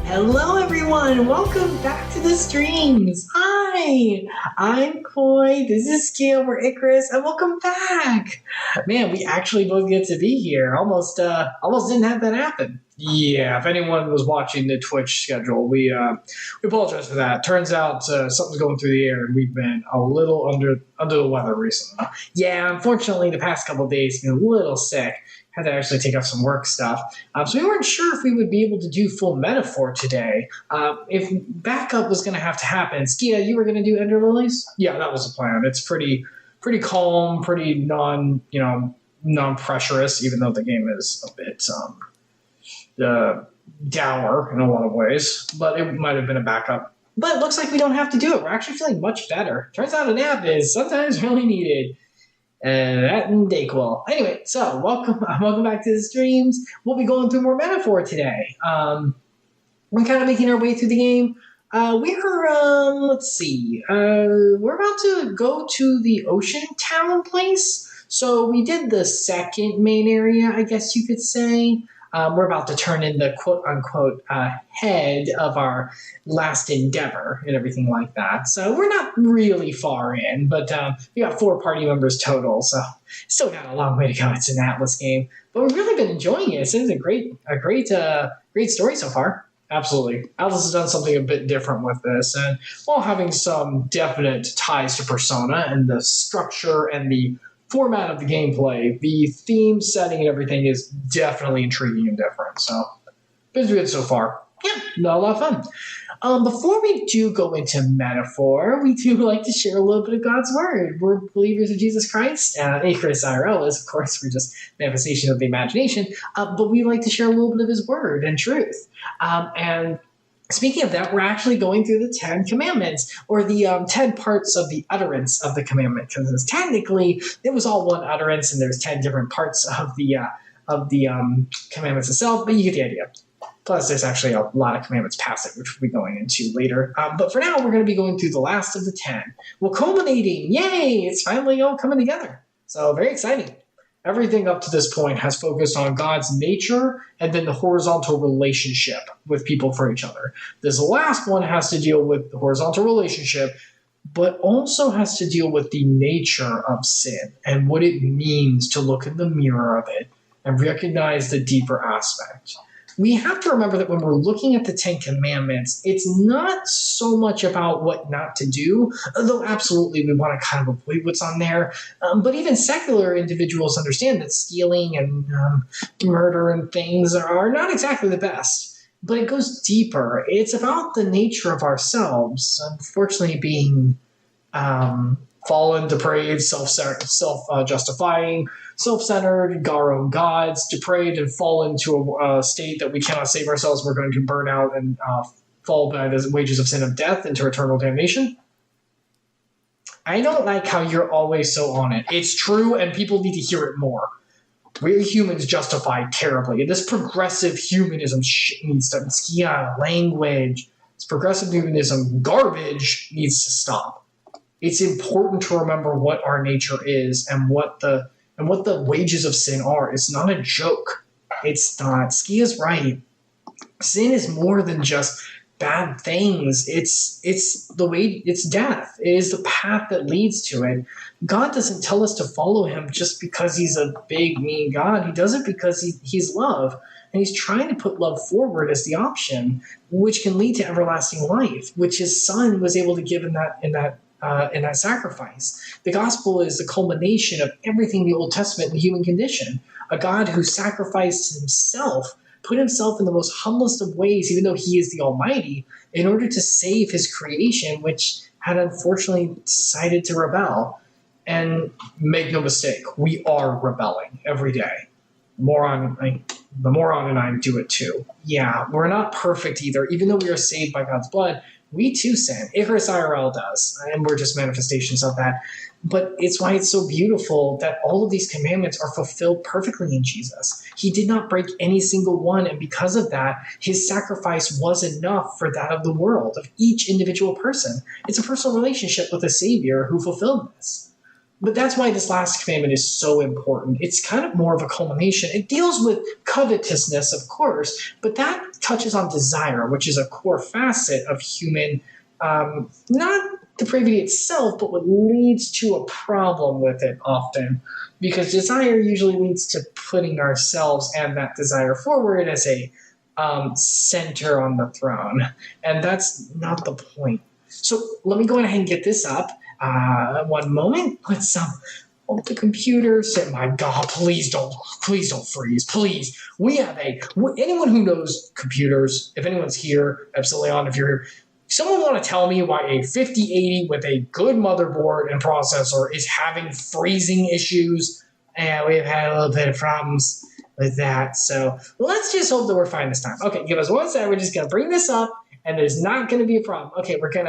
Hello everyone, welcome back to the streams. Hi, I'm Koi, this is Scale, we're Icarus, and welcome back. Man, we actually both get to be here. Almost didn't have that happen. Yeah, if anyone was watching the Twitch schedule, we apologize for that. Turns out something's going through the air, and we've been a little under the weather recently. Yeah, unfortunately, the past couple of days, been a little sick. Had to actually take off some work stuff. So we weren't sure if we would be able to do full metaphor today. If backup was going to have to happen, Skia, you were going to do Ender Lilies? Yeah, that was the plan. It's pretty calm, pretty non-pressurous, even though the game is a bit dour in a lot of ways. But it might have been a backup. But it looks like we don't have to do it. We're actually feeling much better. Turns out a nap is sometimes really needed. That and Dayquil. Anyway, so welcome back to the streams. We'll be going through more metaphor today. We're kind of making our way through the game. Let's see. We're about to go to the Ocean Town place. So we did the second main area, I guess you could say. We're about to turn in the quote-unquote head of our last endeavor and everything like that. So we're not really far in, but we got 4 party members total, so still got a long way to go. It's an Atlas game, but we've really been enjoying it. It's a great story so far. Absolutely. Atlas has done something a bit different with this, and while having some definite ties to Persona and the structure and the format of the gameplay, the theme, setting, and everything is definitely intriguing and different. So, been good so far. Yeah, a lot of fun. Before we do go into metaphor, we do like to share a little bit of God's word. We're believers of Jesus Christ. Icarus IRL is, of course, we're just manifestation of the imagination. But we like to share a little bit of his word and truth. And speaking of that, we're actually going through the 10 commandments, or the 10 parts of the utterance of the commandment, because technically it was all one utterance, and there's 10 different parts of the commandments itself, but you get the idea. Plus, there's actually a lot of commandments past it, which we'll be going into later. But for now, we're going to be going through the last of the 10. Well, culminating, yay! It's finally all coming together. So very exciting. Everything up to this point has focused on God's nature and then the horizontal relationship with people for each other. This last one has to deal with the horizontal relationship, but also has to deal with the nature of sin and what it means to look in the mirror of it and recognize the deeper aspect. We have to remember that when we're looking at the 10 Commandments, it's not so much about what not to do, although absolutely we want to kind of avoid what's on there. But even secular individuals understand that stealing and murder and things are not exactly the best. But it goes deeper. It's about the nature of ourselves, unfortunately being fallen, depraved, self-justifying, self-centered, our own gods, depraved, and fall into a state that we cannot save ourselves. We're going to burn out and fall by the wages of sin of death into eternal damnation. I don't like how you're always so on it. It's true, and people need to hear it more. We're humans justified terribly. And this progressive humanism needs to stop. Language. This progressive humanism garbage needs to stop. It's important to remember what our nature is and what the wages of sin are. It's not a joke. It's not. Ski is right. Sin is more than just bad things. It's death. It is the path that leads to it. God doesn't tell us to follow him just because he's a big, mean God. He does it because he's love. And he's trying to put love forward as the option, which can lead to everlasting life, which his son was able to give in that sacrifice. The gospel is the culmination of everything in the Old Testament in the human condition. A God who sacrificed himself, put himself in the most humblest of ways, even though he is the Almighty, in order to save his creation, which had unfortunately decided to rebel. And make no mistake, we are rebelling every day. The moron and I do it too. Yeah, we're not perfect either. Even though we are saved by God's blood, we too sin. Icarus IRL does, and we're just manifestations of that. But it's why it's so beautiful that all of these commandments are fulfilled perfectly in Jesus. He did not break any single one, and because of that, his sacrifice was enough for that of the world, of each individual person. It's a personal relationship with a Savior who fulfilled this. But that's why this last commandment is so important. It's kind of more of a culmination. It deals with covetousness, of course, but that touches on desire, which is a core facet of human, not depravity itself, but what leads to a problem with it often. Because desire usually leads to putting ourselves and that desire forward as a center on the throne. And that's not the point. So let me go ahead and get this up. One moment. Let's hold the computer. Say, my God, please don't freeze. Please. We have anyone who knows computers, if anyone's here, absolutely on, if you're here, someone want to tell me why a 5080 with a good motherboard and processor is having freezing issues? And we've had a little bit of problems with that. So let's just hope that we're fine this time. Okay, give us 1 second. We're just going to bring this up and there's not going to be a problem. Okay, we're going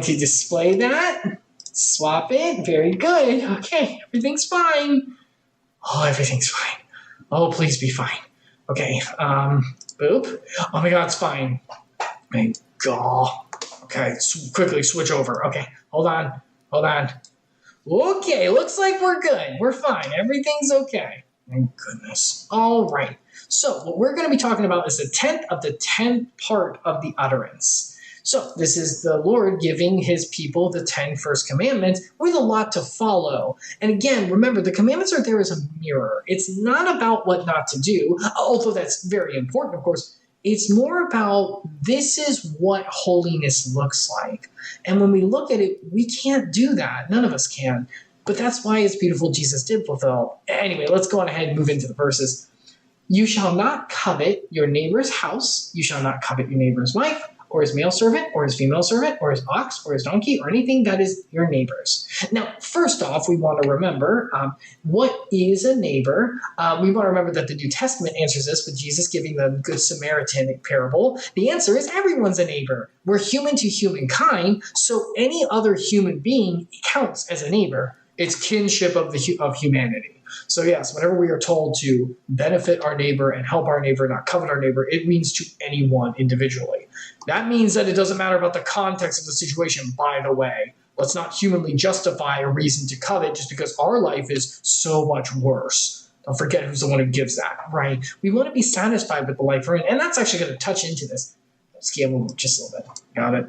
to display that. Swap it. Very good. Okay, everything's fine. Oh, everything's fine. Oh, please be fine. Okay, boop. Oh my God, it's fine. Thank God. Okay, quickly switch over. Okay, hold on. Okay, looks like we're good. We're fine. Everything's okay. Thank goodness. All right. So what we're going to be talking about is the 10th of the 10th part of the utterance. So this is the Lord giving his people the 10 first commandments with a lot to follow. And again, remember, the commandments are there as a mirror. It's not about what not to do, although that's very important, of course. It's more about this is what holiness looks like. And when we look at it, we can't do that. None of us can. But that's why it's beautiful Jesus did fulfill. Anyway, let's go on ahead and move into the verses. You shall not covet your neighbor's house. You shall not covet your neighbor's wife, or his male servant, or his female servant, or his ox, or his donkey, or anything that is your neighbor's. Now, first off, we want to remember what is a neighbor. We want to remember that the New Testament answers this with Jesus giving the Good Samaritan parable. The answer is everyone's a neighbor. We're human to humankind, so any other human being counts as a neighbor. It's kinship of humanity. So yes, whenever we are told to benefit our neighbor and help our neighbor, not covet our neighbor, it means to anyone individually. That means that it doesn't matter about the context of the situation, by the way. Let's not humanly justify a reason to covet just because our life is so much worse. Don't forget who's the one who gives that, right? We want to be satisfied with the life we're in, and that's actually going to touch into this. Let's scale just a little bit. Got it?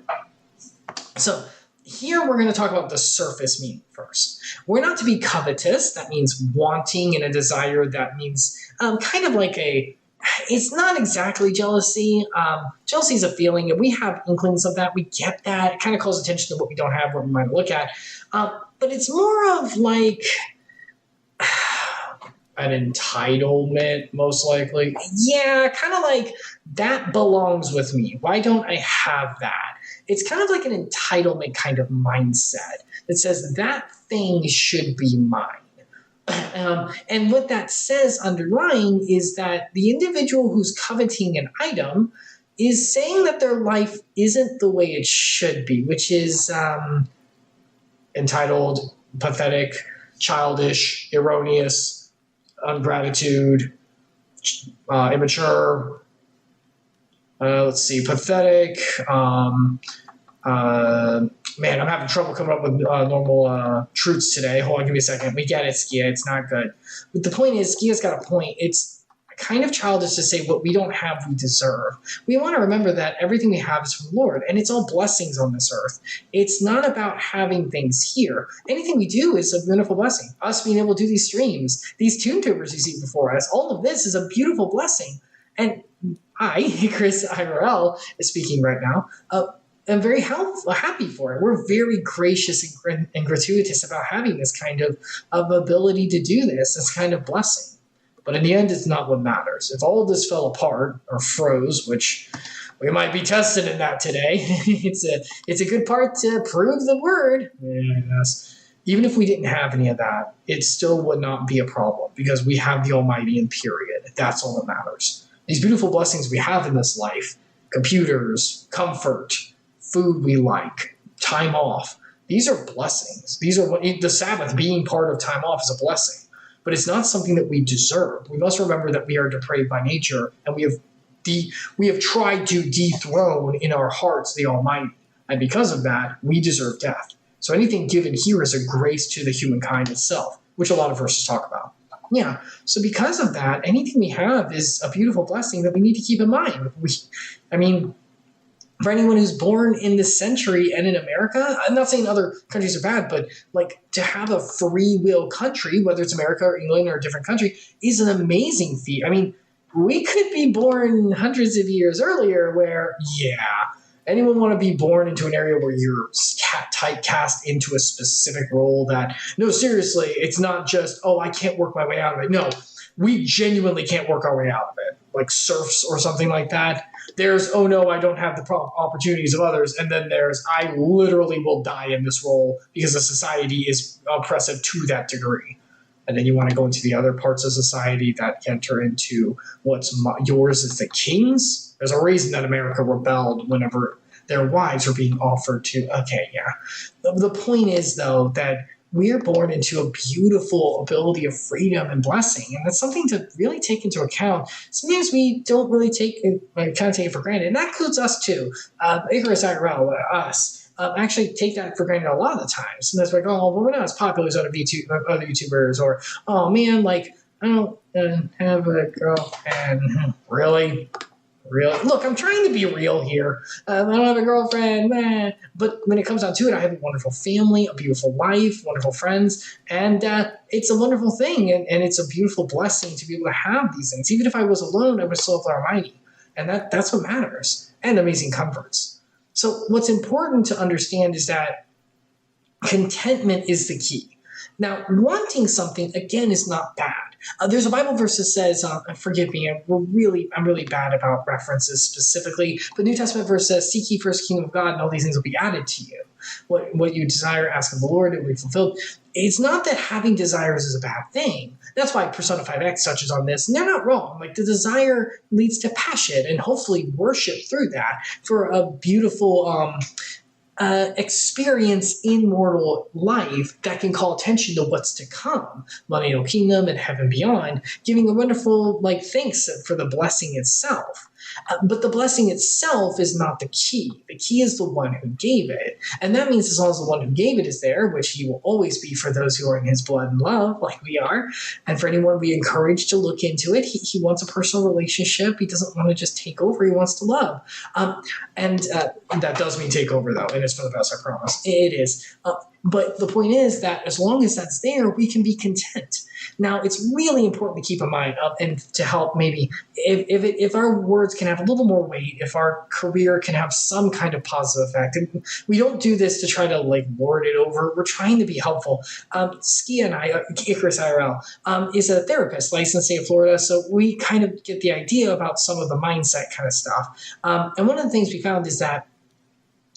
So here we're going to talk about the surface meaning first. We're not to be covetous. That means wanting and a desire. That means kind of like it's not exactly jealousy. Jealousy is a feeling, and we have inklings of that. We get that. It kind of calls attention to what we don't have, what we might look at. But it's more of like an entitlement, most likely. Yeah, kind of like that belongs with me. Why don't I have that? It's kind of like an entitlement kind of mindset that says that thing should be mine. And what that says underlying is that the individual who's coveting an item is saying that their life isn't the way it should be, which is entitled, pathetic, childish, erroneous, ungratitude, immature. Let's see, pathetic. Man, I'm having trouble coming up with normal truths today. Hold on, give me a second. We get it, Skia. It's not good. But the point is, Skia's got a point. It's kind of childish to say what we don't have, we deserve. We want to remember that everything we have is from the Lord, and it's all blessings on this earth. It's not about having things here. Anything we do is a beautiful blessing. Us being able to do these streams, these TuneTubers you see before us, all of this is a beautiful blessing. And I, Chris IRL, is speaking right now, I'm very happy for it. We're very gracious and gratuitous about having this kind of ability to do this kind of blessing. But in the end, it's not what matters. If all of this fell apart or froze, which we might be tested in that today, it's a good part to prove the word. Yes. Even if we didn't have any of that, it still would not be a problem because we have the Almighty and period. That's all that matters. These beautiful blessings we have in this life, computers, comfort, food we like, time off. These are blessings. These are the Sabbath being part of time off is a blessing, but it's not something that we deserve. We must remember that we are depraved by nature, and we have tried to dethrone in our hearts the Almighty, and because of that, we deserve death. So anything given here is a grace to the humankind itself, which a lot of verses talk about. Yeah. So because of that, anything we have is a beautiful blessing that we need to keep in mind. For anyone who's born in this century and in America, I'm not saying other countries are bad, but like to have a free will country, whether it's America or England or a different country, is an amazing feat. I mean, we could be born hundreds of years earlier where, anyone want to be born into an area where you're typecast into a specific role that, no, seriously, it's not just, oh, I can't work my way out of it. No, we genuinely can't work our way out of it. Like serfs or something like that. There's, oh no, I don't have the opportunities of others. And then there's, I literally will die in this role because the society is oppressive to that degree. And then you want to go into the other parts of society that enter into what's yours as the kings. There's a reason that America rebelled whenever their wives were being offered to. Okay, yeah. The point is, though, that we're born into a beautiful ability of freedom and blessing. And that's something to really take into account. Sometimes we don't really take it for granted. And that includes us, too. Icarus IRL, us. Actually take that for granted a lot of the times. And that's like, oh, well, we're not as popular as other YouTubers, or, oh, man, like, I don't have a girlfriend. Really? Look, I'm trying to be real here. I don't have a girlfriend, man. But when it comes down to it, I have a wonderful family, a beautiful life, wonderful friends, and it's a wonderful thing, and it's a beautiful blessing to be able to have these things. Even if I was alone, I would still have the Almighty, and that's what matters, and amazing comforts. So what's important to understand is that contentment is the key. Now, wanting something, again, is not bad. There's a Bible verse that says, forgive me, I'm really bad about references specifically, but New Testament verse says, seek ye first the kingdom of God, and all these things will be added to you. What you desire, ask of the Lord, it will be fulfilled. It's not that having desires is a bad thing. That's why Persona 5X touches on this, and they're not wrong. Like, the desire leads to passion and hopefully worship through that for a beautiful experience in mortal life that can call attention to what's to come, millennial kingdom and heaven beyond, giving a wonderful thanks for the blessing itself. But the blessing itself is not the key. The key is the one who gave it. And that means as long as the one who gave it is there, which he will always be for those who are in his blood and love, like we are, and for anyone we encourage to look into it, he wants a personal relationship. He doesn't want to just take over. He wants to love. And that does mean take over, though, and it's for the best, I promise. It is. But the point is that as long as that's there, we can be content. Now, it's really important to keep in mind and to help maybe if our words can have a little more weight, if our career can have some kind of positive effect. And we don't do this to try to lord it over. We're trying to be helpful. Skia and I, Icarus IRL, is a therapist licensed in Florida. So we kind of get the idea about some of the mindset kind of stuff. And one of the things we found is that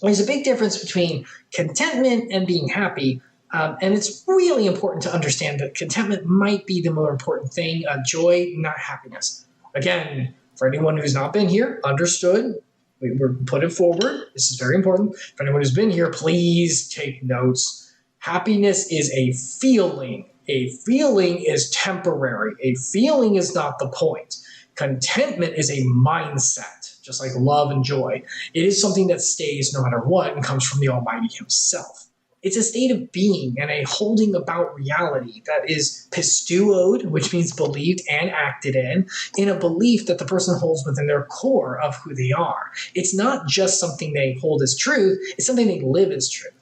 there's a big difference between contentment and being happy. And it's really important to understand that contentment might be the more important thing, joy, not happiness. Again, for anyone who's not been here, understood, we're putting forward. This is very important. For anyone who's been here, please take notes. Happiness is a feeling. A feeling is temporary. A feeling is not the point. Contentment is a mindset, just like love and joy. It is something that stays no matter what and comes from the Almighty himself. It's a state of being and a holding about reality that is pisteuoed, which means believed and acted in a belief that the person holds within their core of who they are. It's not just something they hold as truth, it's something they live as truth.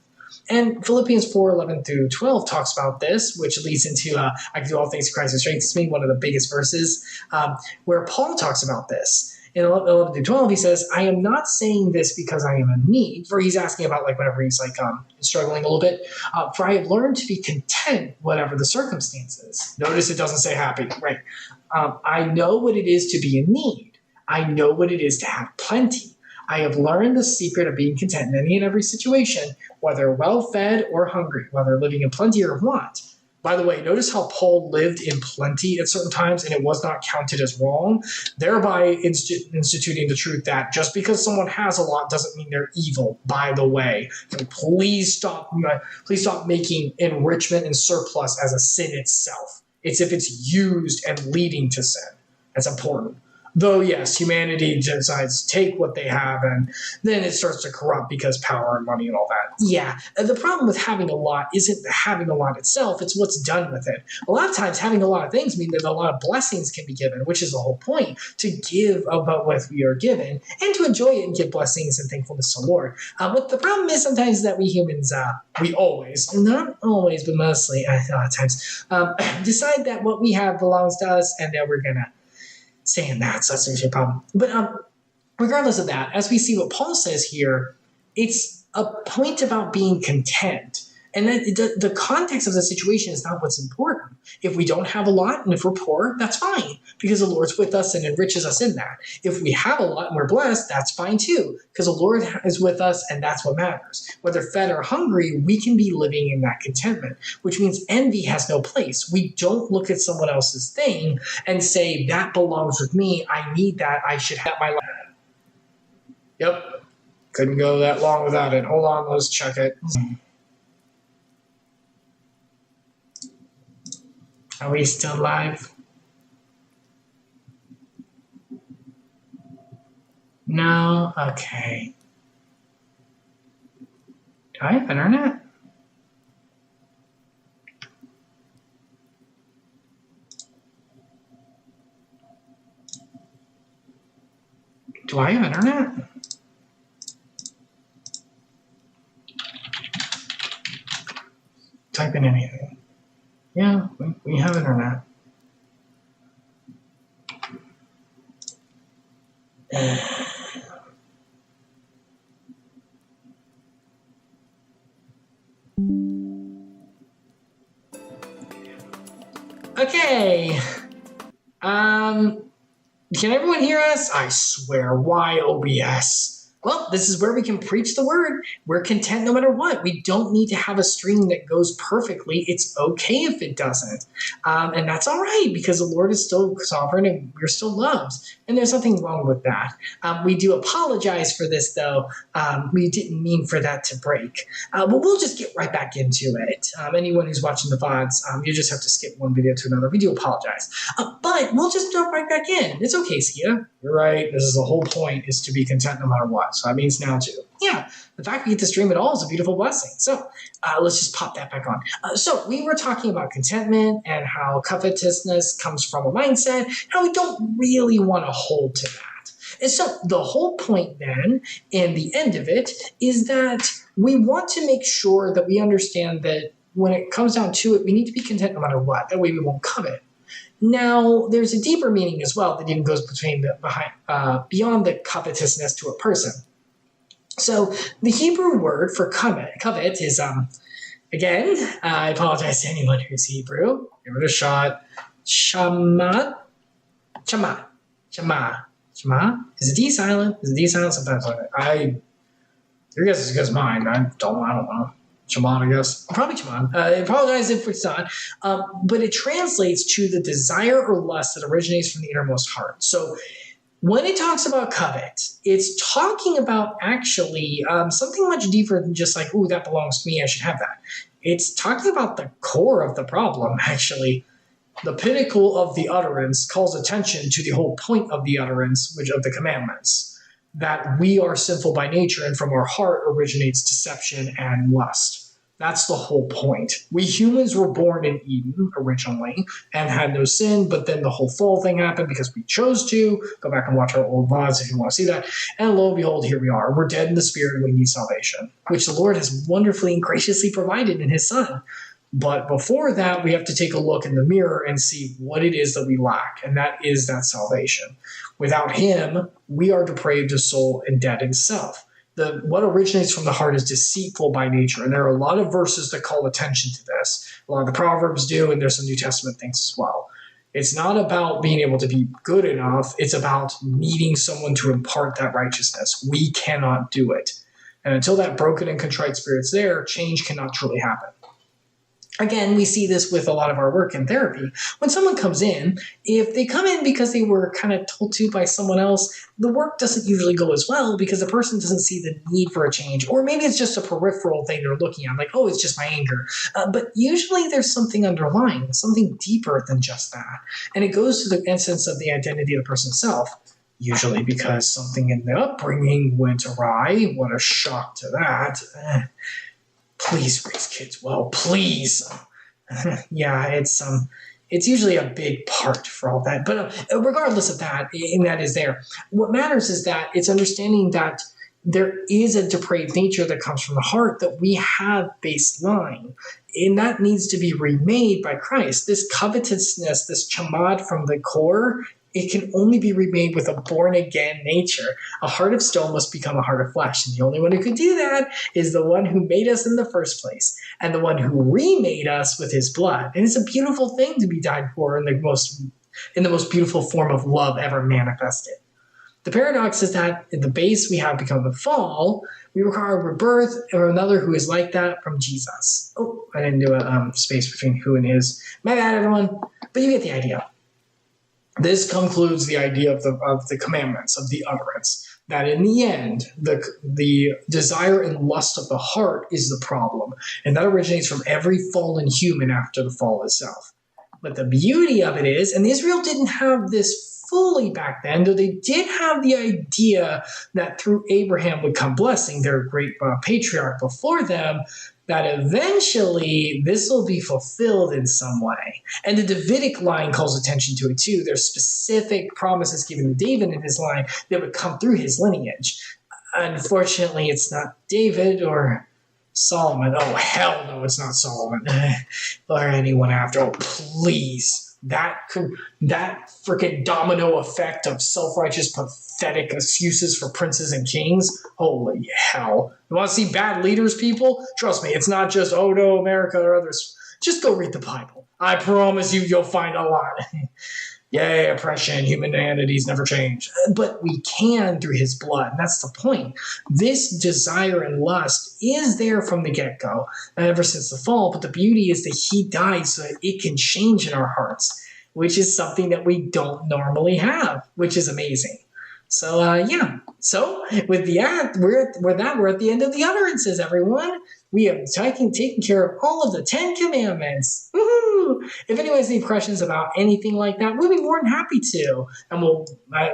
And Philippians 4:11-12 talks about this, which leads into I can do all things through Christ who strengthens me, one of the biggest verses, where Paul talks about this. In 11-12, he says, I am not saying this because I am in need, for he's asking about whenever he's struggling a little bit, for I have learned to be content whatever the circumstances. Notice it doesn't say happy, right? I know what it is to be in need. I know what it is to have plenty. I have learned the secret of being content in any and every situation, whether well-fed or hungry, whether living in plenty or want. By the way, notice how Paul lived in plenty at certain times and it was not counted as wrong, thereby instituting the truth that just because someone has a lot doesn't mean they're evil, by the way. Please stop making enrichment and surplus as a sin itself. It's if it's used and leading to sin. That's important. Though, yes, humanity decides to take what they have and then it starts to corrupt because power and money and all that. Yeah, the problem with having a lot isn't the having a lot itself, it's what's done with it. A lot of times having a lot of things mean that a lot of blessings can be given, which is the whole point, to give about what we are given and to enjoy it and give blessings and thankfulness to the Lord. What the problem is sometimes that we humans, we always, not always, but mostly, a lot of times, decide that what we have belongs to us and that we're going to saying that, so that's a problem. But regardless of that, as we see what Paul says here, it's a point about being content. And the context of the situation is not what's important. If we don't have a lot and if we're poor, that's fine because the Lord's with us and enriches us in that. If we have a lot and we're blessed, that's fine too because the Lord is with us and that's what matters. Whether fed or hungry, we can be living in that contentment, which means envy has no place. We don't look at someone else's thing and say, that belongs with me. I need that. I should have my life. Yep. Couldn't go that long without it. Hold on. Let's check it. Are we still live? No? Okay. Do I have internet? Do I have internet? Type in anything. Yeah, we have internet. Okay. Can everyone hear us? I swear, why OBS? Well, this is where we can preach the word. We're content no matter what. We don't need to have a stream that goes perfectly. It's okay if it doesn't. And that's all right because the Lord is still sovereign and we're still loved. And there's nothing wrong with that. We do apologize for this, though. We didn't mean for that to break. But we'll just get right back into it. Anyone who's watching the VODs, you just have to skip one video to another. We do apologize. But we'll just jump right back in. It's okay, Sia. You're right. This is the whole point, is to be content no matter what. So that means now too. Yeah, the fact we get to stream at all is a beautiful blessing. So let's just pop that back on. So we were talking about contentment and how covetousness comes from a mindset, how we don't really want to hold to that. And so the whole point then, and the end of it, is that we want to make sure that we understand that when it comes down to it, we need to be content no matter what. That way we won't covet. Now, there's a deeper meaning as well that even goes beyond the covetousness to a person. So the Hebrew word for covet is, again, I apologize to anyone who's Hebrew. Give it a shot. Shama. Is it D silent? Is it D silent? Sometimes your guess is as good as mine. I don't know. Shaman, I guess. Probably Shaman. I apologize if it's not. But it translates to the desire or lust that originates from the innermost heart. So when it talks about covet, it's talking about actually something much deeper than just like, ooh, that belongs to me, I should have that. It's talking about the core of the problem, actually. The pinnacle of the utterance calls attention to the whole point of the utterance, which of the commandments. That we are sinful by nature and from our heart originates deception and lust. That's the whole point. We humans were born in Eden originally and had no sin, but then the whole fall thing happened because we chose to. Go back and watch our old VODs if you want to see that. And lo and behold, here we are. We're dead in the spirit and we need salvation, which the Lord has wonderfully and graciously provided in his Son. But before that, we have to take a look in the mirror and see what it is that we lack, and that is that salvation. Without him, we are depraved of soul and dead in self. What originates from the heart is deceitful by nature, and there are a lot of verses that call attention to this. A lot of the Proverbs do, and there's some New Testament things as well. It's not about being able to be good enough. It's about needing someone to impart that righteousness. We cannot do it. And until that broken and contrite spirit's there, change cannot truly happen. Again, we see this with a lot of our work in therapy. When someone comes in, if they come in because they were kind of told to by someone else, the work doesn't usually go as well because the person doesn't see the need for a change. Or maybe it's just a peripheral thing they're looking at, like, oh, it's just my anger. But usually there's something underlying, something deeper than just that. And it goes to the essence of the identity of the person's self. Usually because something in the upbringing went awry. What a shock to that. Please raise kids well, please. Yeah, it's usually a big part for all that. But regardless of that, and that is there, what matters is that it's understanding that there is a depraved nature that comes from the heart that we have baseline. And that needs to be remade by Christ. This covetousness, this chamad from the core, it can only be remade with a born-again nature. A heart of stone must become a heart of flesh. And the only one who could do that is the one who made us in the first place and the one who remade us with his blood. And it's a beautiful thing to be died for in the most beautiful form of love ever manifested. The paradox is that at the base we have become the fall. We require rebirth or another who is like that from Jesus. Oh, I didn't do a space between who and is. My bad, everyone. But you get the idea. This concludes the idea of the commandments, of the utterance, that in the end, the desire and lust of the heart is the problem. And that originates from every fallen human after the fall itself. But the beauty of it is, and Israel didn't have this fully back then, though they did have the idea that through Abraham would come blessing, their great patriarch before them, that eventually this will be fulfilled in some way. And the Davidic line calls attention to it too. There's specific promises given to David in his line that would come through his lineage. Unfortunately, it's not David or Solomon. Oh, hell no, it's not Solomon. Or anyone after. Oh, please. That freaking domino effect of self-righteous, pathetic excuses for princes and kings. Holy hell. You want to see bad leaders, people? Trust me, it's not just, oh no, America or others. Just go read the Bible. I promise you'll find a lot. Yay, oppression, humanities never change. But we can through his blood, and that's the point. This desire and lust is there from the get-go, ever since the fall, but the beauty is that he died so that it can change in our hearts, which is something that we don't normally have, which is amazing. So, yeah. So, with that, we're at the end of the utterances, everyone. We have taken care of all of the 10 commandments. Woohoo! If anyone has any questions about anything like that, we'll be more than happy to. And we'll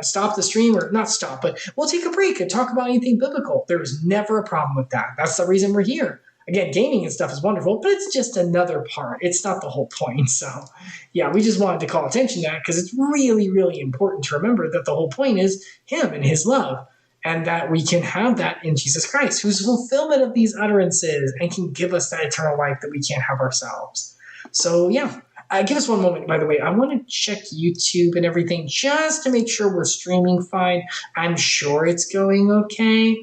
stop the stream, or not stop, but we'll take a break and talk about anything biblical. There is never a problem with that. That's the reason we're here. Again, gaming and stuff is wonderful, but it's just another part. It's not the whole point. So, yeah, we just wanted to call attention to that because it's really, really important to remember that the whole point is him and his love. And that we can have that in Jesus Christ, who's fulfillment of these utterances and can give us that eternal life that we can't have ourselves. So, yeah. Give us one moment, by the way. I want to check YouTube and everything just to make sure we're streaming fine. I'm sure it's going okay.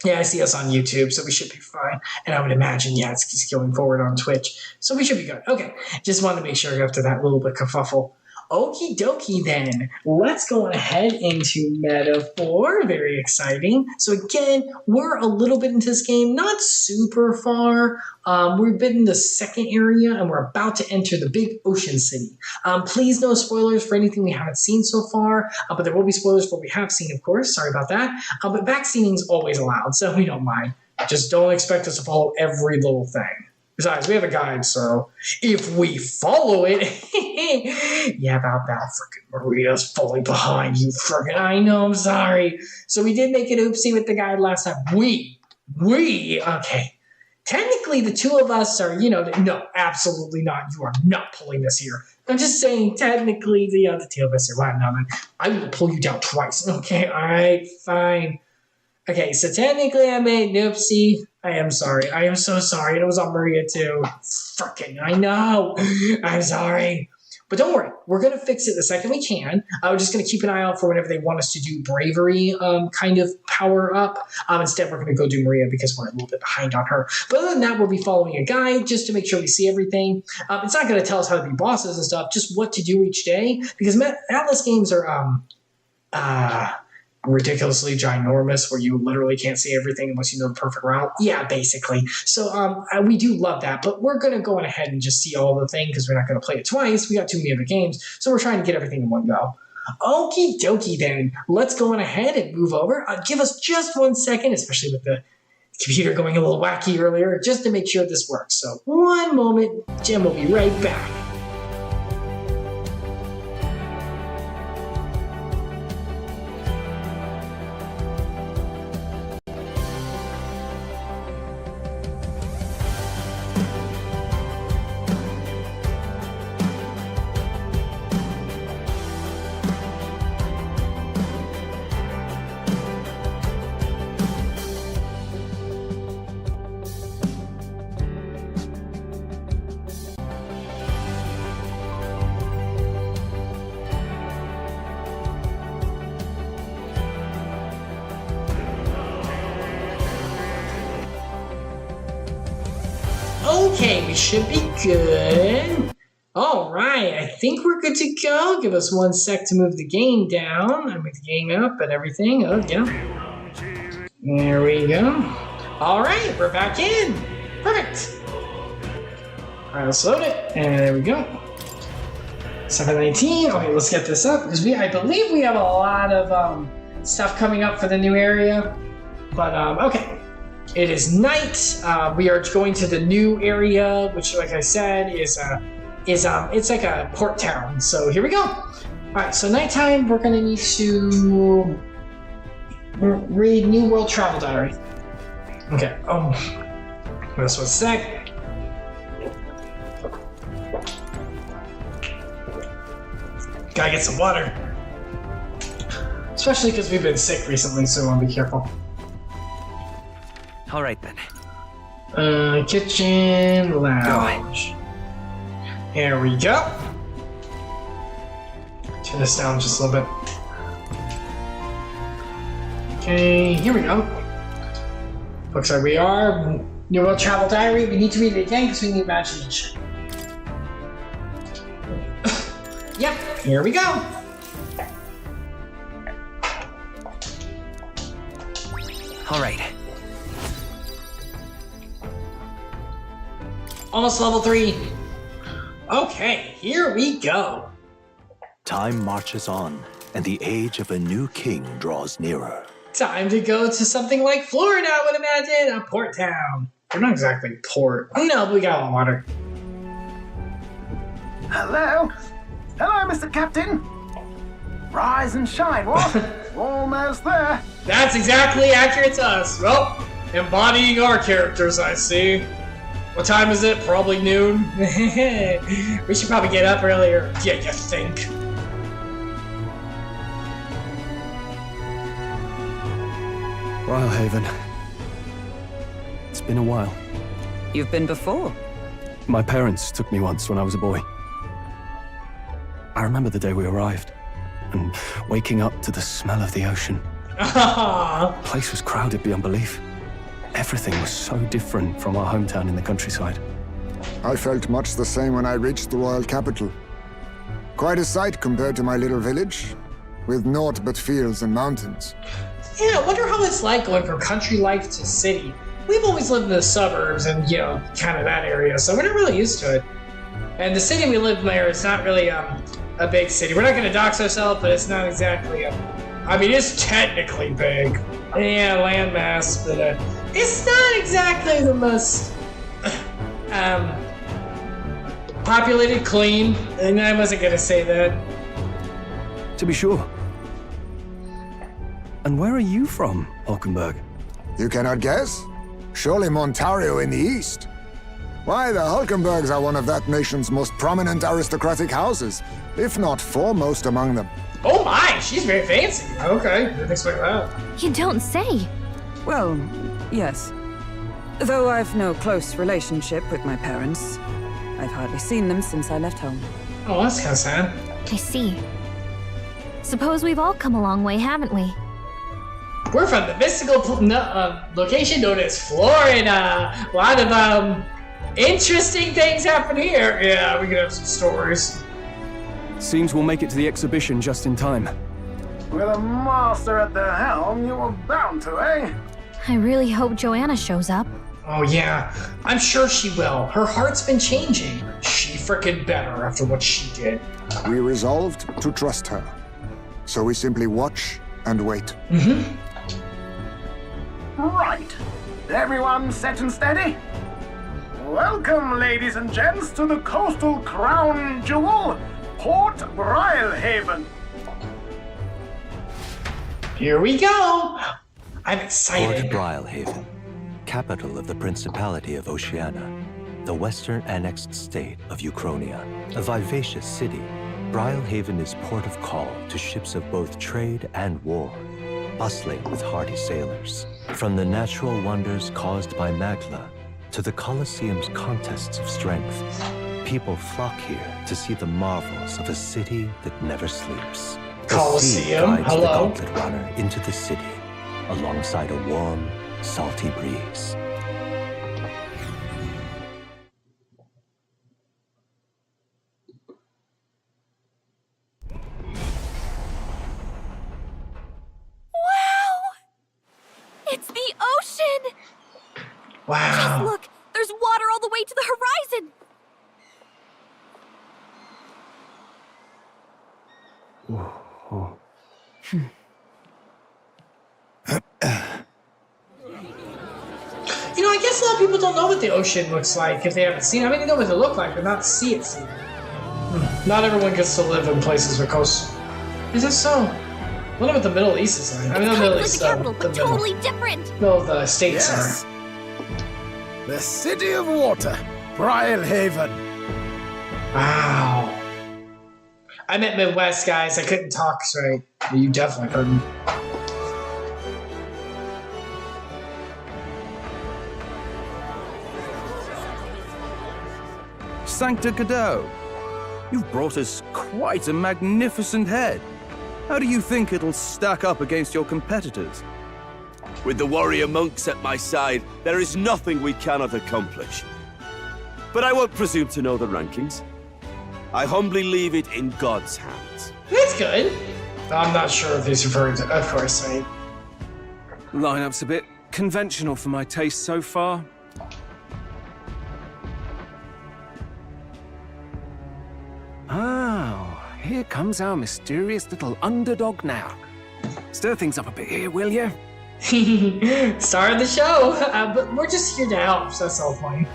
Yeah, I see us on YouTube, so we should be fine. And I would imagine, yeah, it's going forward on Twitch. So we should be good. Okay, just wanted to make sure after that little bit kerfuffle. Okie dokie then. Let's go ahead into Metaphor. Very exciting. So again, we're a little bit into this game, not super far. We've been in the second area and we're about to enter the big ocean city. Please no spoilers for anything we haven't seen so far, but there will be spoilers for what we have seen, of course. Sorry about that. But backseating is always allowed, so we don't mind. Just don't expect us to follow every little thing. Besides, we have a guide, so if we follow it, yeah, about that freaking Maria's falling behind you, freaking. I know, I'm sorry. So we did make an oopsie with the guide last time. Okay. Technically, the two of us are, no, absolutely not. You are not pulling this here. I'm just saying, technically, the two of us are. Wow, no, man. I will pull you down twice. Okay, all right, fine. Okay, so technically I made an oopsie. I am sorry. I am so sorry. It was on Maria too. Frickin', I know. I'm sorry. But don't worry. We're going to fix it the second we can. We're just going to keep an eye out for whenever they want us to do bravery kind of power up. Instead, we're going to go do Maria because we're a little bit behind on her. But other than that, we'll be following a guide just to make sure we see everything. It's not going to tell us how to be bosses and stuff, just what to do each day. Because Atlas games are... ridiculously ginormous where you literally can't see everything unless you know the perfect route. Yeah, basically. So we do love that, but we're going to go ahead and just see all the thing because we're not going to play it twice. We got too many other games, so we're trying to get everything in one go. Okie dokie then. Let's go on ahead and move over. Give us just 1 second, especially with the computer going a little wacky earlier, just to make sure this works. So 1 moment, Jim will be right back. Okay, we should be good. All right, I think we're good to go. Give us 1 sec to move the game down. I move the game up and everything. Oh, yeah. There we go. All right, we're back in. Perfect. All right, let's load it. And there we go. 719. Okay, let's get this up. Because I believe we have a lot of stuff coming up for the new area. But, okay. It is night. We are going to the new area, which, like I said, is it's like a port town. So here we go. All right. So nighttime. We're gonna need to read New World Travel Diary. Okay. Just 1 sec. Gotta get some water, especially because we've been sick recently. So I want to be careful. All right then. Kitchen lounge. Here we go. Turn this down just a little bit. Okay, here we go. Looks like we are. New World Travel Diary. We need to read it again because we need imagination. Yep, here we go. All right. Almost level 3. Okay, here we go. Time marches on, and the age of a new king draws nearer. Time to go to something like Florida, I would imagine. A port town. We're not exactly port. No, but we got a lot of water. Hello? Hello, Mr. Captain. Rise and shine, what? Almost there. That's exactly accurate to us. Well, embodying our characters, I see. What time is it? Probably noon. We should probably get up earlier. Yeah, you think? Haven. It's been a while. You've been before? My parents took me once when I was a boy. I remember the day we arrived, and waking up to the smell of the ocean. The place was crowded beyond belief. Everything was so different from our hometown in the countryside. I felt much the same when I reached the royal capital. Quite a sight compared to my little village, with naught but fields and mountains. Yeah, I wonder how it's like going from country life to city. We've always lived in the suburbs and, kind of that area, so we're not really used to it. And the city we live near is not really a big city. We're not going to dox ourselves, but it's not exactly it's technically big. Yeah, landmass, but it's not exactly the most populated, clean, and I wasn't going to say that. To be sure. And where are you from, Hulkenberg? You cannot guess? Surely Montario in the east. Why, the Hulkenbergs are one of that nation's most prominent aristocratic houses, if not foremost among them. Oh my, she's very fancy. Okay, didn't expect that. You don't say. Well, yes. Though I've no close relationship with my parents. I've hardly seen them since I left home. Oh, that's kind of sad. I see. Suppose we've all come a long way, haven't we? We're from the mystical location known as Florida. A lot of interesting things happen here. Yeah, we could have some stories. Seems we'll make it to the exhibition just in time. With a master at the helm, you were bound to, eh? I really hope Joanna shows up. Oh yeah, I'm sure she will. Her heart's been changing. She frickin' better after what she did. We resolved to trust her. So we simply watch and wait. Right. Everyone set and steady? Welcome, ladies and gents, to the coastal crown jewel, Port Brilehaven. Here we go! I'm Port excited. Brilehaven, capital of the Principality of Oceania, the western annexed state of Uchronia. A vivacious city, Brilehaven is port of call to ships of both trade and war, bustling with hardy sailors. From the natural wonders caused by Magla to the Colosseum's contests of strength, people flock here to see the marvels of a city that never sleeps. The sea Colosseum, guides the hello. gauntlet runner into the city, alongside a warm, salty breeze. It's the ocean! Wow. Look, there's water all the way to the horizon! You know, I guess a lot of people don't know what the ocean looks like if they haven't seen it. I mean, they know what it looks like, but not see it. Not everyone gets to live in places with coast. Is this so? I wonder what the Middle East is like. I mean, It's not kind Middle of like East, the capital, the but totally different! middle of the states Yes. are. The city of water, Brilehaven. Wow. I meant Midwest, guys. I couldn't talk straight. You definitely couldn't. Sancta Cadeau, you've brought us quite a magnificent head. How do you think it'll stack up against your competitors? With the warrior monks at my side, there is nothing we cannot accomplish. But I won't presume to know the rankings. I humbly leave it in God's hands. That's good. I'm not sure if he's referring to, of course, I mean. Lineup's a bit conventional for my taste so far. Oh, here comes our mysterious little underdog now. Stir things up a bit here, will you? Star of the show, but we're just here to help, so that's all fine.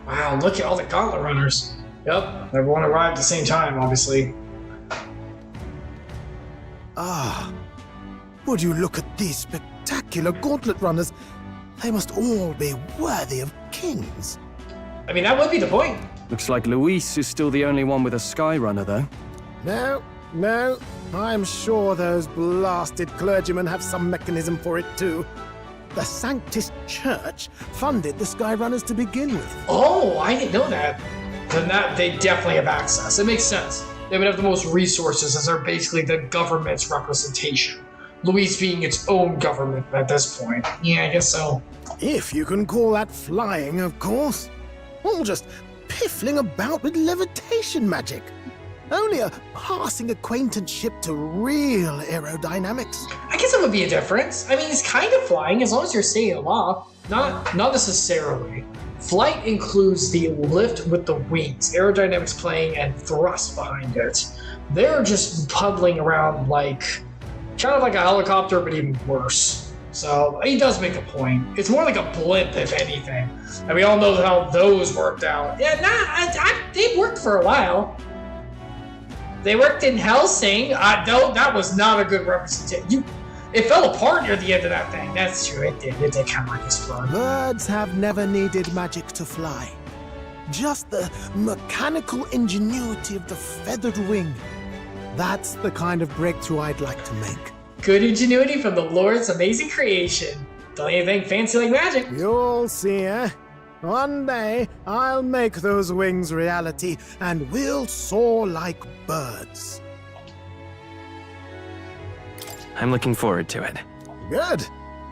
Wow, look at all the gauntlet runners. Yep, everyone arrived at the same time, obviously. Ah, would you look at these spectacular gauntlet runners? They must all be worthy of kings. I mean, that would be the point. Looks like Luis is still the only one with a sky runner, though. No, I'm sure those blasted clergymen have some mechanism for it too. The Sanctus Church funded the Skyrunners to begin with. Oh, I didn't know that. Then that they definitely have access. It makes sense. They would have the most resources as they're basically the government's representation. Luis being its own government at this point. Yeah, I guess so. If you can call that flying, of course. All just piffling about with levitation magic. Only a passing acquaintanceship to real aerodynamics. I guess it would be a difference. I mean, it's kind of flying as long as you're staying aloft. Not necessarily. Flight includes the lift with the wings, aerodynamics playing, and thrust behind it. They're just puddling around like, kind of like a helicopter, but even worse. So he does make a point. It's more like a blimp, if anything. And we all know how those worked out. Yeah, they worked for a while. They worked in Helsing. No, that was not a good representation. It fell apart near the end of that thing. That's true. It did. It did kind of like explode. Birds have never needed magic to fly. Just the mechanical ingenuity of the feathered wing. That's the kind of breakthrough I'd like to make. Good ingenuity from the Lord's amazing creation. Don't anything fancy like magic. You'll see, eh? One day, I'll make those wings reality, and we'll soar like birds. I'm looking forward to it. Good.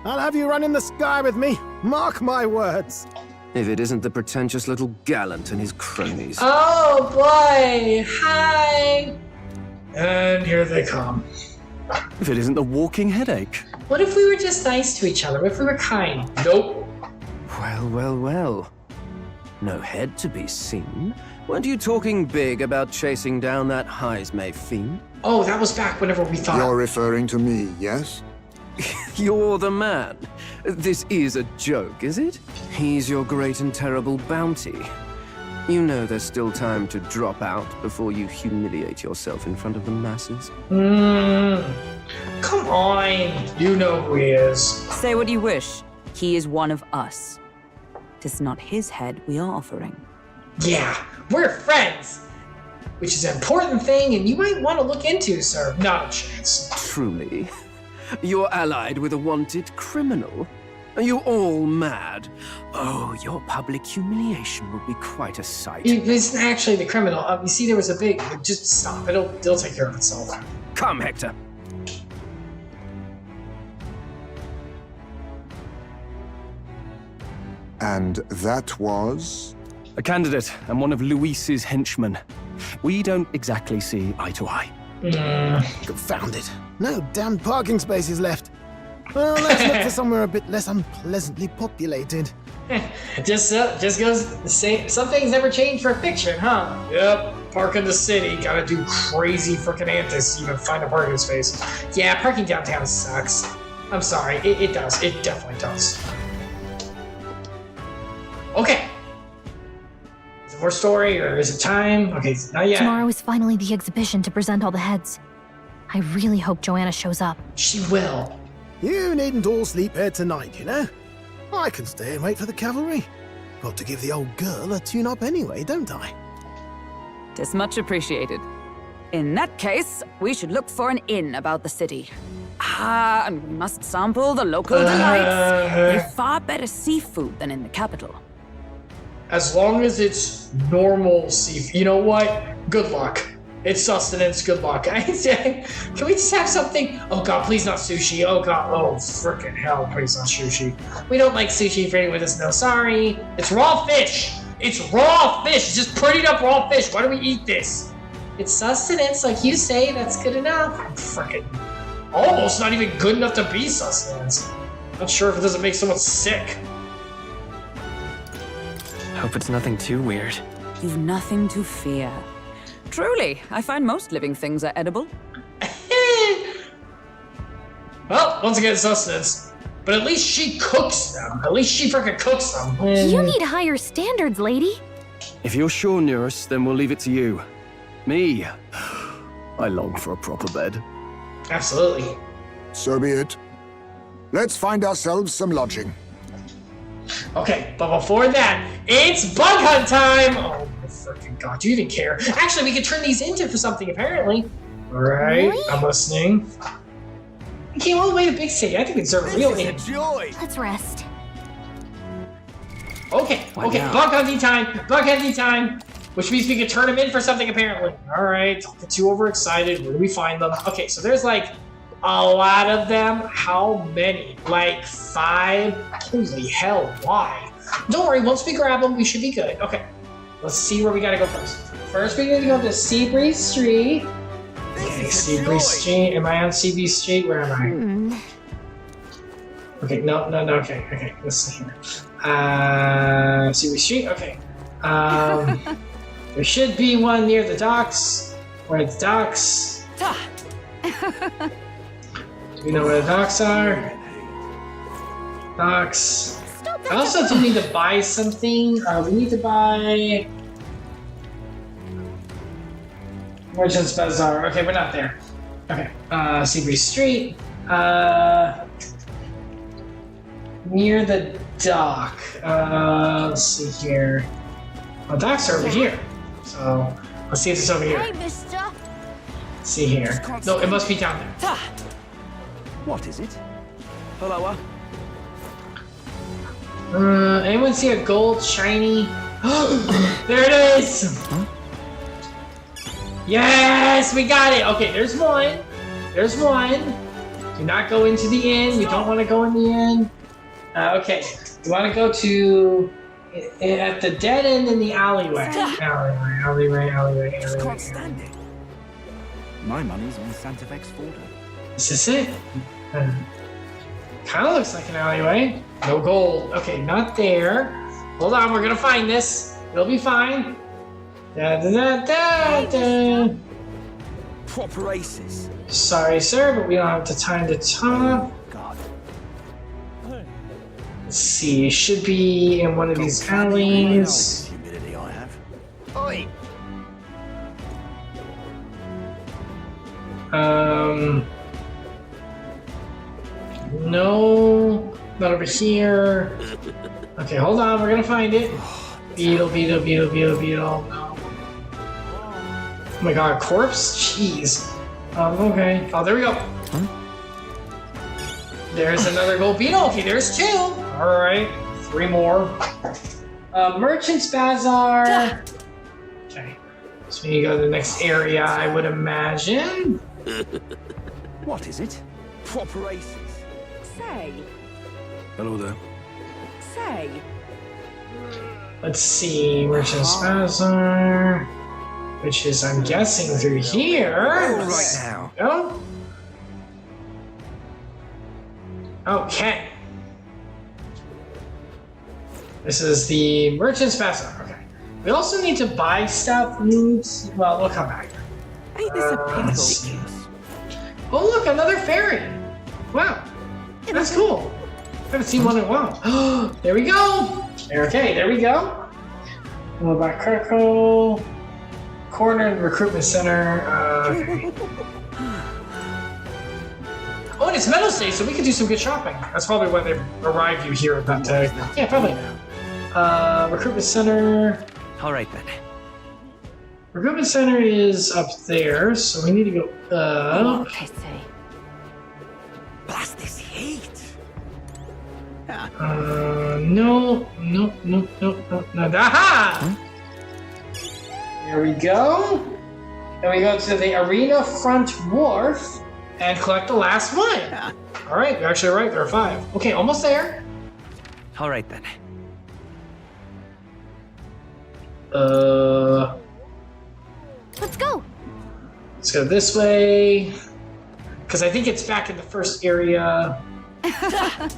I'll have you run in the sky with me. Mark my words. If it isn't the pretentious little gallant and his cronies. Oh boy! Hi! And here they come. If it isn't the walking headache. What if we were just nice to each other? What if we were kind? Nope. Well, well, well. No head to be seen. Weren't you talking big about chasing down that Heismay fiend? Oh, that was back whenever we thought. You're referring to me, yes? You're the man. This is a joke, is it? He's your great and terrible bounty. You know there's still time to drop out before you humiliate yourself in front of the masses. Come on. You know who he is. Say what you wish. He is one of us. Tis not his head we are offering. Yeah, we're friends. Which is an important thing, and you might want to look into, sir. Not a chance. Truly? You're allied with a wanted criminal? Are you all mad? Oh, your public humiliation will be quite a sight. He isn't actually the criminal. You see, there was a big... Just stop. It'll take care of itself. Come, Hector. And that was? A candidate and one of Luis's henchmen. We don't exactly see eye to eye. Confound it. No damn parking spaces left. Well, let's look for somewhere a bit less unpleasantly populated. Just goes the same. Some things never change for fiction, huh? Yep. Park in the city. Gotta do crazy freaking antics to even find a parking space. Yeah, parking downtown sucks. I'm sorry. It does. It definitely does. Okay. Is it more story or is it time? Okay, not yet. Tomorrow is finally the exhibition to present all the heads. I really hope Joanna shows up. She will. You needn't all sleep here tonight, you know? I can stay and wait for the cavalry. Got to give the old girl a tune-up anyway, don't I? Tis much appreciated. In that case, we should look for an inn about the city. And we must sample the local delights. They're far better seafood than in the capital. As long as it's normal seafood. You know what? Good luck. It's sustenance. Good luck. Can we just have something? Oh god, please not sushi. Oh god. Oh frickin' hell, please not sushi. We don't like sushi for anyone that's no sorry. It's raw fish. It's raw fish. Just prettied up raw fish. Why do we eat this? It's sustenance, like you say. That's good enough. Frickin' almost not even good enough to be sustenance. Not sure if it doesn't make someone sick. Hope it's nothing too weird. You've nothing to fear. Truly, I find most living things are edible. Well, once again, sustenance. But at least she cooks them. At least she freaking cooks them. You need higher standards, lady. If you're sure, Nearest, then we'll leave it to you. Me, I long for a proper bed. Absolutely. So be it. Let's find ourselves some lodging. Okay, but before that, it's bug hunt time! Oh my freaking god, do you even care? Actually, we could turn these into for something, apparently. Alright, Really? I'm listening. We came all the way to Big City. I think we deserve a real inn. Let's rest. Okay, Why okay, not? bug hunting time! Bug hunting time! Which means we could turn them in for something, apparently. Alright, don't get too overexcited. Where do we find them? Okay, so there's like a lot of them. How many? Like 5? Holy hell, why? Don't worry, once we grab them, we should be good. Okay, let's see where we gotta go first. First, we need to go to Seabreeze Street. Okay, Seabreeze Street. Am I on Seabreeze Street? Where am I? Okay, no, okay, let's see here. Seabreeze Street, okay. There should be one near the docks. Where the docks? Do we know where the docks are? Docks. I also do need to buy something. We need to buy... Merchant's Bazaar. Okay, we're not there. Okay, Seabreeze Street. Near the dock. Let's see here. Well, docks are over here. So, let's see if it's over here. Hey, mister. Let's see here. No, it must be down there. What is it? Hello? Anyone see a gold shiny? There it is! Yes, we got it! Okay, there's one. There's one. Do not go into the inn. We don't want to go in the inn. Okay, we want to go to at the dead end in the alleyway. Alleyway. Can't stand it. My money's on Santa Vex Fordo. Is this it? Kind of looks like an alleyway. No gold. Okay, not there. Hold on, we're gonna find this. It'll be fine. Proper aces. Sorry, sir, but we don't have the time to talk. God. Let's see. It should be in one of these alleys. Humidity I have. Oi! No, not over here. Okay, hold on, we're gonna find it. Beetle. No. Oh my god, corpse? Jeez. Okay. Oh, there we go. There's another gold beetle. Okay, there's 2. Alright, 3 more. Merchant's Bazaar. Okay. So we go to the next area, I would imagine. What is it? Proper aces. Say. Hello there. Say. Let's see, Merchant's Bazaar, which is, I'm guessing, through here. Right now. Go. Okay. This is the Merchant's Bazaar. Okay. We also need to buy stuff. Well, we'll come back. Ain't this a let's pickle? see. Oh, look, another fairy. Wow. That's cool. I haven't seen one in a while. There we go. Okay, there we go. We'll buy Kirkle. Corner Recruitment Center. Okay. Oh, and it's Meadows Day, so we could do some good shopping. That's probably why they arrived you here at that day. Yeah, probably. Recruitment Center. All right then. Recruitment Center is up there, so we need to go up. Okay, say. Blast this heat. No. Aha! There we go. Then we go to the Arena Front Wharf and collect the last one. All right, you're actually right. There are 5. Okay, almost there. All right then. Let's go. Let's go this way. Because I think it's back in the first area. I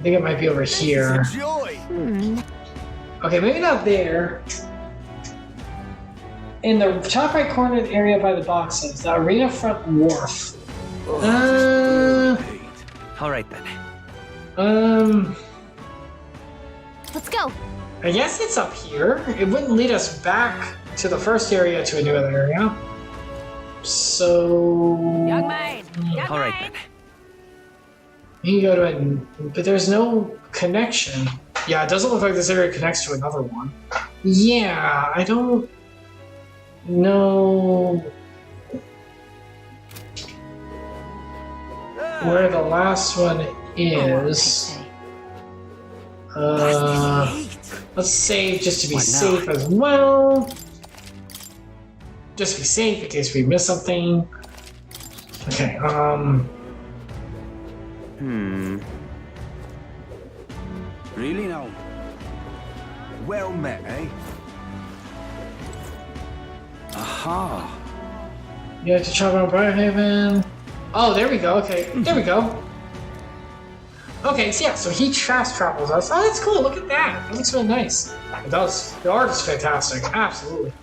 think it might be over here. Joy. Okay, maybe not there. In the top right corner of the area by the boxes, the Arena Front Wharf. All right then. Let's go. I guess it's up here. It wouldn't lead us back to the first area to a new other area. So... Young maid. All right then. You can go to it, but there's no connection. Yeah, it doesn't look like this area connects to another one. Yeah, I don't know where the last one is. Let's save just to be safe as well. Just to be safe in case we miss something. Okay, Really now? Well met, eh? Aha. You have to travel on Briarhaven. Oh, there we go. Okay, there we go. Okay, so yeah, so he fast travels us. Oh, that's cool. Look at that. It looks really nice. It does. The art is fantastic. Absolutely.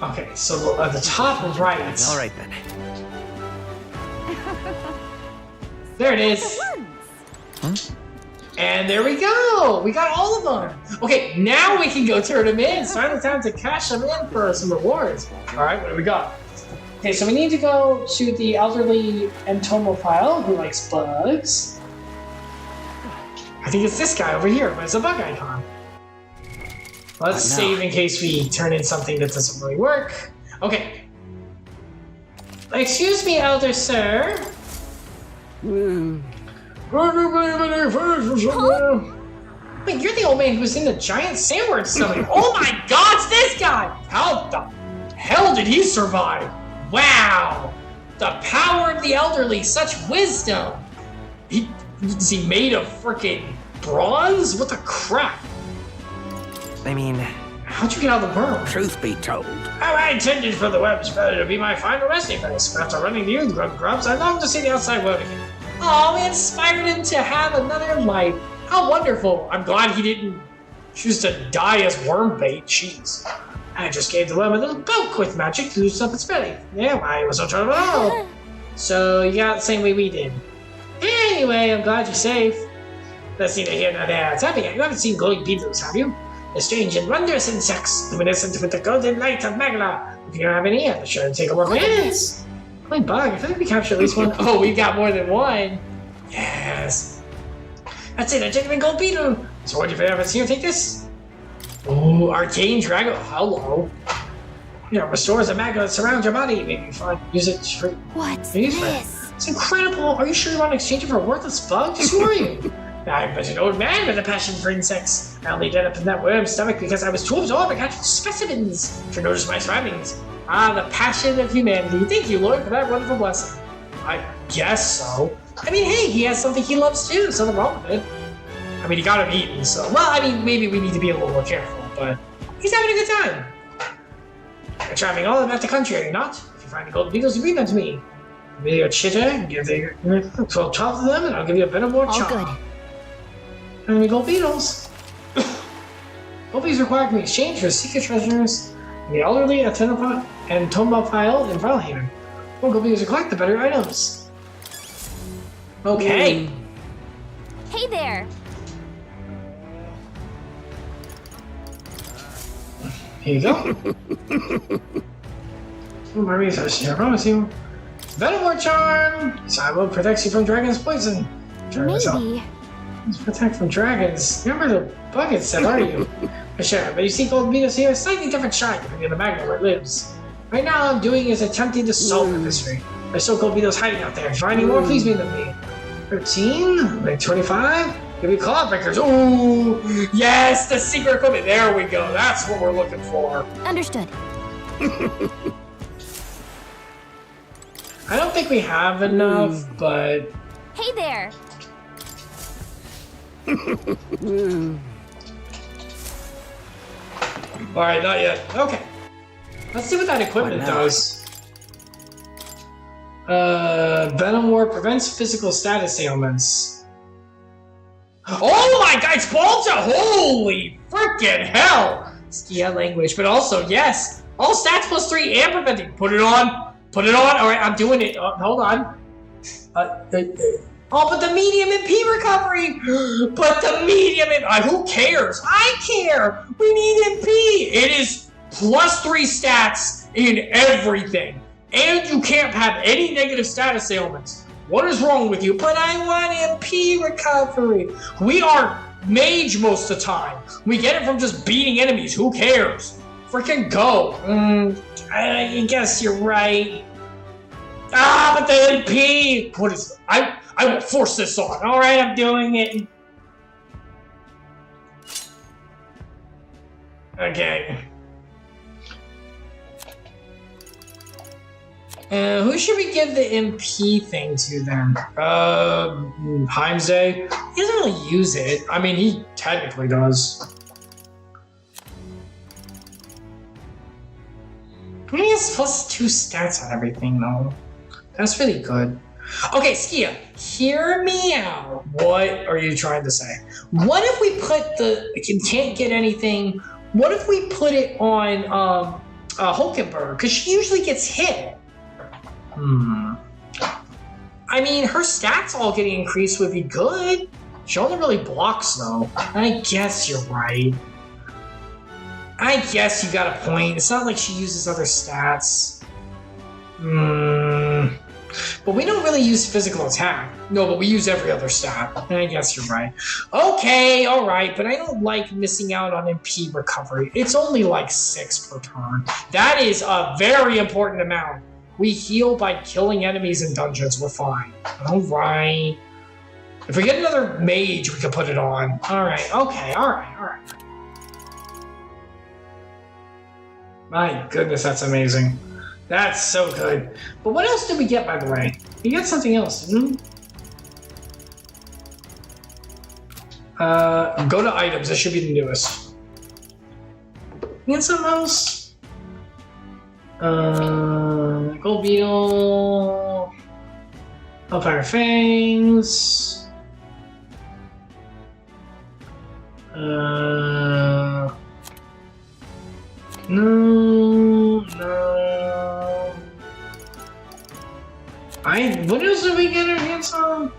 Okay, so at the top right. All right then. There it is. And there we go. We got all of them. Okay, now we can go turn them in. It's finally time to cash them in for some rewards. All right, what do we got? Okay, so we need to go to the elderly entomophile who likes bugs. I think it's this guy over here, but it's a bug icon. Let's save in case we turn in something that doesn't really work. Okay. Excuse me, elder sir. Wait, you're the old man who's in the giant sandwich stomach. Oh my god, it's this guy! How the hell did he survive? Wow! The power of the elderly, such wisdom! Is he made of freaking bronze? What the crap? I mean... How'd you get out of the worm? Truth be told, How I intended for the web's better to be my final resting place. After running to you, grubs, I long to see the outside world again. Oh, we inspired him to have another life. How wonderful. I'm glad he didn't choose to die as worm bait. Jeez. I just gave the worm a little poke with magic to loosen up its belly. Yeah, why it was no trouble at all. So you got it the same way we did. Anyway, I'm glad you're safe. Let's see here now there. Tell me, you haven't seen glowing beetles, have you? The strange and wondrous insects, luminescent with the golden light of Magla. If you don't have any, I'm sure to take a look. Yes! Glowing bug, I feel like we captured at least one. Oh, we got more than one. Yes. That's it, a genuine gold beetle. So what, if you ever see her take this? Oh, arcane dragon. Hello. Yeah, restores the magma that surrounds your body. Maybe fun. Use it for. What's this? It's incredible. Are you sure you want to exchange it for a worthless bug? Just who are you? I'm but an old man with a passion for insects. I only ended up in that worm's stomach because I was too absorbed in catching specimens to notice my surroundings. Ah, the passion of humanity. Thank you, Lord, for that wonderful blessing. I guess so. I mean, hey, he has something he loves too. Something wrong with it. I mean, he got him eaten, so... Well, I mean, maybe we need to be a little more careful, but... He's having a good time. You're traveling all about the country, are you not? If you find the golden beetles, you bring them to me. Give me a chitter, and give the 12 of them, and I'll give you a better more charm. All good. And we gold beetles. Gold beetles require to be exchanged for secret treasures in the elderly and Tomba file in Valhaven. More gold beetles you collect, the better items. Okay. Hey there. Here you go. My research, I promise you. Venomore charm! Cyber protects you from dragon's poison. Maybe. Protect from dragons. Remember the bucket set, are you? Sure, but you see gold beetles here, a slightly different shine depending on the magma where it lives. Right now, all I'm doing is attempting to solve the mystery. There's still gold beetles hiding out there. If you find any more, please meet me. 13, like 25. Give me claw breakers. Ooh, yes, the secret equipment. There we go. That's what we're looking for. Understood. I don't think we have enough, but... Hey there. Alright, not yet. Okay. Let's see what that equipment does. Venom War prevents physical status ailments. Oh my god, it's Balta! Holy freaking hell! Yeah, language, but also, yes! All stats plus 3 and preventing. Put it on! Put it on! Alright, I'm doing it. Hold on. Oh, but the medium MP recovery! But the medium MP... who cares? I care! We need MP! It is plus 3 stats in everything. And you can't have any negative status ailments. What is wrong with you? But I want MP recovery. We are mage most of the time. We get it from just beating enemies. Who cares? Freaking go. I guess you're right. Ah, but the MP! What is... I will force this on. Alright, I'm doing it. Okay. Who should we give the MP thing to then? Heimse? He doesn't really use it. I mean, he technically does. He has plus 2 stats on everything, though. That's really good. Okay, Skia, hear me out. What are you trying to say? What if we put the... can't get anything... What if we put it on Hulkenberg? Because she usually gets hit. I mean, her stats all getting increased would be good. She only really blocks, though. I guess you're right. I guess you got a point. It's not like she uses other stats. But we don't really use physical attack. No, but we use every other stat. I guess you're right. Okay, alright, but I don't like missing out on MP recovery. It's only like 6 per turn. That is a very important amount. We heal by killing enemies in dungeons. We're fine. Alright. If we get another mage, we can put it on. Alright, okay, alright. My goodness, that's amazing. That's so good. But what else did we get, by the way? We got something else, didn't we? Go to items. That should be the newest. We got something else? Gold Beetle. Hellfire Fangs. No. What else did we get our hands on?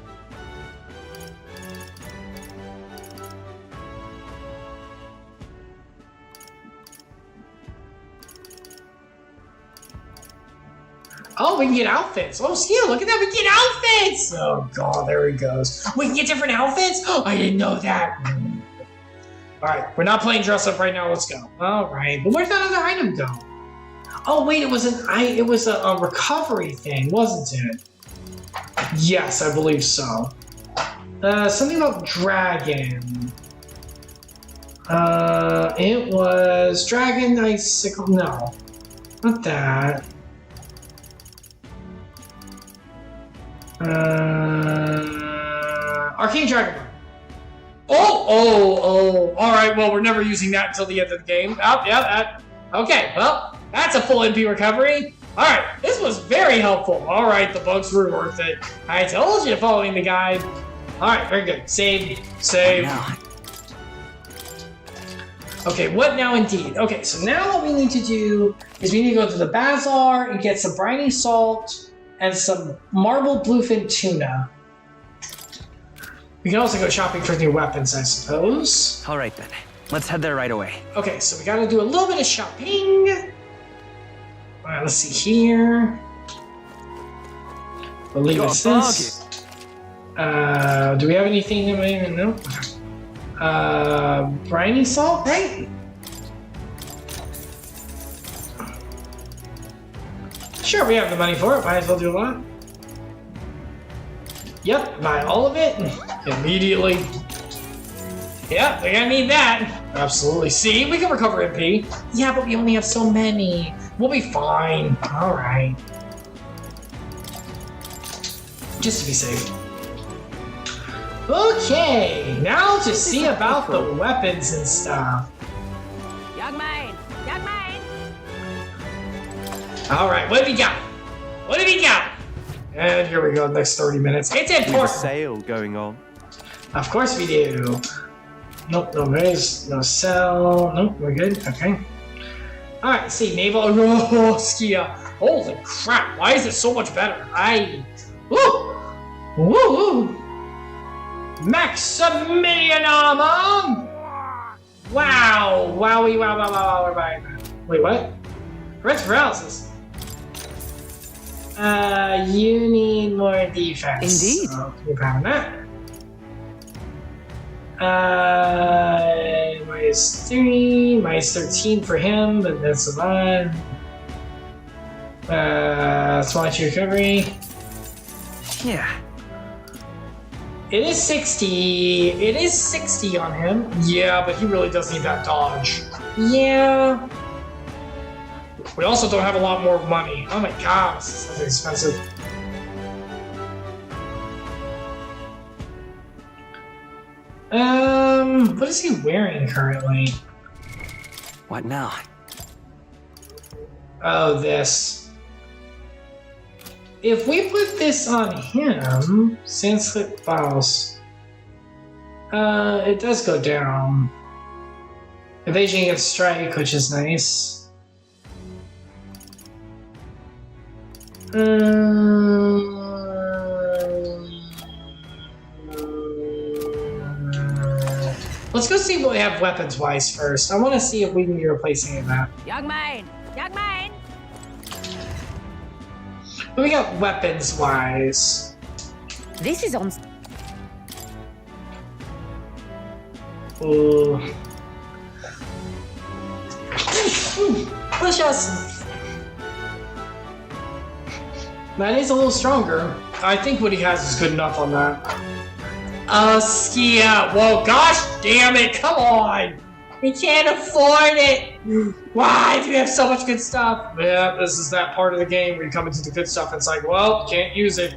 Oh, we can get outfits. Oh, Skill, look at that. We can get outfits. Oh, God, there he goes. We can get different outfits? Oh, I didn't know that. All right, we're not playing dress up right now. Let's go. All right, but where'd that other item go? Oh, wait, it was a recovery thing, wasn't it? Yes, I believe so. Something about dragon. It was dragon icicle. No, not that. Arcane Dragon. Oh! All right. Well, we're never using that until the end of the game. Oh, yeah. Okay. Well, that's a full MP recovery. All right. This was very helpful. All right. The bugs were worth it. I told you following the guide. All right. Very good. Save. Okay. What now? Indeed. Okay. So now what we need to do is we need to go to the bazaar and get some briny salt and some marble bluefin tuna. We can also go shopping for new weapons, I suppose. All right, then. Let's head there right away. Okay, so we gotta do a little bit of shopping. All right, let's see here. We'll leave us this. Do we have anything that we even know? Briny salt, right? Sure, we have the money for it. Might as well do a lot. Yep, buy all of it immediately. Yep, we're gonna need that. Absolutely. See, we can recover MP. Yeah, but we only have so many. We'll be fine. All right. Just to be safe. Okay, now to see about the weapons and stuff. Young man. All right, what have we got? And here we go, next 30 minutes. It's important. We have a sale going on. Of course we do. Nope, no raise, no sell. Nope, we're good. Okay. All right, see, naval. Oh, Skia. Holy crap! Why is it so much better? Woo! Maximilian armor. Wow! Wowie! Wow! Wait, what? Red paralysis. You need more defense. Indeed. You're having that. -3, -13 for him, but that's a lot. Swash recovery. Yeah. It is 60. It is 60 on him. Yeah, but he really does need that dodge. Yeah. We also don't have a lot more money. Oh my god, this is expensive. What is he wearing currently? What now? Oh, this. If we put this on him, Sanskrit Files, it does go down. Evasion against strike, which is nice. Let's go see what we have weapons-wise first. I want to see if we can be replacing it that. Young man. What we got weapons-wise? This is on. Delicious. That is a little stronger. I think what he has is good enough on that. Skia. Whoa, gosh damn it. Come on. We can't afford it. Why do we have so much good stuff? Yeah, this is that part of the game where you come into the good stuff and it's like, well, can't use it.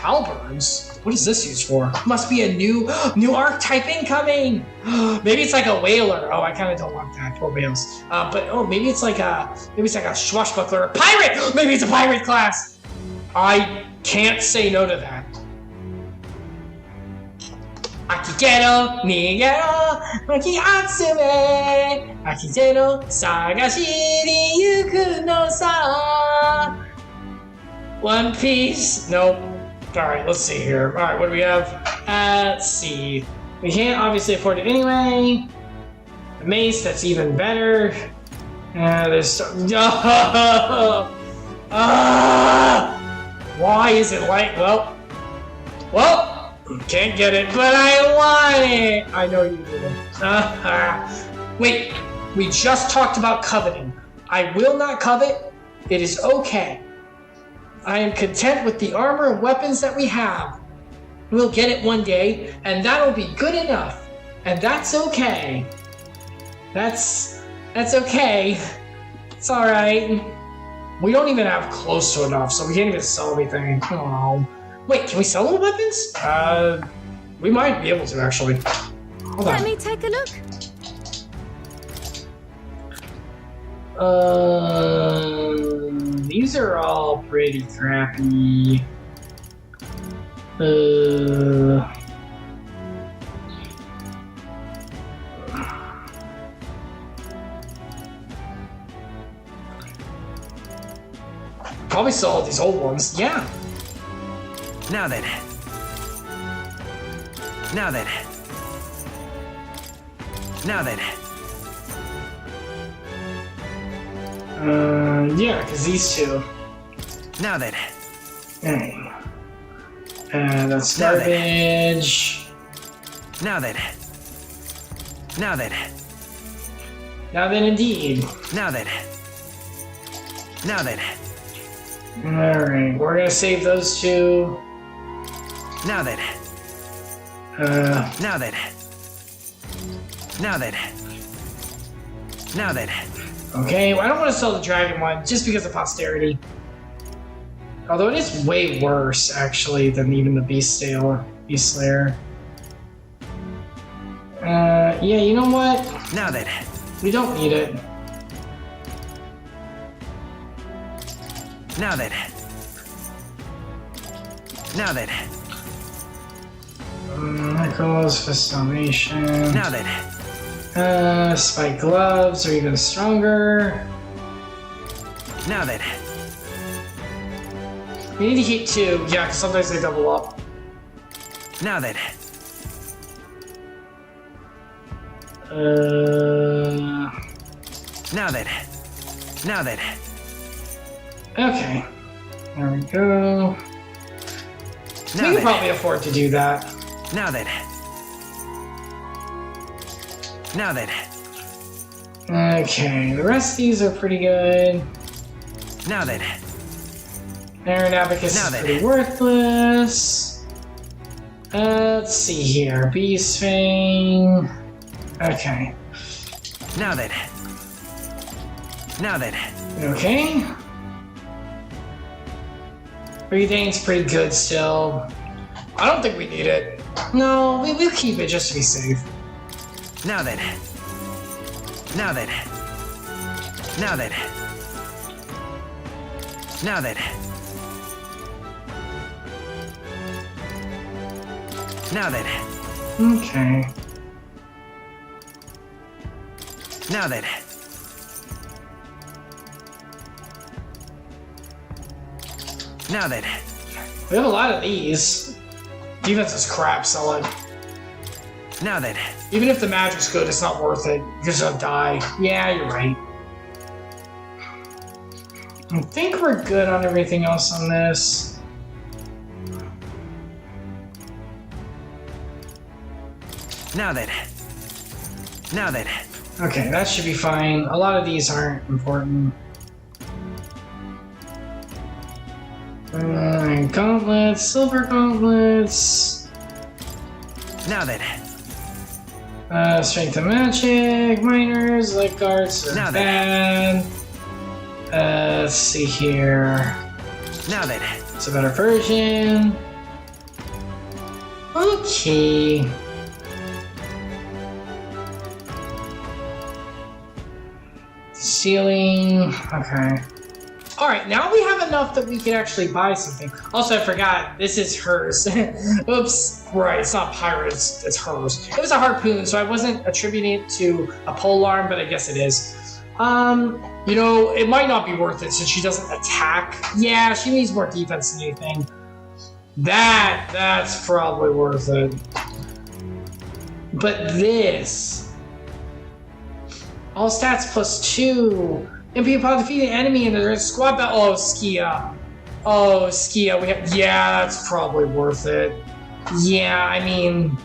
halberds? What is this used for? Must be a new archetype incoming. Maybe it's like a whaler. Oh, I kind of don't want that. Poor whales. But maybe it's like a swashbuckler, a pirate. Maybe it's a pirate class. I can't say no to that. Akigero, nigero, akiatsume, akigero, sagashiri yuku no sa. One Piece. Nope. Alright, let's see here. Alright, what do we have? Let's see. We can't obviously afford it anyway. A mace, that's even better. There's why is it like, well, can't get it, but I want it. I know you do. Wait, we just talked about coveting. I will not covet. It is okay. I am content with the armor and weapons that we have. We'll get it one day, and that'll be good enough. And that's okay. That's okay. It's alright. We don't even have close to enough, so we can't even sell anything. Oh. Wait, can we sell the weapons? We might be able to, actually. Hold on. Let me take a look. These are all pretty crappy. Probably sell these old ones. Yeah. Now then. Now then. Now then. Yeah, because these two. Now then. Dang. That's garbage. Now then. Now then. Now then, indeed. Now then. Now then. Alright, we're gonna save those two. Now then. Now then. Now then. Now then. Okay, well, I don't want to sell the dragon one just because of posterity. Although it is way worse, actually, than even the Beast Slayer. Yeah, you know what? Now then. We don't need it. Now then. Now then. Echoes, Fist Salvation. Now then. Spike gloves are even stronger. Now then. We need to heat 2, yeah, because sometimes they double up. Now then. Now then. Now then. Okay. There we go. Now we can then. probably afford to do that. Now then. Now then. Okay, the rest of these are pretty good. Now then. Aaron Abacus is pretty worthless. Let's see here. Beast Fang. Okay. Now then. Now then. Okay. Breathing's pretty good still. I don't think we need it. No, we'll keep it just to be safe. Now then. Now then. Now then. Now then. Now then. Okay. Now then. Now then. We have a lot of these. Defense is crap, sell it. Now then. Even if the magic's good, it's not worth it. You're just gonna die. Yeah, you're right. I think we're good on everything else on this. Now then. Now then. Okay, that should be fine. A lot of these aren't important. Gauntlets, silver gauntlets. Now then. Strength and magic, miners, light guards are bad. Let's see here. Now then. It's a better version. Okay. Ceiling. Okay. Alright, now we have enough that we can actually buy something. Also, I forgot, this is hers. Oops. Right, it's not pirates, it's hers. It was a harpoon, so I wasn't attributing it to a polearm, but I guess it is. You know, it might not be worth it since she doesn't attack. Yeah, she needs more defense than anything. That's probably worth it. But this... all stats +2. MP upon defeating enemy in the squad battle. Oh, Skia. Oh, Skia. We have. Yeah, that's probably worth it. Yeah, I mean,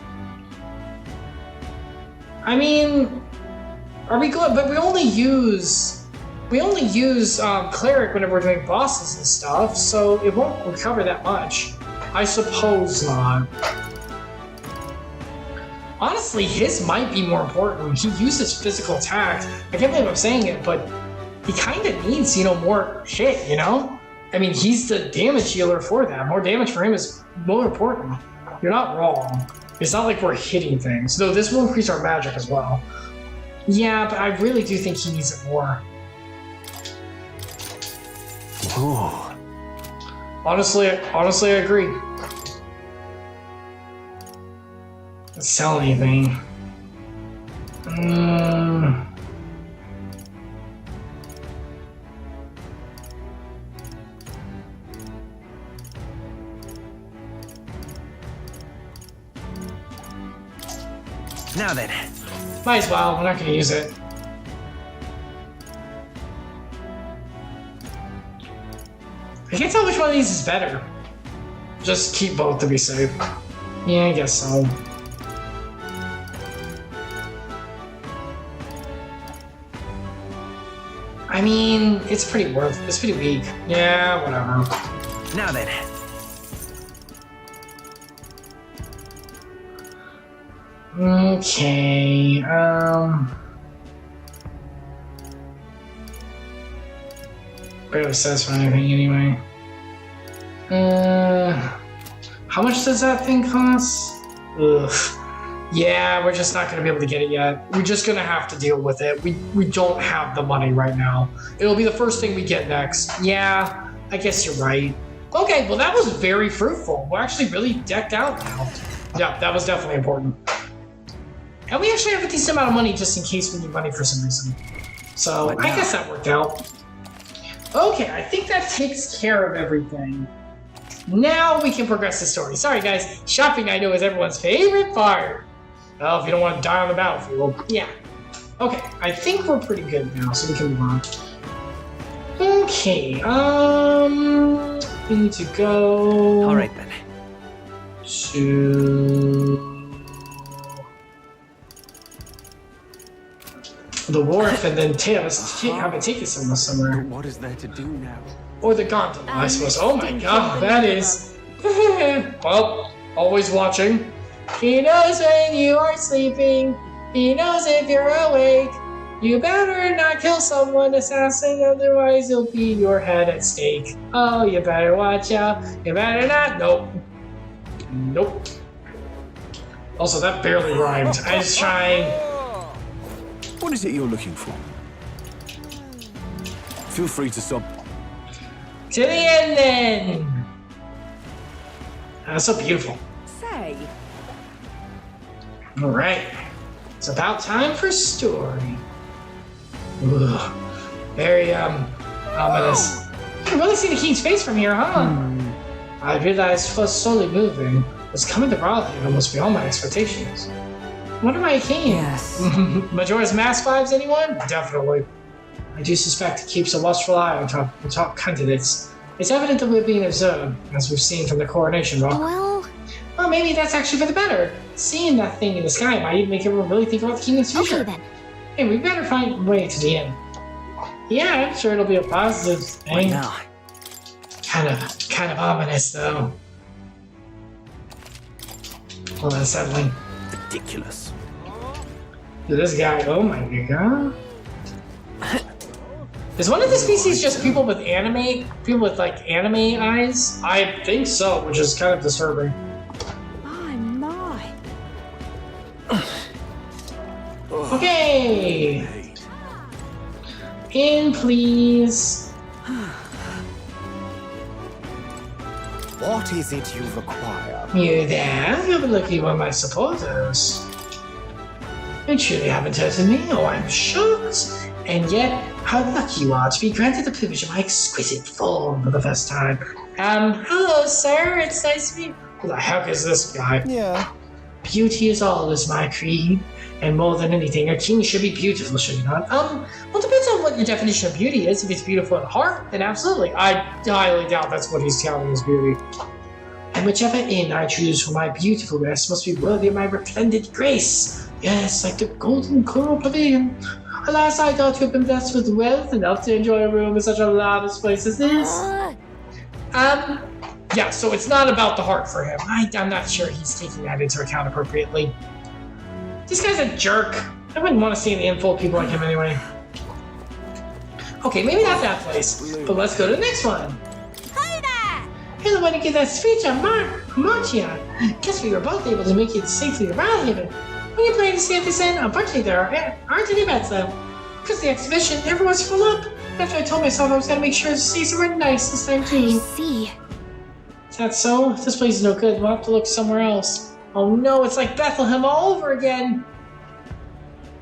are we good? But we only use cleric whenever we're doing bosses and stuff, so it won't recover that much. I suppose not. Honestly, his might be more important. He uses physical attack. I can't believe I'm saying it, but he kind of needs, you know, more shit, you know? I mean, he's the damage healer for that. More damage for him is more important. You're not wrong. It's not like we're hitting things. Though this will increase our magic as well. Yeah, but I really do think he needs it more. Oh. Honestly, I agree. Let's sell anything. Now then. Might as well, we're not gonna use it. I can't tell which one of these is better. Just keep both to be safe. Yeah, I guess so. I mean, it's pretty weak. Yeah, whatever. Now then. Okay, barely satisfy anything anyway. How much does that thing cost? Ugh. Yeah, we're just not gonna be able to get it yet. We're just gonna have to deal with it. We don't have the money right now. It'll be the first thing we get next. Yeah, I guess you're right. Okay, well that was very fruitful. We're actually really decked out now. Yeah, that was definitely important. And we actually have a decent amount of money just in case we need money for some reason. So I guess that worked out. Okay, I think that takes care of everything. Now we can progress the story. Sorry guys, shopping I know is everyone's favorite part. Well, if you don't want to die on the battlefield, yeah. Okay, I think we're pretty good now, so we can move on. Okay, we need to go... Alright then. To... the wharf and then have it take us somewhere. What is there to do now? Or the gondola, I suppose. Oh my god, that is... well, always watching. He knows when you are sleeping. He knows if you're awake. You better not kill someone, assassin, otherwise you'll be your head at stake. Oh, you better watch out. You better not. Nope. Nope. Also, that barely rhymed. I was trying... What is it you're looking for? Feel free to stop. To the end, then! That's so beautiful. Say. Alright. It's about time for story. Ugh. Very, ominous. You can really see the king's face from here, huh? I realized was slowly moving. Was coming to Raleigh almost beyond my expectations. What am I a king? Yes. Majora's Mask vibes, anyone? Definitely. I do suspect it keeps a watchful eye on top candidates. It's evident that we're being observed, as we've seen from the coronation rock. Well, maybe that's actually for the better. Seeing that thing in the sky might even make everyone really think about the kingdom's future. Okay, then. Hey, we better find a way to the end. Yeah, I'm sure it'll be a positive thing. Now. Kind of ominous, though. Well, that's settling. Ridiculous. This guy, oh my god. Is one of the species just people with like anime eyes? I think so, which is kind of disturbing. My, In, please. What is it you require? You there? You've been looking at one of my supporters. You truly haven't heard of me. Oh, I'm shocked. And yet, how lucky you are to be granted the privilege of my exquisite form for the first time. Hello, sir. It's nice to meet you. Who the heck is this guy? Yeah. Beauty is all is my creed. And more than anything, a king should be beautiful, should he not? Well, it depends on what your definition of beauty is. If it's beautiful at heart, then absolutely. I highly doubt that's what he's counting as beauty. And whichever inn I choose for my beautiful rest must be worthy of my resplendent grace. Yes, like the golden coral pavilion. Alas, I thought to have been blessed with wealth enough to enjoy a room in such a lavish place as this. Yeah, so it's not about the heart for him. I'm not sure he's taking that into account appropriately. This guy's a jerk. I wouldn't want to see an inn full of people like him anyway. Okay, maybe not that place, but let's go to the next one. Hi there! You're the one to give that speech on Martia. Guess we were both able to make it safely to Rhylehaven. When you planning to stay at this inn, unfortunately there aren't any beds though. Because of the exhibition, everyone's full up. After I told myself I was gonna make sure to stay somewhere nice this time too. I see. Is that so? This place is no good. We'll have to look somewhere else. Oh no, it's like Bethlehem all over again.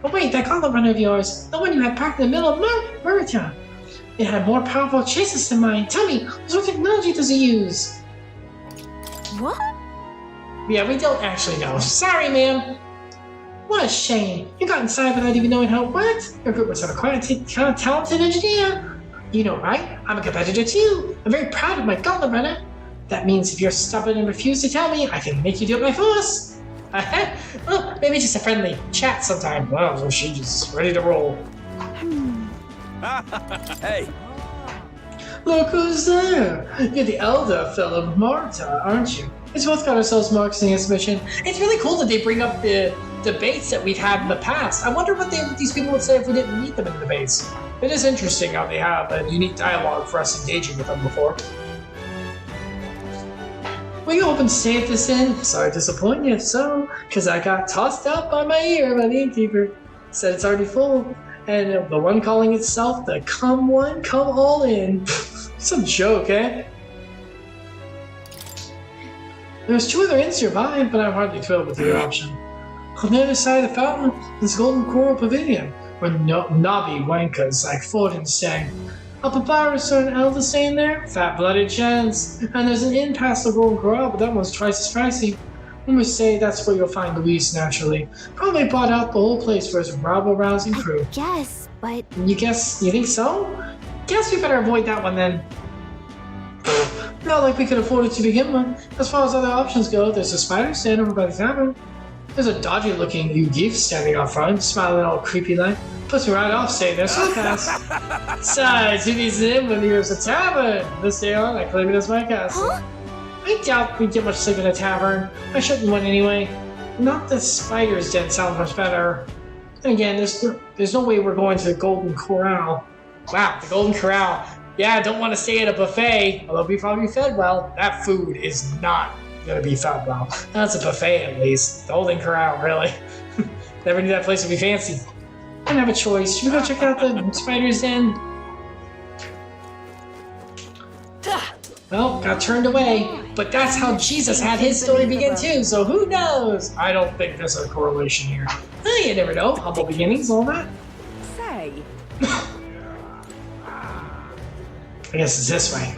Oh wait, that gauntlet runner of yours, the one you had parked in the middle of Marita. It had more powerful chases than mine. Tell me, what technology does it use? What? Yeah, we don't actually know. Sorry, ma'am. What a shame. You got inside without even knowing how it worked. Your group was quite a talented engineer. You know, right? I'm a competitor too. I'm very proud of my gauntlet runner. That means if you're stubborn and refuse to tell me, I can make you do it by force. Well, maybe just a friendly chat sometime. Wow, so she's just ready to roll. Hey! Look who's there! You're the elder fellow Marta, aren't you? It's both got ourselves marks in the exhibition. It's really cool that they bring up the debates that we've had in the past. I wonder what these people would say if we didn't meet them in the debates. It is interesting how they have a unique dialogue for us engaging with them before. Will you open to stay at this inn? Sorry to disappoint you if so, because I got tossed out by my ear by the innkeeper. Said it's already full, and the one calling itself the Come One, Come All In. It's a joke, eh? There's 2 other inns nearby, but I'm hardly thrilled with your option. On the other side of the fountain is Golden Coral Pavilion, where knobby wankers like Ford and Stang. A papyrus or an elder staying there? Fat-blooded chance. And there's an inn past the Golden Corral, but that one's twice as pricey. Rumors say that's where you'll find Luis, naturally. Probably bought out the whole place for his rabble-rousing crew. Guess, but... You think so? Guess we better avoid that one then. Not like we could afford it to begin with. As far as other options go, there's a spider stand over by the tavern. There's a dodgy-looking Ugif standing out front, smiling all creepy-like. Puts me right off saying they're so fast. Besides, who needs an inn when there's a tavern? This day on, I claim it as my castle. Huh? I doubt we'd get much sleep in a tavern. I shouldn't want anyway. Not the spider's den sounds much better. Then again, there's no way we're going to the Golden Corral. Wow, the Golden Corral. Yeah, I don't want to stay at a buffet, although we probably fed well. That food is not gonna be fed well. That's a buffet at least. The Golden Corral, really. Never knew that place would be fancy. I don't have a choice. Should we go check out the spider's den? Well, got turned away. But that's how Jesus had his story begin too, so who knows? I don't think there's a correlation here. You never know. Humble beginnings, all that. Say. I guess it's this way.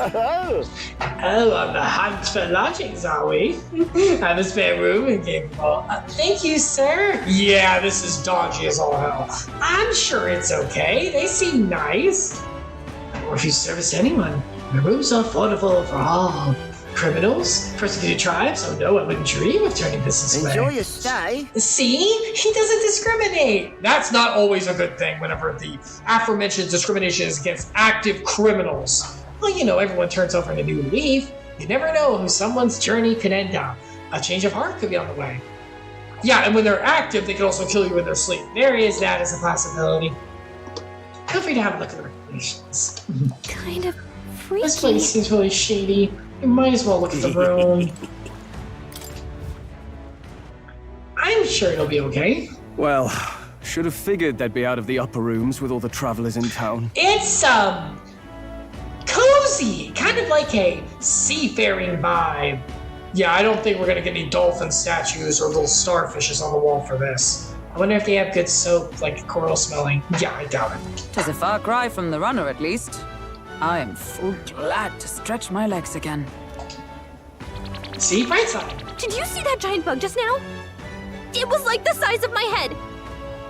Oh, on the hunt for lodgings, are we? Have a spare room and capable. Thank you, sir. Yeah, this is dodgy as all hell. I'm sure it's okay. They seem nice. Or if you service anyone, the rooms are affordable for all. Criminals? Persecuted tribes? Oh no, I wouldn't dream of turning this away. Enjoy your stay. See? He doesn't discriminate. That's not always a good thing whenever the aforementioned discrimination is against active criminals. Well, you know, everyone turns over a new leaf. You never know who someone's journey could end up. A change of heart could be on the way. Yeah, and when they're active, they can also kill you in their sleep. There is that as a possibility. Feel free to have a look at the recommendations. Kind of freaky. This place seems really shady. You might as well look at the room. I'm sure it'll be okay. Well, should have figured they'd be out of the upper rooms with all the travelers in town. It's, cozy! Kind of like a seafaring vibe. Yeah, I don't think we're gonna get any dolphin statues or little starfishes on the wall for this. I wonder if they have good soap, like coral smelling. Yeah, I doubt it. 'Tis a far cry from the runner, at least. I am full glad to stretch my legs again. See, right side. Did you see that giant bug just now? It was like the size of my head.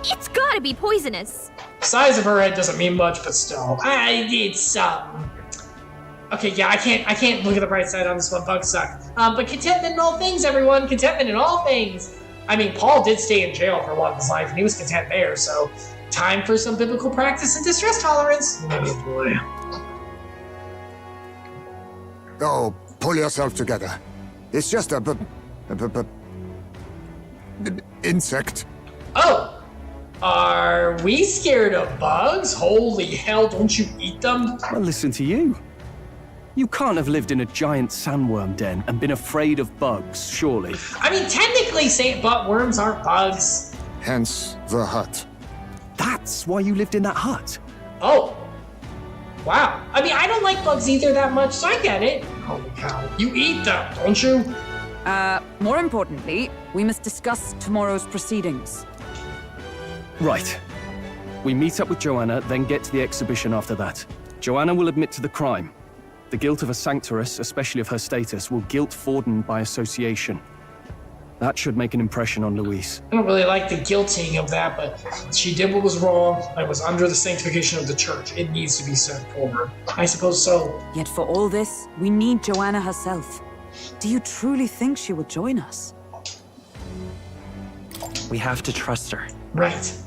It's gotta be poisonous. Size of her head doesn't mean much, but still. It's, Okay, yeah, I can't look at the bright side on this one. Bugs suck. But contentment in all things, everyone. Contentment in all things. I mean, Paul did stay in jail for a lot of his life, and he was content there, so time for some biblical practice and distress tolerance. Oh, boy. Oh, pull yourself together. It's just a insect. Oh! Are we scared of bugs? Holy hell, don't you eat them? Well, listen to you. You can't have lived in a giant sandworm den and been afraid of bugs, surely. I mean, technically, St. Butt worms aren't bugs. Hence the hut. That's why you lived in that hut. Oh. Wow. I mean, I don't like bugs either that much, so I get it. Holy cow. You eat them, don't you? More importantly, we must discuss tomorrow's proceedings. Right. We meet up with Joanna, then get to the exhibition after that. Joanna will admit to the crime. The guilt of a sanctoress, especially of her status, will guilt Forden by association. That should make an impression on Louise. I don't really like the guilting of that, but she did what was wrong. I was under the sanctification of the church. It needs to be sent forward. I suppose so. Yet for all this, we need Joanna herself. Do you truly think she will join us? We have to trust her. Right.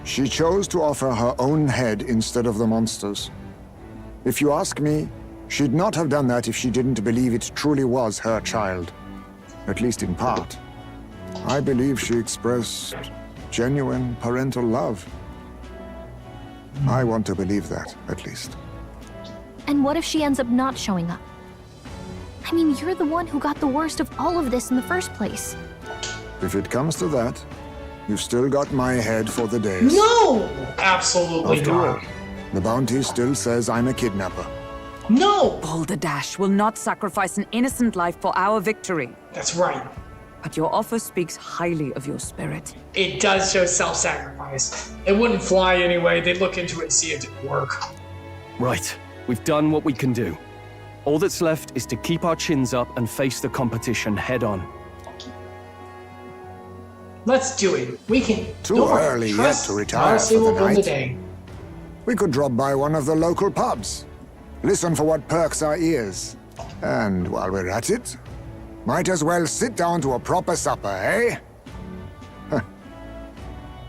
She chose to offer her own head instead of the monster's. If you ask me, she'd not have done that if she didn't believe it truly was her child. At least in part. I believe she expressed genuine parental love. I want to believe that, at least. And what if she ends up not showing up? I mean, you're the one who got the worst of all of this in the first place. If it comes to that, you've still got my head for the days. No! Absolutely After not. all, the bounty still says I'm a kidnapper. No! Balderdash will not sacrifice an innocent life for our victory. That's right. But your offer speaks highly of your spirit. It does show self-sacrifice. It wouldn't fly anyway. They'd look into it and see it didn't work. Right. We've done what we can do. All that's left is to keep our chins up and face the competition head-on. Let's do it. We can. Too early yet to retire for the night. Day. We could drop by one of the local pubs. Listen for what perks our ears. And while we're at it, might as well sit down to a proper supper, eh?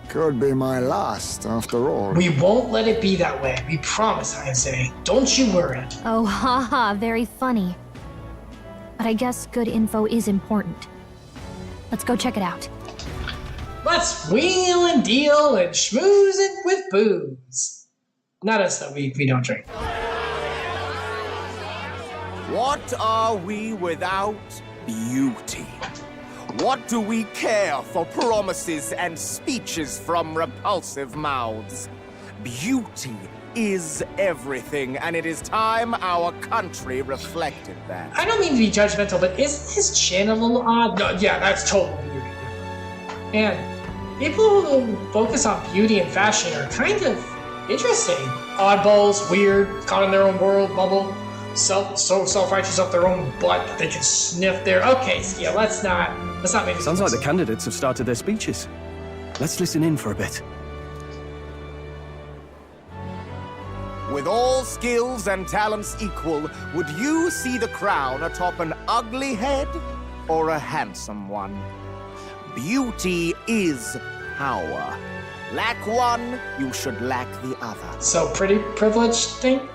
Could be my last, after all. We won't let it be that way. We promise, I say. Don't you worry. Oh, haha, very funny. But I guess good info is important. Let's go check it out. Let's wheel and deal and schmooze it with booze. Not us, though. We don't drink. What are we without beauty? What do we care for promises and speeches from repulsive mouths? Beauty is everything, and it is time our country reflected that. I don't mean to be judgmental, but isn't his chin a little odd? No, yeah, that's total beauty. And people who focus on beauty and fashion are kind of interesting. Oddballs, weird, caught in their own world, bubble. So self-righteous up their own butt that they can sniff their. Okay, yeah, let's not make. Sounds like the candidates have started their speeches. Let's listen in for a bit. With all skills and talents equal, would you see the crown atop an ugly head or a handsome one? Beauty is power. Lack one, you should lack the other. So pretty privileged thing?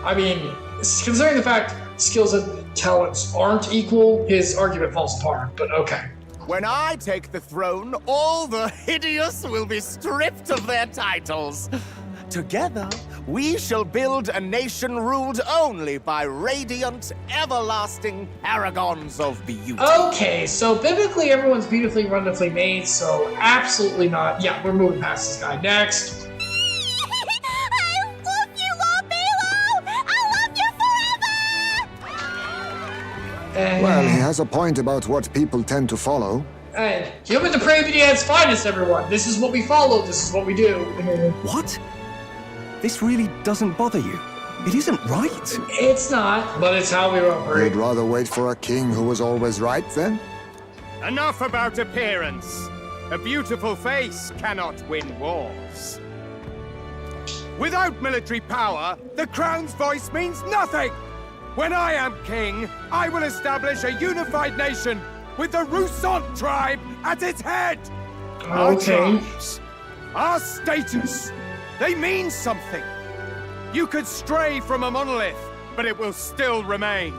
I mean, considering the fact skills and talents aren't equal, his argument falls apart, but okay. When I take the throne, all the hideous will be stripped of their titles. Together, We shall build a nation ruled only by radiant, everlasting paragons of beauty. Okay, so biblically everyone's beautifully, wonderfully made, so absolutely not. Yeah, we're moving past this guy. Next. I love you, Lord Belo! I love you forever! Well, he has a point about what people tend to follow. Hey, human depravity at its finest, everyone. This is what we follow. This is what we do. What? This really doesn't bother you? It isn't right. It's not, but it's how we operate. You'd rather wait for a king who was always right, then? Enough about appearance. A beautiful face cannot win wars. Without military power, the crown's voice means nothing. When I am king, I will establish a unified nation with the Rousant tribe at its head. Our Okay. tribes, our status, they mean something. You could stray from a monolith, but it will still remain.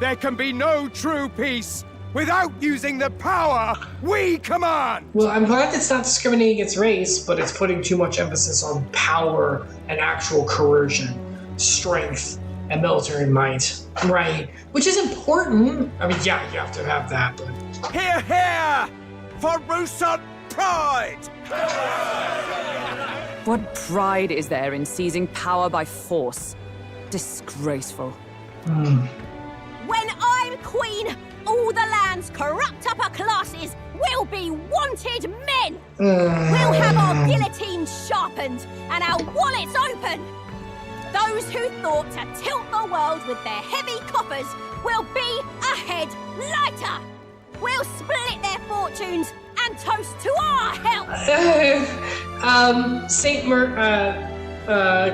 There can be no true peace without using the power we command. Well, I'm glad it's not discriminating against race, but it's putting too much emphasis on power and actual coercion, strength, and military might. Right. Which is important. I mean, yeah, you have to have that, but... Hear, hear! For Rousant pride! What pride is there in seizing power by force? Disgraceful. When I'm queen, all the land's corrupt upper classes will be wanted men! We'll have our guillotines sharpened and our wallets open! Those who thought to tilt the world with their heavy coffers will be a head lighter! We'll split their fortunes and toast to our health!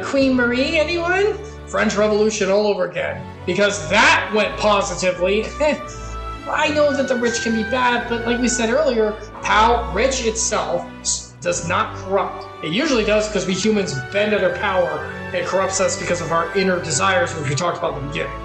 Queen Marie, anyone? French Revolution all over again. Because that went positively. I know that the rich can be bad, but like we said earlier, how rich itself does not corrupt. It usually does because we humans bend under power. It corrupts us because of our inner desires, which we talked about in the beginning.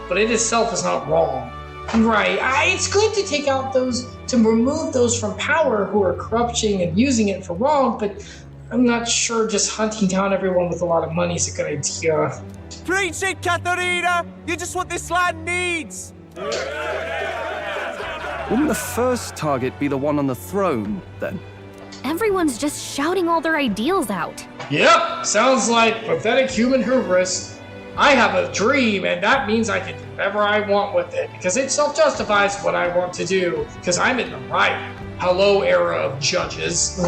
But it itself is not wrong. Right. It's good to take out those, to remove those from power who are corrupting and using it for wrong, but I'm not sure just hunting down everyone with a lot of money is a good idea. Preach it, Katharina! You just what this land needs! Wouldn't the first target be the one on the throne, then? Everyone's just shouting all their ideals out. Yep, sounds like pathetic human hubris. I have a dream, and that means I can do whatever I want with it, because it self-justifies what I want to do, because I'm in the right. Hello, era of judges.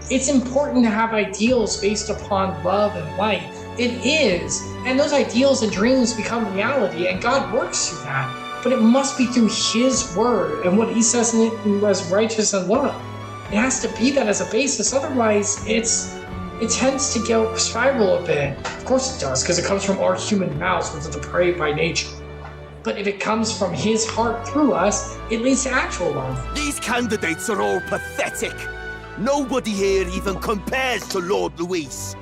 It's important to have ideals based upon love and light. It is, and those ideals and dreams become reality, and God works through that. But it must be through His word, and what He says in it as righteous and love. It has to be that as a basis, otherwise it tends to go spiral a bit. Of course it does, because it comes from our human mouths, which are depraved by nature. But if it comes from His heart through us, it leads to actual love. These candidates are all pathetic. Nobody here even compares to Lord Luis.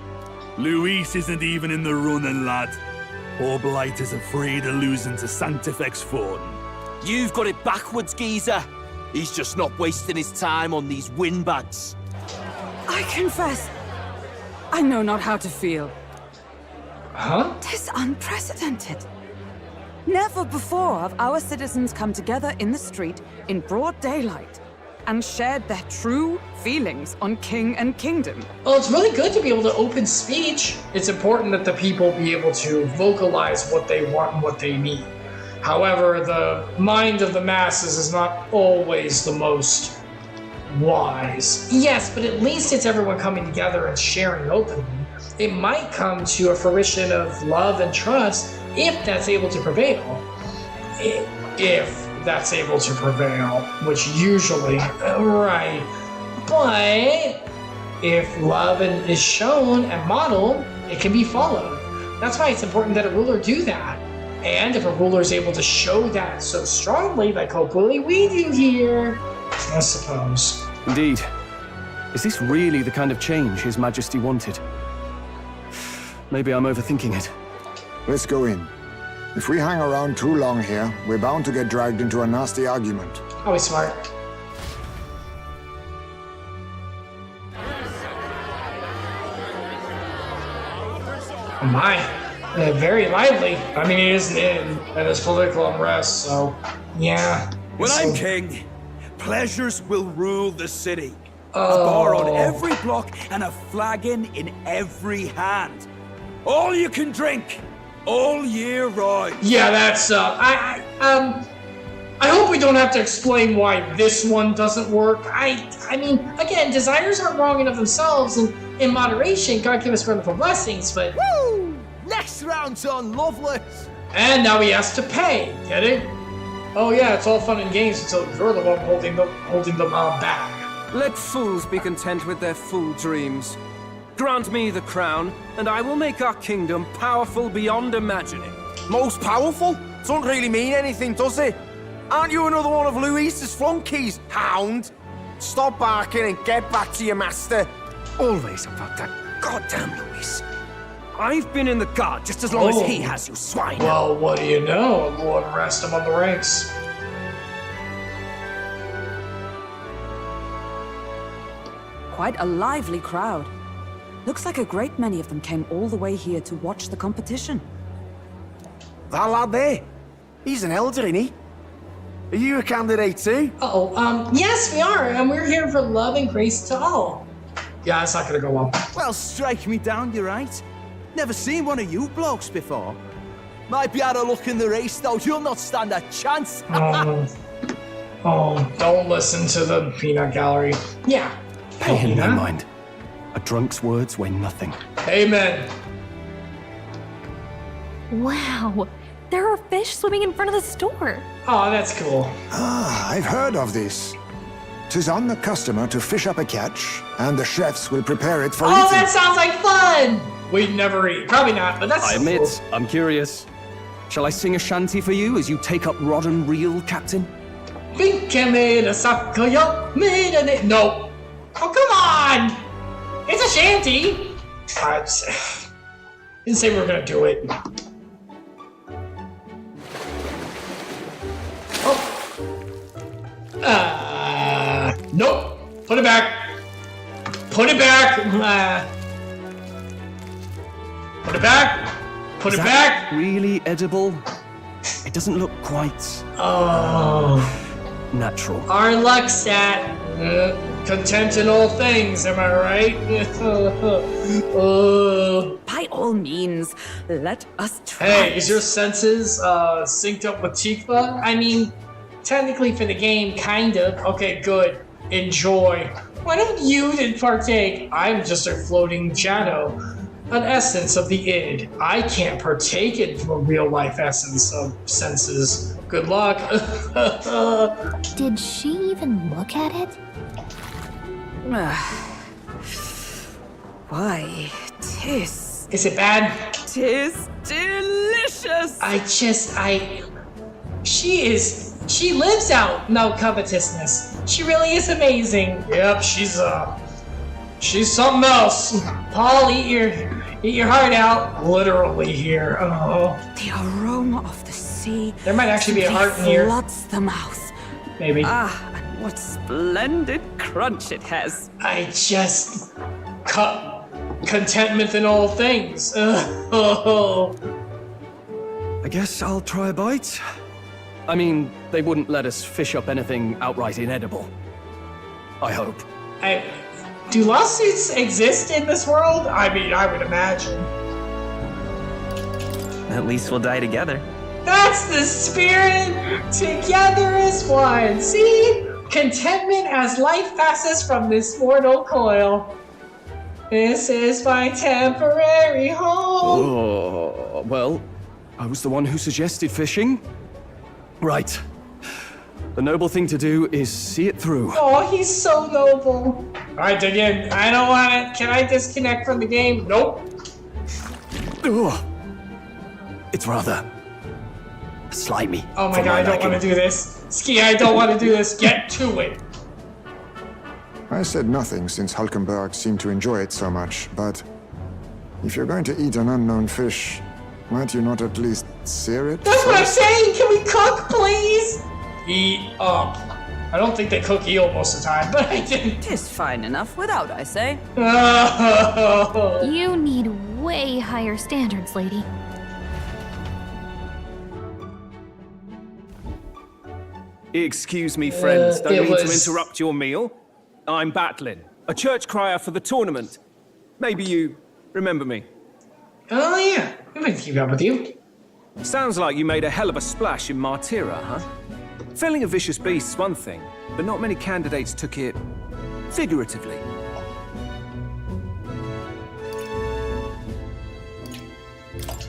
Luis isn't even in the running, lad. Poor Blight is afraid of losing to Sanctifex Fawn. You've got it backwards, geezer. He's just not wasting his time on these windbags. I confess, I know not how to feel. Huh? 'Tis unprecedented. Never before have our citizens come together in the street in broad daylight and shared their true feelings on king and kingdom. Well, it's really good to be able to open speech. It's important that the people be able to vocalize what they want and what they need. However, the mind of the masses is not always the most wise. Yes, but at least it's everyone coming together and sharing openly. It might come to a fruition of love and trust if that's able to prevail. If that's able to prevail, which usually, right. But if love is shown and modeled, it can be followed. That's why it's important that a ruler do that. And if a ruler is able to show that so strongly, like hopefully we do here, I suppose. Indeed. Is this really the kind of change His Majesty wanted? Maybe I'm overthinking it. Let's go in. If we hang around too long here, we're bound to get dragged into a nasty argument. Always smart. Oh my. Very lively. I mean, he is an inn, and there's political unrest, so yeah. When I'm king, pleasures will rule the city. A bar on every block and a flagon in every hand. All you can drink, all year round. Yeah, that's I hope we don't have to explain why this one doesn't work. I mean, again, desires aren't wrong enough themselves, and in moderation, God give us wonderful blessings, but Woo! Next round's on Loveless. and now he has to pay. Get it? Oh yeah, it's all fun and games until you're the one holding them back. Let fools be content with their fool dreams. Grant me the crown, and I will make our kingdom powerful beyond imagining. Most powerful? Doesn't really mean anything, does it? Aren't you another one of Luis's flunkies, hound? Stop barking and get back to your master. Always about that goddamn Luis. I've been in the guard just as long as he has, you swine. Well, what do you know? Lord rest him on the ranks. Quite a lively crowd. Looks like a great many of them came all the way here to watch the competition. That lad there, he's an elder, isn't he? Are you a candidate too? Yes, we are, and we're here for love and grace to all. Yeah, it's not gonna go well. Well, strike me down, you're right. Never seen one of you blokes before. Might be out of luck in the race, though. You'll not stand a chance. Don't listen to the peanut gallery. Yeah. Pay him no mind. A drunk's words weigh nothing. Amen. Wow, there are fish swimming in front of the store. Oh, that's cool. Ah, I've heard of this. 'Tis on the customer to fish up a catch, and the chefs will prepare it for eating. Oh, that sounds like fun! We'd never eat. Probably not, but that's I admit, cool. I'm curious. Shall I sing a shanty for you as you take up rod and reel, Captain? No. Oh, come on! It's a shanty! Didn't say we were gonna do it. Nope. Put it back. Put it back. Put it back. Put it back. Really edible? It doesn't look quite natural. Our luck stat. Content in all things, am I right? By all means, let us try. Hey, is your senses synced up with Tikva? I mean, technically for the game, kind of. Okay, good. Enjoy. Why don't you partake? I'm just a floating shadow. An essence of the id. I can't partake in from a real-life essence of senses. Good luck. Did she even look at it? Why, tis... Is it bad? Tis delicious! She lives out no covetousness. She really is amazing. Yep, she's something else. Paul, eat your heart out. Literally here. Oh. The aroma of the sea. There might actually be a heart in here. Floods the mouth. Maybe. And what splendid crunch it has. I just contentment in all things. I guess I'll try a bite. I mean, they wouldn't let us fish up anything outright inedible. I hope. Do lawsuits exist in this world? I mean, I would imagine. At least we'll die together. That's the spirit! Together as one. See? Contentment as life passes from this mortal coil. This is my temporary home. Oh, well, I was the one who suggested fishing. Right. The noble thing to do is see it through. Oh, he's so noble. Alright, dig in. I don't want it. Can I disconnect from the game? Nope. Ugh. It's rather slimy. Oh my god, I don't want to do this. Ski, I don't want to do this. Get to it. I said nothing since Hulkenberg seemed to enjoy it so much, but if you're going to eat an unknown fish, might you not at least sear it? That's what I'm saying! Can we cook, please? Eat up. I don't think they cook eel most of the time, but I didn't. Tis fine enough without, I say. You need way higher standards, lady. Excuse me, friends. Don't mean to was- interrupt your meal. I'm Batlin, a church crier for the tournament. Maybe you remember me. Oh yeah, we can keep up with you. Sounds like you made a hell of a splash in Martyra, huh? Felling a vicious beast's one thing, but not many candidates took it figuratively.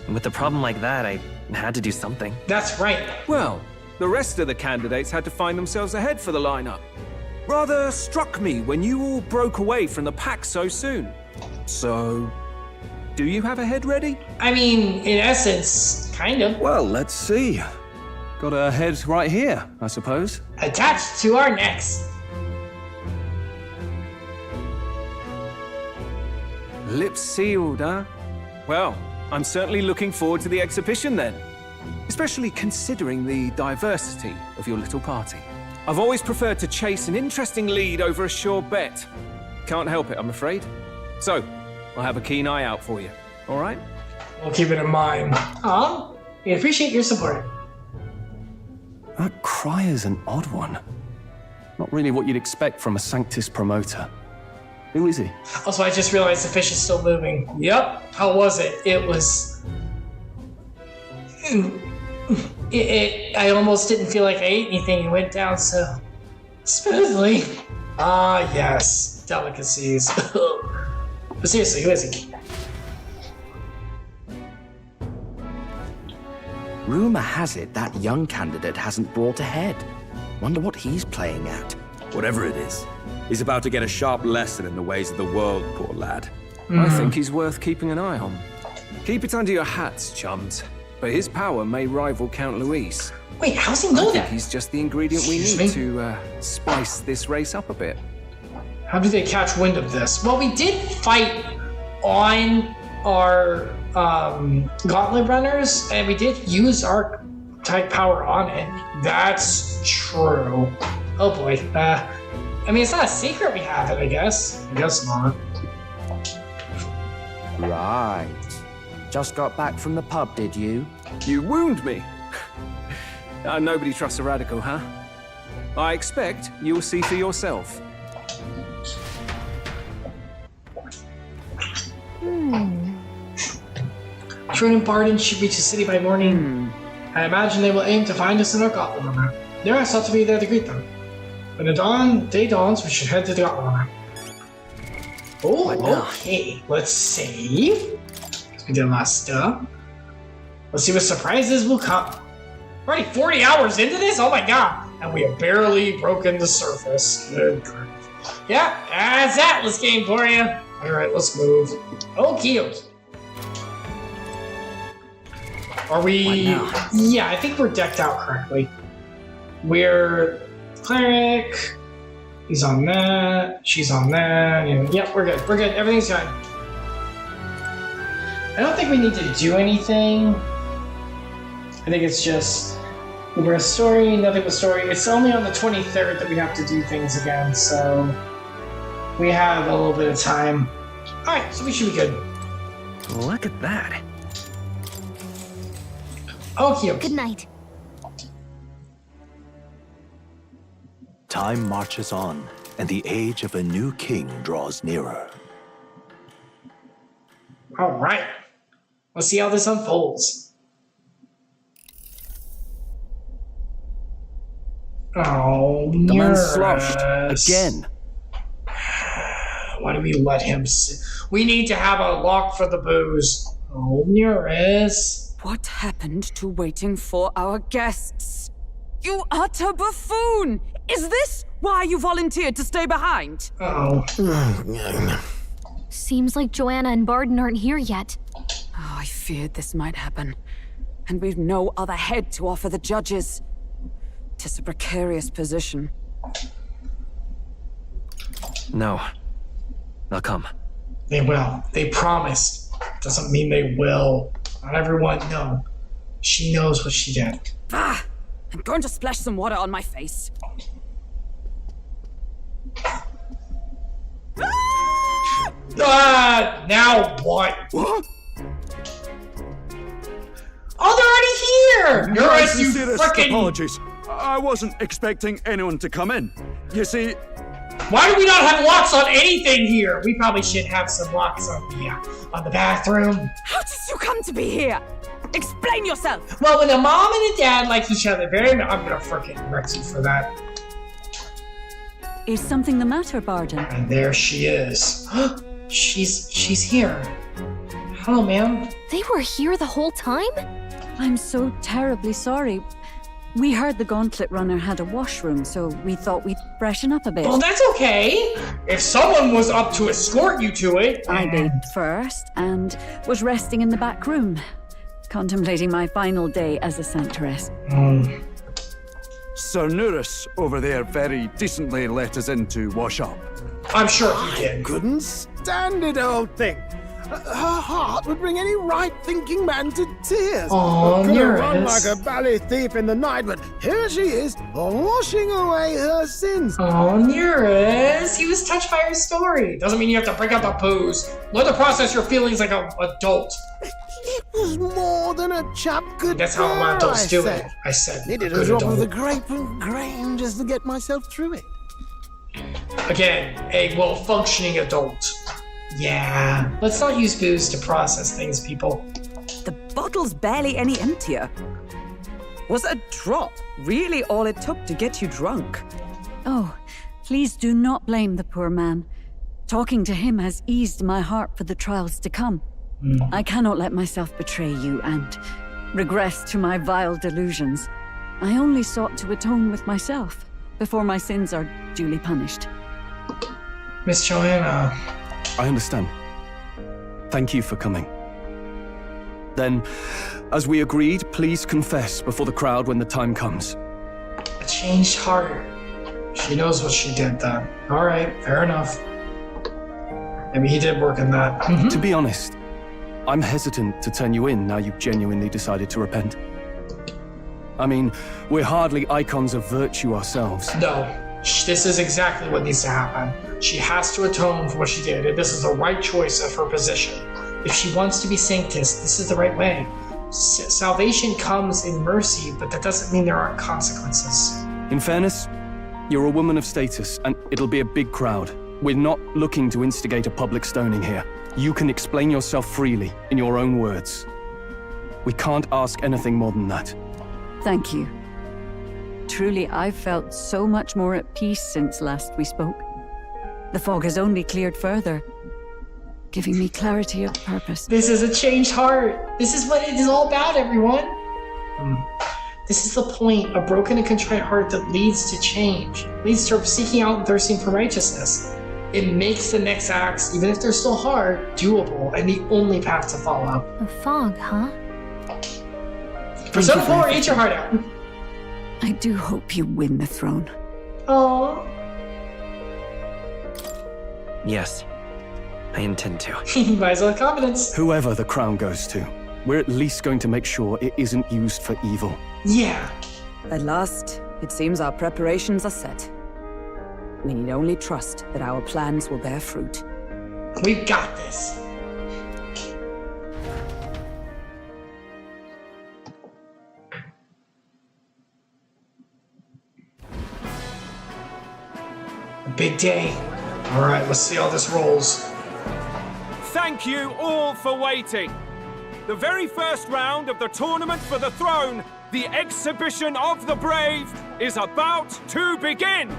With a problem like that, I had to do something. That's right. Well, the rest of the candidates had to find themselves ahead for the lineup. Rather struck me when you all broke away from the pack so soon. So, do you have a head ready? I mean, in essence, kind of. Well, let's see. Got a head right here, I suppose. Attached to our necks. Lips sealed, huh? Well, I'm certainly looking forward to the exhibition then. Especially considering the diversity of your little party. I've always preferred to chase an interesting lead over a sure bet. Can't help it, I'm afraid. So, I'll have a keen eye out for you, all right? We'll keep it in mind. Aw, we appreciate your support. That Crier's an odd one. Not really what you'd expect from a Sanctus promoter. Who is he? Also, I just realized the fish is still moving. Yep. How was it? It was... I almost didn't feel like I ate anything and went down so smoothly. Ah, yes. Delicacies. But seriously, who is he? Rumor has it that young candidate hasn't brought ahead. Wonder what he's playing at. Whatever it is, he's about to get a sharp lesson in the ways of the world, poor lad. I think he's worth keeping an eye on. Keep it under your hats, chums. But his power may rival Count Luis. Wait, how's he know I think that? he's just the ingredient we Excuse need me? to spice this race up a bit. How did they catch wind of this? Well, we did fight on our gauntlet runners, and we did use our type power on it. That's true. Oh boy. I mean, it's not a secret we have it, I guess. I guess not. Right. Just got back from the pub, did you? You wound me. Nobody trusts a radical, huh? I expect you'll see for yourself. Trin and Barden should reach the city by morning. I imagine they will aim to find us in our gauntlet runner. There I sought to be there to greet them. When the day dawns, we should head to the gauntlet runner. Oh, okay. Let's save. We did last stuff. Let's see what surprises will come. We're already 40 hours into this? Oh my god! And we have barely broken the surface. Good grief. Yeah, that's Atlas game for you. Alright, let's move. Okie dokie. Are we... Yeah, I think we're decked out correctly. We're... Cleric. He's on that. She's on that. And yep, we're good. We're good. Everything's fine. I don't think we need to do anything. I think it's just... We're a story, nothing but story. It's only on the 23rd that we have to do things again, so... We have a little bit of time. Alright, so we should be good. Look at that. Okay. Good night. Time marches on, and the age of a new king draws nearer. Alright. Let's see how this unfolds. Oh, The man's sloshed again. Why do we let him We need to have a lock for the booze. Oh, Nearest. What happened to waiting for our guests? You utter buffoon! Is this why you volunteered to stay behind? Oh. Seems like Joanna and Barden aren't here yet. Oh, I feared this might happen. And we've no other head to offer the judges. 'Tis a precarious position. No. They'll come. They will. They promised. Doesn't mean they will. Not everyone, no. She knows what she did. Ah! I'm going to splash some water on my face. Now what? What? here! You're My right, you sincerest frickin'... apologies. I wasn't expecting anyone to come in. You see... Why do we not have locks on anything here? We probably should have some locks on the bathroom. How did you come to be here? Explain yourself! Well, when a mom and a dad like each other I'm gonna frickin' wreck you for that. Is something the matter, Barden? And there she is. She's here. Hello, ma'am. They were here the whole time? I'm so terribly sorry. We heard the Gauntlet Runner had a washroom, so we thought we'd freshen up a bit. Well, that's okay. If someone was up to escort you to it. I bathed first and was resting in the back room, contemplating my final day as a Sanctress. Sir Nuris over there very decently let us in to wash up. I'm sure he did. Couldn't stand it, old thing. Her heart would bring any right-thinking man to tears. Oh, Could have Nuris. run like a bally thief in the night, but here she is, washing away her sins. Oh, Nuris. He was touched by her story. Doesn't mean you have to break out the poos. Learn to process your feelings like an adult. It was more than a chap could That's how bear, adults do said. it. I said. Needed a good drop of adult. the grape and grain just to get myself through it. Again, a well-functioning adult. Yeah. Let's not use booze to process things, people. The bottle's barely any emptier. Was a drop really all it took to get you drunk? Oh, please do not blame the poor man. Talking to him has eased my heart for the trials to come. I cannot let myself betray you and regress to my vile delusions. I only sought to atone with myself before my sins are duly punished. Miss Joanna. I understand. Thank you for coming. Then, as we agreed, please confess before the crowd when the time comes. A changed heart. She knows what she did then. Alright, fair enough. Maybe he did work in that. To be honest, I'm hesitant to turn you in now you've genuinely decided to repent. I mean, we're hardly icons of virtue ourselves. No. This is exactly what needs to happen. She has to atone for what she did, and this is the right choice of her position. If she wants to be Sanctus, this is the right way. Salvation comes in mercy, but that doesn't mean there aren't consequences. In fairness, you're a woman of status, and it'll be a big crowd. We're not looking to instigate a public stoning here. You can explain yourself freely, in your own words. We can't ask anything more than that. Thank you. Truly, I've felt so much more at peace since last we spoke. The fog has only cleared further, giving me clarity of purpose. This is a changed heart. This is what it is all about, everyone. This is the point. A broken and contrite heart that leads to change, leads to seeking out and thirsting for righteousness. It makes the next acts, even if they're still hard, doable, and the only path to follow. A fog, huh? Persona 4, eat your heart out. I do hope you win the throne. Oh. Yes, I intend to. Might as well have confidence. Whoever the crown goes to, we're at least going to make sure it isn't used for evil. Yeah. At last, it seems our preparations are set. We need only trust that our plans will bear fruit. We've got this. A big day. All right, let's see how this rolls. Thank you all for waiting. The very first round of the tournament for the throne, the exhibition of the brave, is about to begin.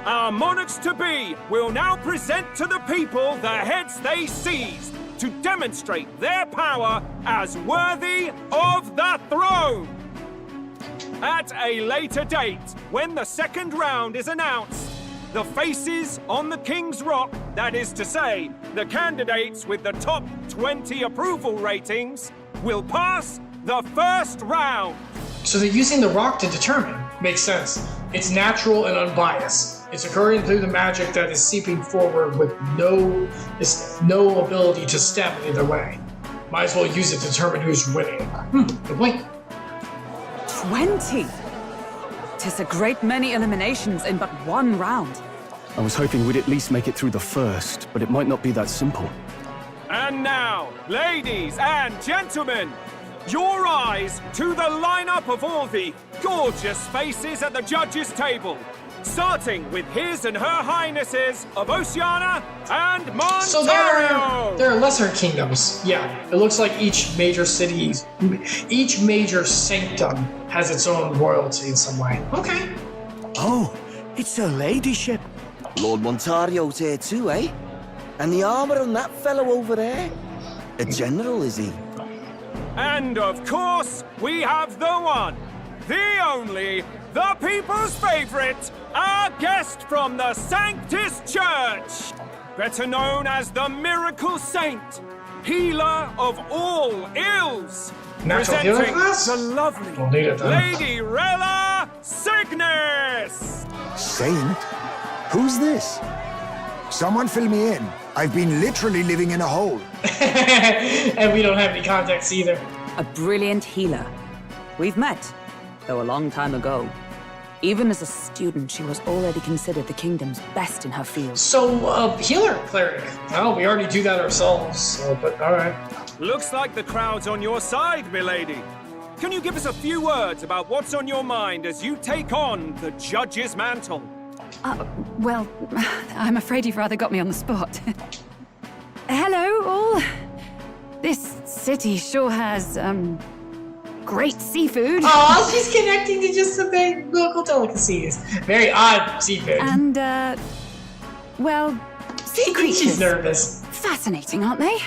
Our monarchs-to-be will now present to the people the heads they seized to demonstrate their power as worthy of the throne. At a later date, when the second round is announced, the faces on the King's Rock, that is to say, the candidates with the top 20 approval ratings, will pass the first round. So they're using the rock to determine. Makes sense. It's natural and unbiased. It's occurring through the magic that is seeping forward with no ability to stem either way. Might as well use it to determine who's winning. Good point. 20! 'Tis a great many eliminations in but one round. I was hoping we'd at least make it through the first, but it might not be that simple. And now, ladies and gentlemen, your eyes to the lineup of all the gorgeous faces at the judges' table. Starting with His and Her Highnesses of Oceania and Montario! So there are lesser kingdoms. Yeah, it looks like each major sanctum has its own royalty in some way. Okay. Oh, it's her ladyship. Lord Montario's here too, eh? And the armor on that fellow over there? A general, is he? And of course, we have the one, the only, the people's favorite, our guest from the Sanctus Church, better known as the Miracle Saint, healer of all ills. Natural healing Presenting class? the lovely We'll need it then. Lady Rella Cygnus! Saint? Who's this? Someone fill me in. I've been literally living in a hole. And we don't have any context either. A brilliant healer. We've met, though a long time ago. Even as a student, she was already considered the kingdom's best in her field. So, healer cleric. Well, we already do that ourselves, so, but alright. Looks like the crowd's on your side, milady. Can you give us a few words about what's on your mind as you take on the judge's mantle? Well, I'm afraid you've rather got me on the spot. Hello, all. This city sure has, great seafood. Oh, she's connecting to just some big local delicacies. Very odd seafood. And, well, sea creatures. She's nervous. Fascinating, aren't they?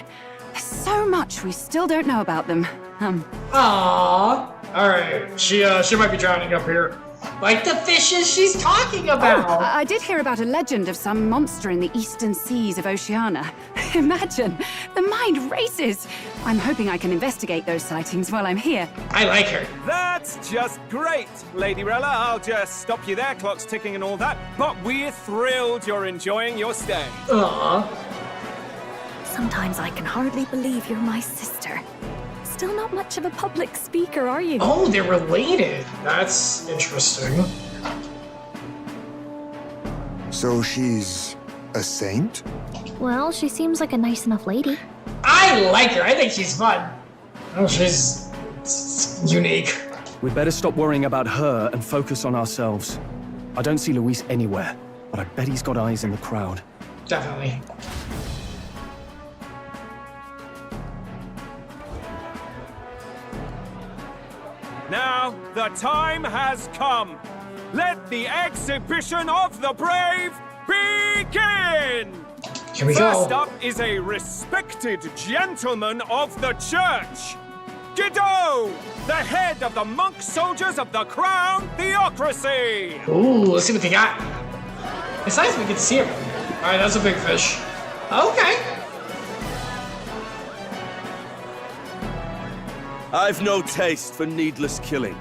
There's so much we still don't know about them. Aww. Alright, she might be drowning up here. Like the fishes she's talking about. Oh, I did hear about a legend of some monster in the eastern seas of Oceania. Imagine, the mind races. I'm hoping I can investigate those sightings while I'm here. I like her. That's just great, Lady Rella. I'll just stop you there, clock's ticking and all that. But we're thrilled you're enjoying your stay. Aww. Sometimes I can hardly believe you're my sister. Still not much of a public speaker, are you? Oh, they're related. That's interesting. So she's a saint? Well, she seems like a nice enough lady. I like her. I think she's fun. Oh, she's unique. We'd better stop worrying about her and focus on ourselves. I don't see Luis anywhere, but I bet he's got eyes in the crowd. Definitely. Now, the time has come. Let the exhibition of the brave begin! Here we First go. up is a respected gentleman of the church. Guido, the head of the monk soldiers of the Crown Theocracy. Ooh, let's see what they got. It's nice we get to see him. Alright, that's a big fish. Okay. I've no taste for needless killing.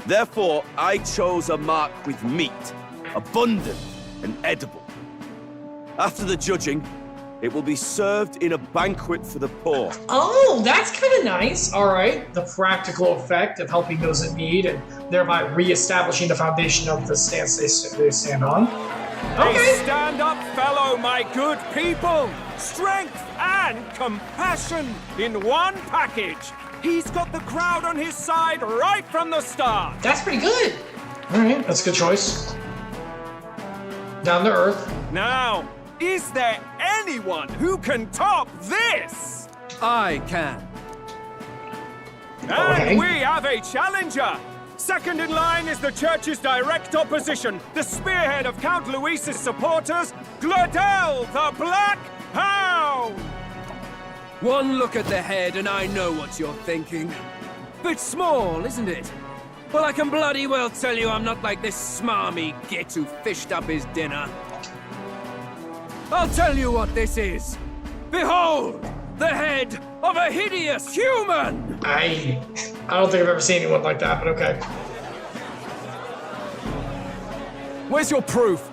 Therefore, I chose a mark with meat, abundant and edible. After the judging, it will be served in a banquet for the poor. Oh, that's kind of nice. Alright, the practical effect of helping those in need and thereby re-establishing the foundation of the stance they stand on. Okay. A stand-up fellow, my good people. Strength and compassion in one package. He's got the crowd on his side right from the start. That's pretty good. Alright, that's a good choice. Down to earth. Now, is there anyone who can top this? I can. And we have a challenger. Second in line is the church's direct opposition, the spearhead of Count Luis's supporters, Gladel the Black Hound. One look at the head and I know what you're thinking. Bit small, isn't it? Well, I can bloody well tell you I'm not like this smarmy git who fished up his dinner. I'll tell you what this is. Behold, the head of a hideous human! I don't think I've ever seen anyone like that, but okay. Where's your proof?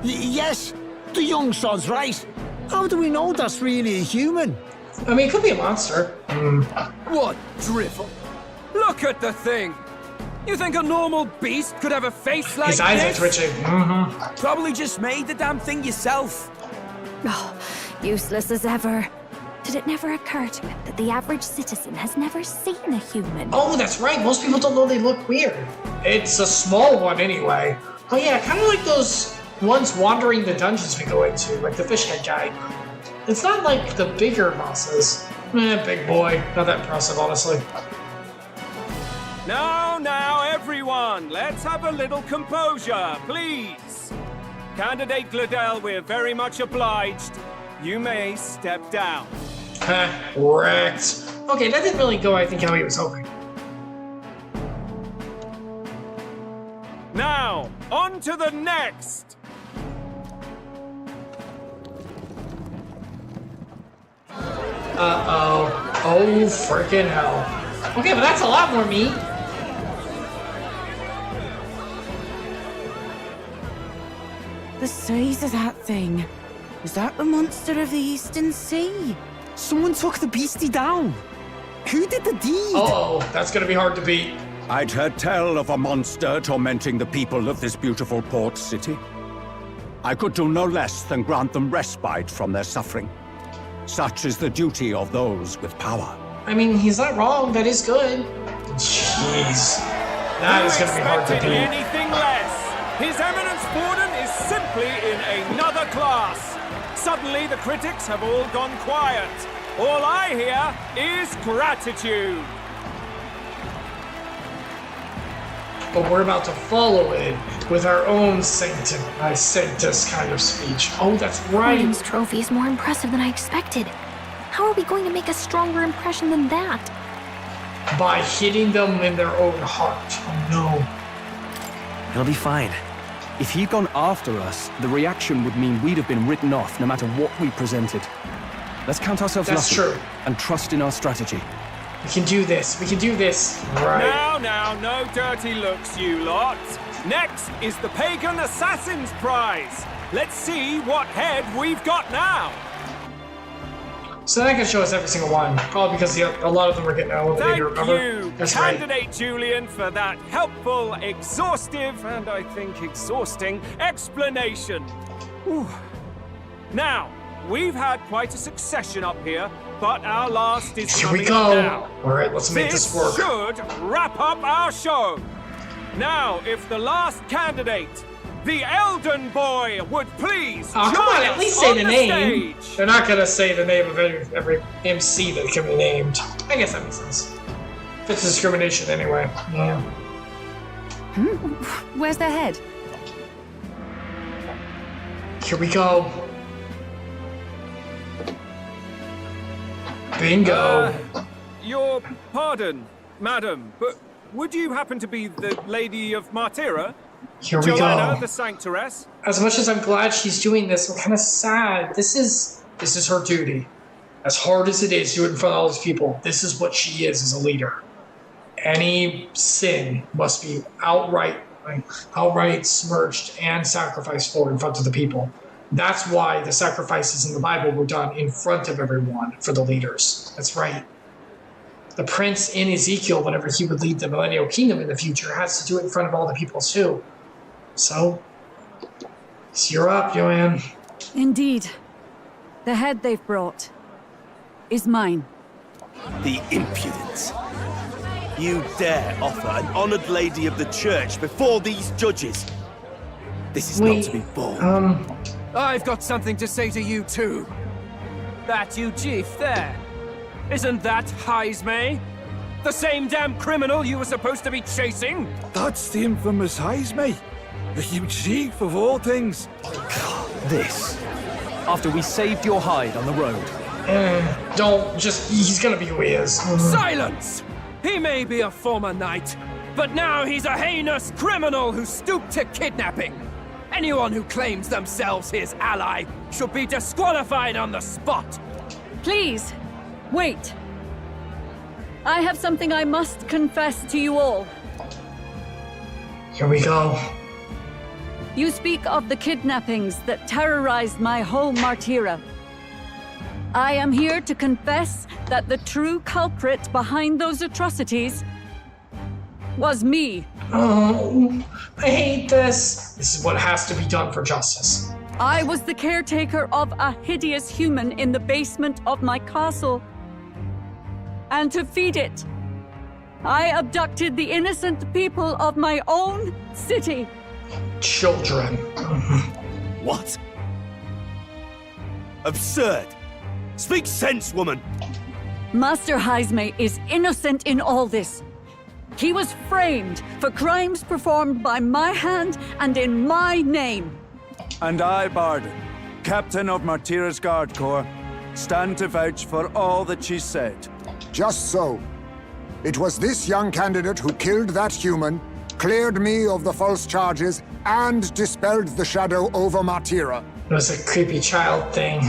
Yes, the young sod's right. How do we know that's really a human? I mean, it could be a monster. What drivel? Look at the thing! You think a normal beast could have a face like His eyes this? are twitching. Probably just made the damn thing yourself. Oh, useless as ever. Did it never occur to him that the average citizen has never seen a human? Oh, that's right. Most people don't know they look weird. It's a small one anyway. Oh yeah, kind of like those ones wandering the dungeons we go into, like the fish head guy. It's not like the bigger bosses. Big boy. Not that impressive, honestly. Now, everyone, let's have a little composure, please. Candidate Gladell, we're very much obliged. You may step down. Wrecked. Okay, that didn't really go, I think, how he was hoping. Now, on to the next. Uh-oh. Oh, freaking hell. Okay, but that's a lot more meat. The size of that thing. Is that the monster of the Eastern Sea? Someone took the beastie down. Who did the deed? Uh-oh, that's gonna be hard to beat. I'd heard tell of a monster tormenting the people of this beautiful port city. I could do no less than grant them respite from their suffering. Such is the duty of those with power. I mean, he's not wrong. That is good. Jeez. That is going to be hard to beat. Anything less. His Eminence Borden is simply in another class. Suddenly, the critics have all gone quiet. All I hear is gratitude. But we're about to follow it with our own Sanctus kind of speech. Oh, that's right. William's trophy is more impressive than I expected. How are we going to make a stronger impression than that? By hitting them in their own heart. Oh no. He'll be fine. If he'd gone after us, the reaction would mean we'd have been written off no matter what we presented. Let's count ourselves That's lucky true. and trust in our strategy. We can do this. We can do this. Right. Now, no dirty looks, you lot. Next is the Pagan Assassin's Prize. Let's see what head we've got now. So that can show us every single one. Probably because a lot of them are getting elevated, remember? Thank you, That's Candidate right. Julian, for that helpful, exhaustive, and I think exhausting explanation. Whew. Now, we've had quite a succession up here, but our last is Here we coming go. up now. All right, let's make this work. Should wrap up our show. Now, if the last candidate, the Elden Boy, would please Oh, come on, join at us least say on the name. stage. They're not going to say the name of every MC that can be named. I guess that makes sense. It's discrimination anyway. Yeah. Where's their head? Here we go. Bingo. Your pardon, madam, but would you happen to be the Lady of Martyra? Here we Joanna, go. the Sanctoress? As much as I'm glad she's doing this, I'm kind of sad. This is her duty. As hard as it is to do it in front of all these people, this is what she is as a leader. Any sin must be outright smirched and sacrificed for in front of the people. That's why the sacrifices in the Bible were done in front of everyone for the leaders. That's right. The prince in Ezekiel, whenever he would lead the millennial kingdom in the future, has to do it in front of all the people too. So, you're up, Joanne. Indeed. The head they've brought is mine. The impudence. You dare offer an honored lady of the church before these judges? This is not to be borne. I've got something to say to you too. That you chief there. Isn't that Heismay? The same damn criminal you were supposed to be chasing? That's the infamous Heismay. The huge chief of all things. This. After we saved your hide on the road. He's gonna be who he is. Silence! He may be a former knight, but now he's a heinous criminal who stooped to kidnapping. Anyone who claims themselves his ally should be disqualified on the spot. Please, wait. I have something I must confess to you all. Here we go. You speak of the kidnappings that terrorized my home, Martyra. I am here to confess that the true culprit behind those atrocities was me. Oh, I hate this. This is what has to be done for justice. I was the caretaker of a hideous human in the basement of my castle. And to feed it, I abducted the innocent people of my own city. Children. What? Absurd. Speak sense, woman. Master Heisme is innocent in all this. He was framed for crimes performed by my hand and in my name. And I, Barden, captain of Martira's Guard Corps, stand to vouch for all that she said. Just so. It was this young candidate who killed that human, cleared me of the false charges, and dispelled the shadow over Martira. It was a creepy child thing.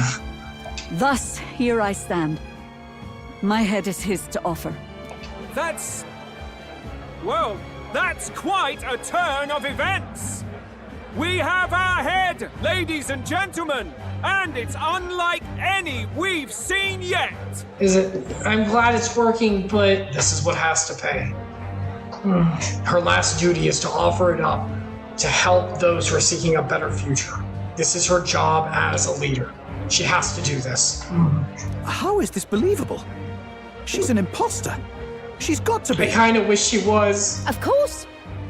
Thus, here I stand. My head is his to offer. That's... well, that's quite a turn of events. We have our head, ladies and gentlemen, and it's unlike any we've seen yet. Is it? I'm glad it's working, but this is what has to pay. Her last duty is to offer it up to help those who are seeking a better future. This is her job as a leader. She has to do this. How is this believable? She's an imposter. She's got to be. I kind of wish she was. Of course.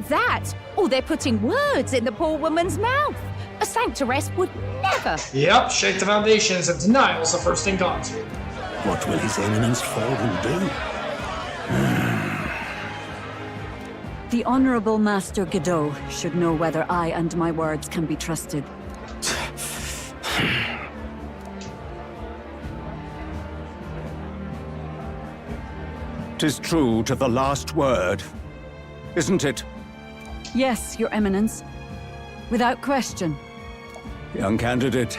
That, or they're putting words in the poor woman's mouth. A sanctoress would never. Yep, shake the foundations and denial's the first thing gone to. What will His Eminence Forden do? The Honorable Master Godot should know whether I and my words can be trusted. 'Tis true to the last word, isn't it? Yes, Your Eminence. Without question. Young candidate,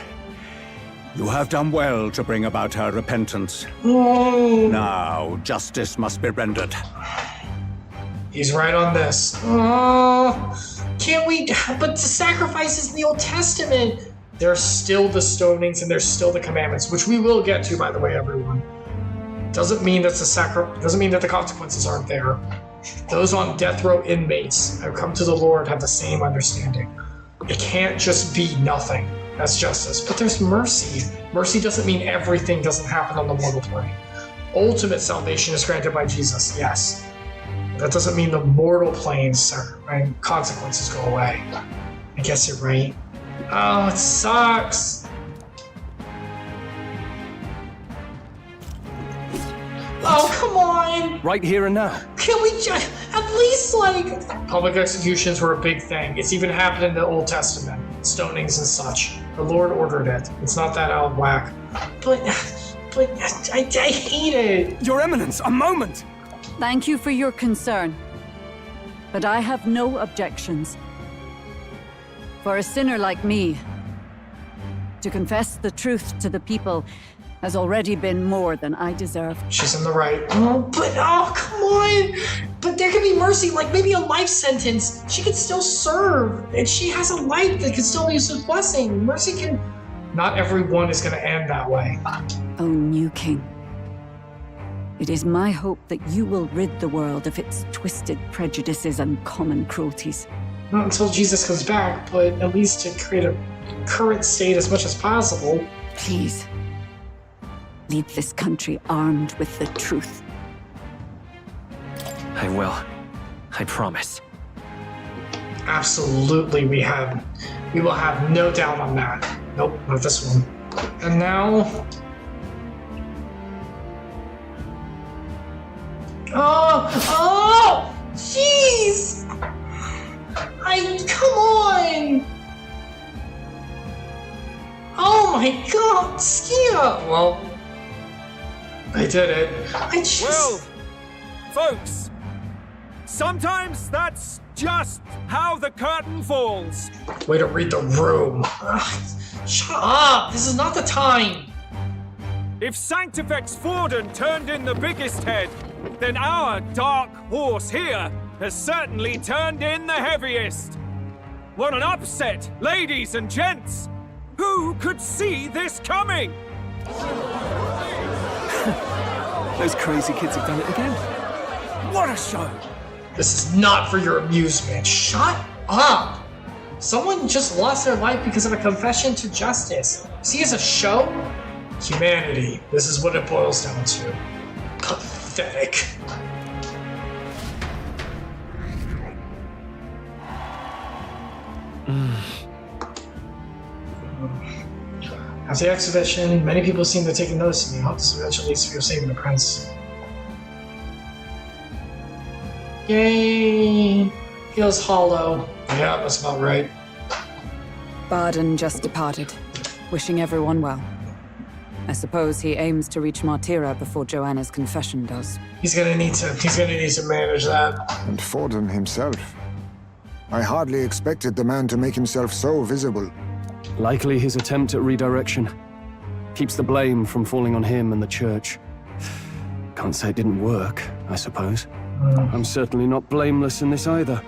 you have done well to bring about her repentance. Now, justice must be rendered. He's right on this. Can't we? But the sacrifices in the Old Testament, there's still the stonings and there's still the commandments, which we will get to, by the way, everyone. Doesn't mean that doesn't mean that the consequences aren't there. Those on death row inmates who come to the Lord have the same understanding. It can't just be nothing. That's justice. But there's mercy. Mercy doesn't mean everything doesn't happen on the mortal plane. Ultimate salvation is granted by Jesus, yes. That doesn't mean the mortal plane's consequences go away. I guess you're right. Oh, it sucks. Oh, come on! Right here and now. Can we just, at least, like... Public executions were a big thing. It's even happened in the Old Testament. Stonings and such. The Lord ordered it. It's not that out of whack. But I hate it. Your Eminence, a moment! Thank you for your concern. But I have no objections. For a sinner like me, to confess the truth to the people has already been more than I deserve. She's in the right. Oh, come on! But there could be mercy, like maybe a life sentence. She could still serve, and she has a life that could still use his blessing. Mercy can... Not everyone is going to end that way. O new king, it is my hope that you will rid the world of its twisted prejudices and common cruelties. Not until Jesus comes back, but at least to create a current state as much as possible. Please. Lead this country armed with the truth. I will. I promise. Absolutely, we will have no doubt on that. Nope, not this one. And now... Oh! Jeez! Come on! Oh my god, Skia! Well... I did it. Well, folks, sometimes that's just how the curtain falls. Way to read the room. Shut up! This is not the time! If Sanctifex Forden turned in the biggest head, then our dark horse here has certainly turned in the heaviest. What an upset, ladies and gents! Who could see this coming? Those crazy kids have done it again. What a show! This is not for your amusement. Shut up! Someone just lost their life because of a confession to justice. See, as a show, humanity. This is what it boils down to. Pathetic. After the exhibition, many people seem to take notice of me. I hope this eventually leads to your saving the prince. Yay! Feels hollow. Yeah, that's about right. Barden just departed, wishing everyone well. I suppose he aims to reach Martira before Joanna's confession does. He's gonna need to manage that. And Forden himself. I hardly expected the man to make himself so visible. Likely his attempt at redirection. Keeps the blame from falling on him and the church. Can't say it didn't work, I suppose. I'm certainly not blameless in this either.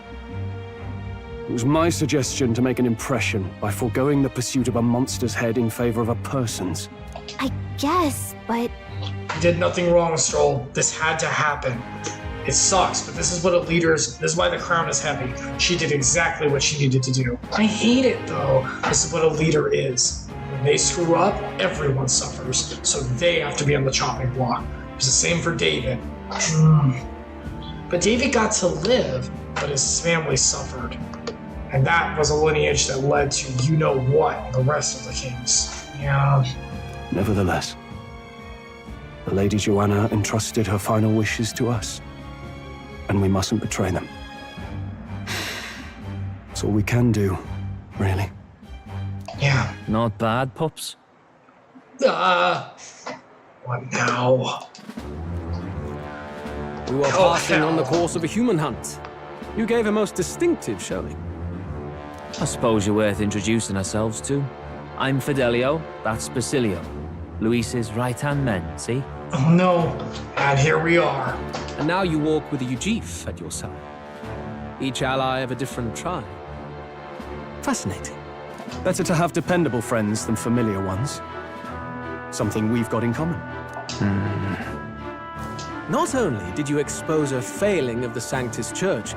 It was my suggestion to make an impression by foregoing the pursuit of a monster's head in favor of a person's. I guess, but... You did nothing wrong, Stroll. This had to happen. It sucks, but this is what a leader's... This is why the crown is heavy. She did exactly what she needed to do. I hate it, though. This is what a leader is. When they screw up, everyone suffers. So they have to be on the chopping block. It's the same for David. But David got to live, but his family suffered. And that was a lineage that led to you-know-what in the rest of the kings. Yeah. Nevertheless, the Lady Joanna entrusted her final wishes to us. And we mustn't betray them. That's all we can do, really. Yeah. Not bad, pups. What now? We were passing on the course of a human hunt. You gave a most distinctive showing. I suppose you're worth introducing ourselves to. I'm Fidelio, that's Basilio. Luis's right-hand men, see? Oh no, and here we are. And now you walk with a Ujif at your side. Each ally of a different tribe. Fascinating. Better to have dependable friends than familiar ones. Something we've got in common. Not only did you expose a failing of the Sanctus Church,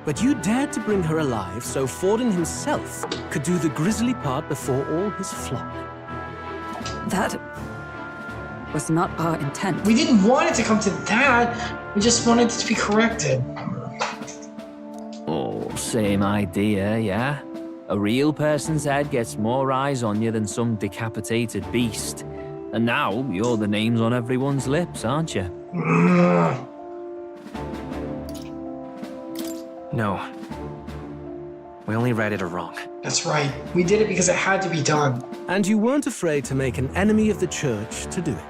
but you dared to bring her alive so Forden himself could do the grisly part before all his flock. That was not our intent. We didn't want it to come to that. We just wanted it to be corrected. Oh, same idea, yeah? A real person's head gets more eyes on you than some decapitated beast. And now, you're the names on everyone's lips, aren't you? No. We only read it wrong. That's right. We did it because it had to be done. And you weren't afraid to make an enemy of the church to do it.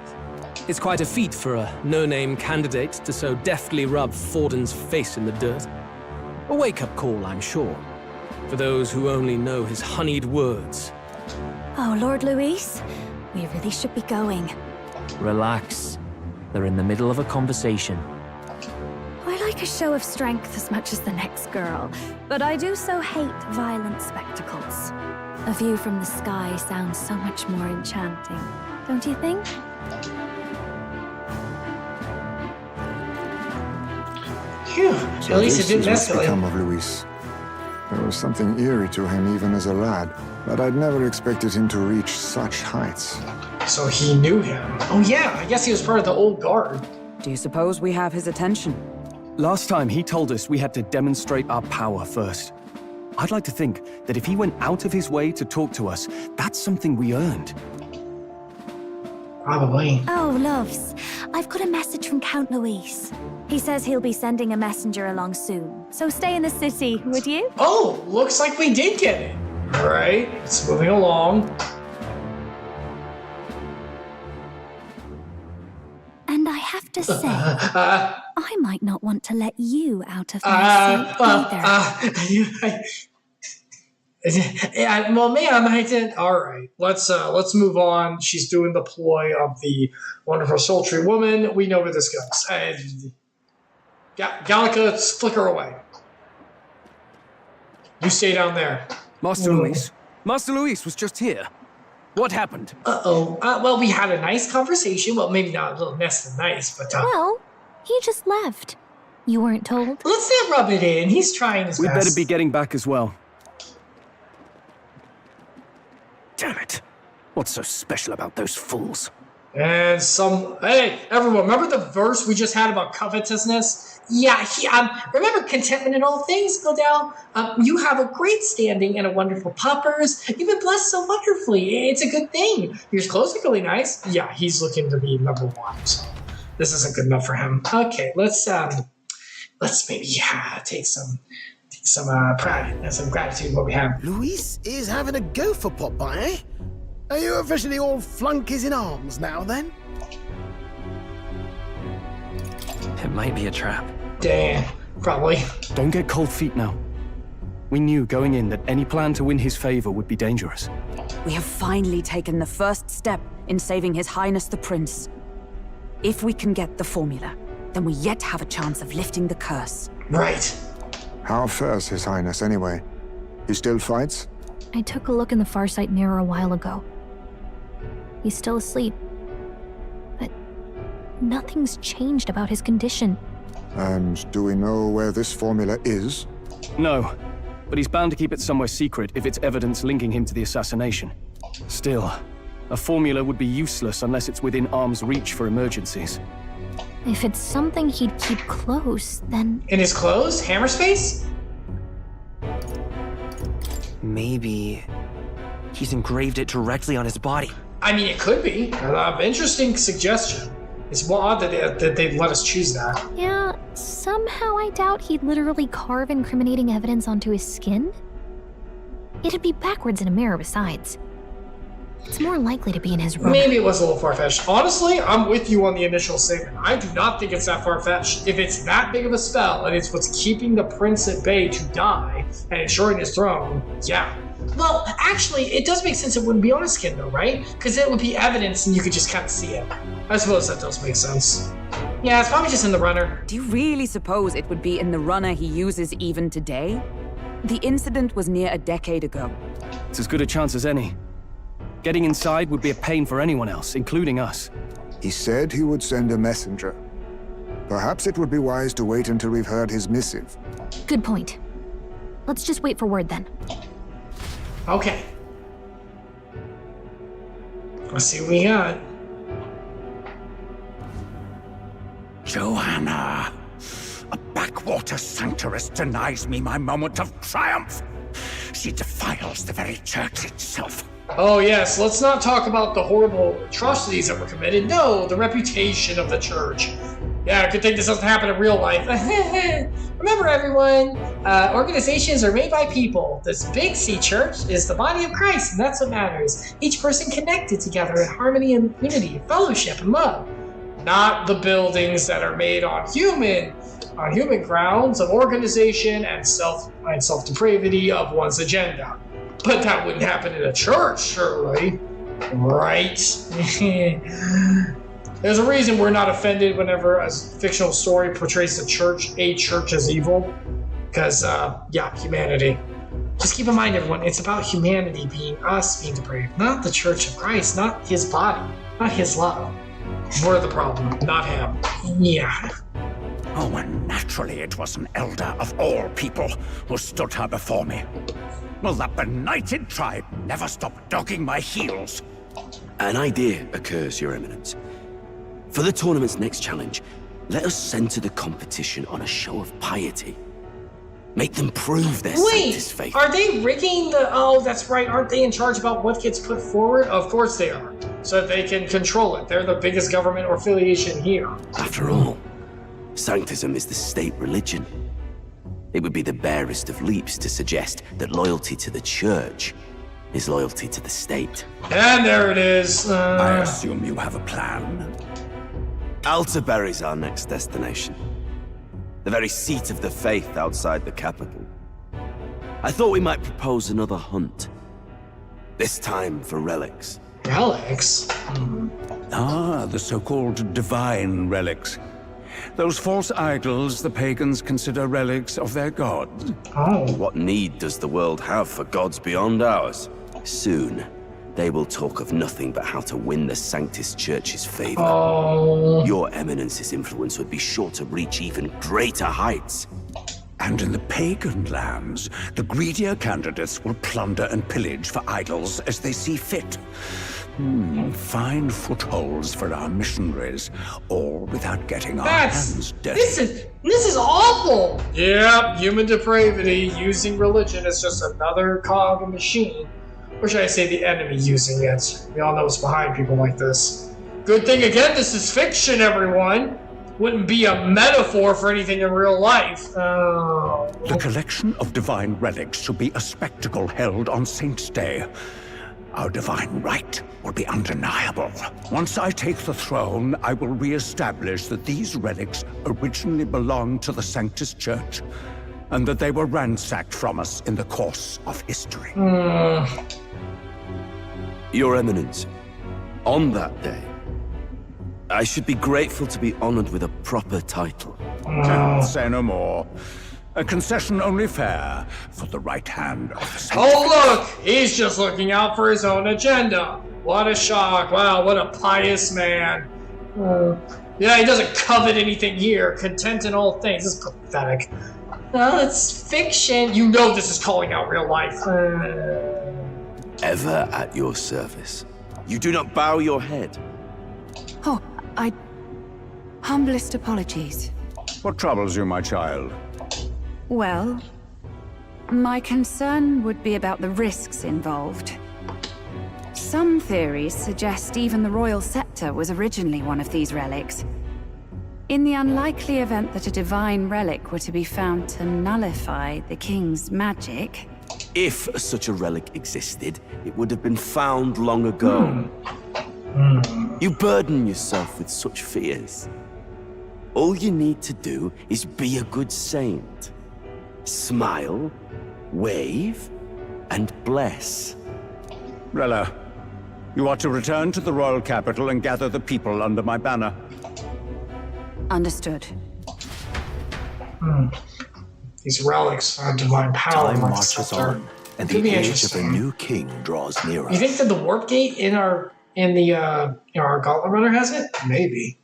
It's quite a feat for a no-name candidate to so deftly rub Forden's face in the dirt. A wake-up call, I'm sure, for those who only know his honeyed words. Oh, Lord Luis, we really should be going. Relax. They're in the middle of a conversation. I like a show of strength as much as the next girl, but I do so hate violent spectacles. A view from the sky sounds so much more enchanting, don't you think? Phew, at least it didn't what's escalate. become of Luis. There was something eerie to him even as a lad, but I'd never expected him to reach such heights. So he knew him. Oh yeah, I guess he was part of the old guard. Do you suppose we have his attention? Last time he told us we had to demonstrate our power first. I'd like to think that if he went out of his way to talk to us, that's something we earned. Probably. Oh, loves. I've got a message from Count Luis. He says he'll be sending a messenger along soon, so stay in the city, would you? Oh, looks like we did get it. All right, it's moving along. And I have to say, I might not want to let you out of my sight either. Yeah, well, man, I did. All right, let's move on. She's doing the ploy of the wonderful sultry woman. We know where this goes. Gallica, flick her away. You stay down there. Master Luis. Master Luis was just here. What happened? Well, we had a nice conversation. Well, maybe not a little less than nice, but... Well, he just left. You weren't told? Let's not rub it in. He's trying his We'd best. better be getting back as well. Damn it. What's so special about those fools? And hey, everyone, remember the verse we just had about covetousness? Yeah, remember contentment in all things, Gildell? You have a great standing and a wonderful puppers. You've been blessed so wonderfully. It's a good thing. Your clothes look really nice. Yeah, he's looking to be number one, so this isn't good enough for him. Okay, let's maybe take some pride and some gratitude in what we have. Luis is having a go for Popeye, eh? Are you officially all flunkies in arms now, then? It might be a trap. Damn, probably. Don't get cold feet now. We knew going in that any plan to win his favor would be dangerous. We have finally taken the first step in saving His Highness the Prince. If we can get the formula, then we yet have a chance of lifting the curse. Right. How fares His Highness, anyway? He still fights? I took a look in the Farsight mirror a while ago. He's still asleep. But nothing's changed about his condition. And do we know where this formula is? No, but he's bound to keep it somewhere secret if it's evidence linking him to the assassination. Still, a formula would be useless unless it's within arm's reach for emergencies. If it's something he'd keep close, then... In his clothes? Hammerspace? Maybe he's engraved it directly on his body. I mean, it could be. Interesting suggestion. It's more odd that they'd let us choose that. Yeah, somehow I doubt he'd literally carve incriminating evidence onto his skin. It'd be backwards in a mirror besides. It's more likely to be in his room. Maybe it was a little far-fetched. Honestly, I'm with you on the initial statement. I do not think it's that far-fetched. If it's that big of a spell, and it's what's keeping the prince at bay to die and ensuring his throne, yeah. Well, actually, it does make sense it wouldn't be on his skin, though, right? Because it would be evidence and you could just kind of see it. I suppose that does make sense. Yeah, it's probably just in the runner. Do you really suppose it would be in the runner he uses even today? The incident was near a decade ago. It's as good a chance as any. Getting inside would be a pain for anyone else, including us. He said he would send a messenger. Perhaps it would be wise to wait until we've heard his missive. Good point. Let's just wait for word then. Okay. Let's see what we got. Joanna, a backwater sanctuarist denies me my moment of triumph. She defiles the very church itself. Oh yes, let's not talk about the horrible atrocities that were committed. No, the reputation of the church. Yeah, good thing this doesn't happen in real life. Remember everyone, organizations are made by people. This Big C church is the body of Christ, and that's what matters. Each person connected together in harmony and unity, fellowship and love. Not the buildings that are made on human grounds of organization and self-depravity of one's agenda. But that wouldn't happen in a church, surely. Right? There's a reason we're not offended whenever a fictional story portrays a church as evil. Because, humanity. Just keep in mind, everyone, it's about humanity being depraved. Not the Church of Christ, not his body, not his love. We're the problem, not him. Yeah. Oh, and naturally it was an elder of all people who stood her before me. Will that benighted tribe never stop dogging my heels? An idea occurs, Your Eminence. For the tournament's next challenge, let us center the competition on a show of piety. Make them prove their sanctist faith. Are they rigging the... Oh, that's right. Aren't they in charge about what gets put forward? Of course they are. So that they can control it. They're the biggest government or affiliation here. After all, sanctism is the state religion. It would be the barest of leaps to suggest that loyalty to the church is loyalty to the state. And there it is. I assume you have a plan. Altaberry's our next destination. The very seat of the faith outside the capital. I thought we might propose another hunt. This time for relics. Relics? Ah, the so-called divine relics. Those false idols the pagans consider relics of their gods. Oh. What need does the world have for gods beyond ours? Soon, they will talk of nothing but how to win the Sanctist Church's favor. Oh. Your Eminence's influence would be sure to reach even greater heights. And in the pagan lands, the greedier candidates will plunder and pillage for idols as they see fit. Fine footholds for our missionaries, all without getting our hands dirty. This is awful! Yep, human depravity, using religion as just another cog in the machine. Or should I say the enemy using it? We all know what's behind people like this. Good thing again, this is fiction, everyone! Wouldn't be a metaphor for anything in real life. The collection of divine relics should be a spectacle held on Saint's Day. Our divine right will be undeniable. Once I take the throne, I will re-establish that these relics originally belonged to the Sanctus Church, and that they were ransacked from us in the course of history. Your Eminence, on that day, I should be grateful to be honored with a proper title. Say no more. A concession only fair for the right hand of the Saint. Oh look! He's just looking out for his own agenda. What a shock. Wow, what a pious man. Yeah, he doesn't covet anything here. Content in all things. This is pathetic. Well, it's fiction. You know this is calling out real life. Ever at your service. You do not bow your head. Oh, humblest apologies. What troubles you, my child? Well, my concern would be about the risks involved. Some theories suggest even the royal scepter was originally one of these relics. In the unlikely event that a divine relic were to be found to nullify the king's magic... If such a relic existed, it would have been found long ago. You burden yourself with such fears. All you need to do is be a good saint. Smile, wave, and bless. Rella, you are to return to the royal capital and gather the people under my banner. Understood. These relics are divine power. Time marches on, and the age of a new king draws nearer. You think that the warp gate in our Gauntlet Runner has it? Maybe.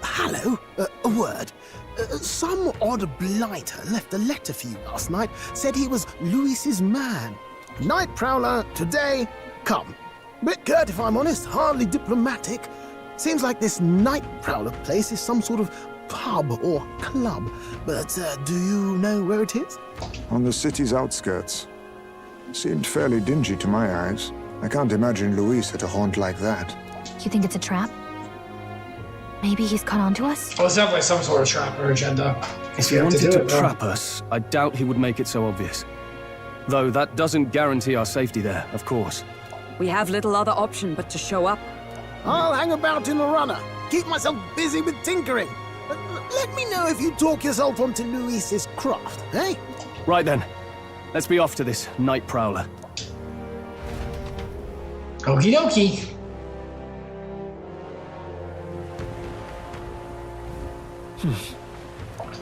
Hello, a word. Some odd blighter left a letter for you last night. Said he was Louis's man. Night Prowler, today, come. Bit curt if I'm honest, hardly diplomatic. Seems like this Night Prowler place is some sort of pub or club. But do you know where it is? On the city's outskirts. Seemed fairly dingy to my eyes. I can't imagine Louis at a haunt like that. You think it's a trap? Maybe he's caught on to us? Oh, it's definitely some sort of trap or agenda. If he wanted to trap us, I doubt he would make it so obvious. Though that doesn't guarantee our safety there, of course. We have little other option but to show up. I'll hang about in the runner. Keep myself busy with tinkering. Let me know if you talk yourself onto Louis's craft, eh? Right then. Let's be off to this Night Prowler. Okie dokie.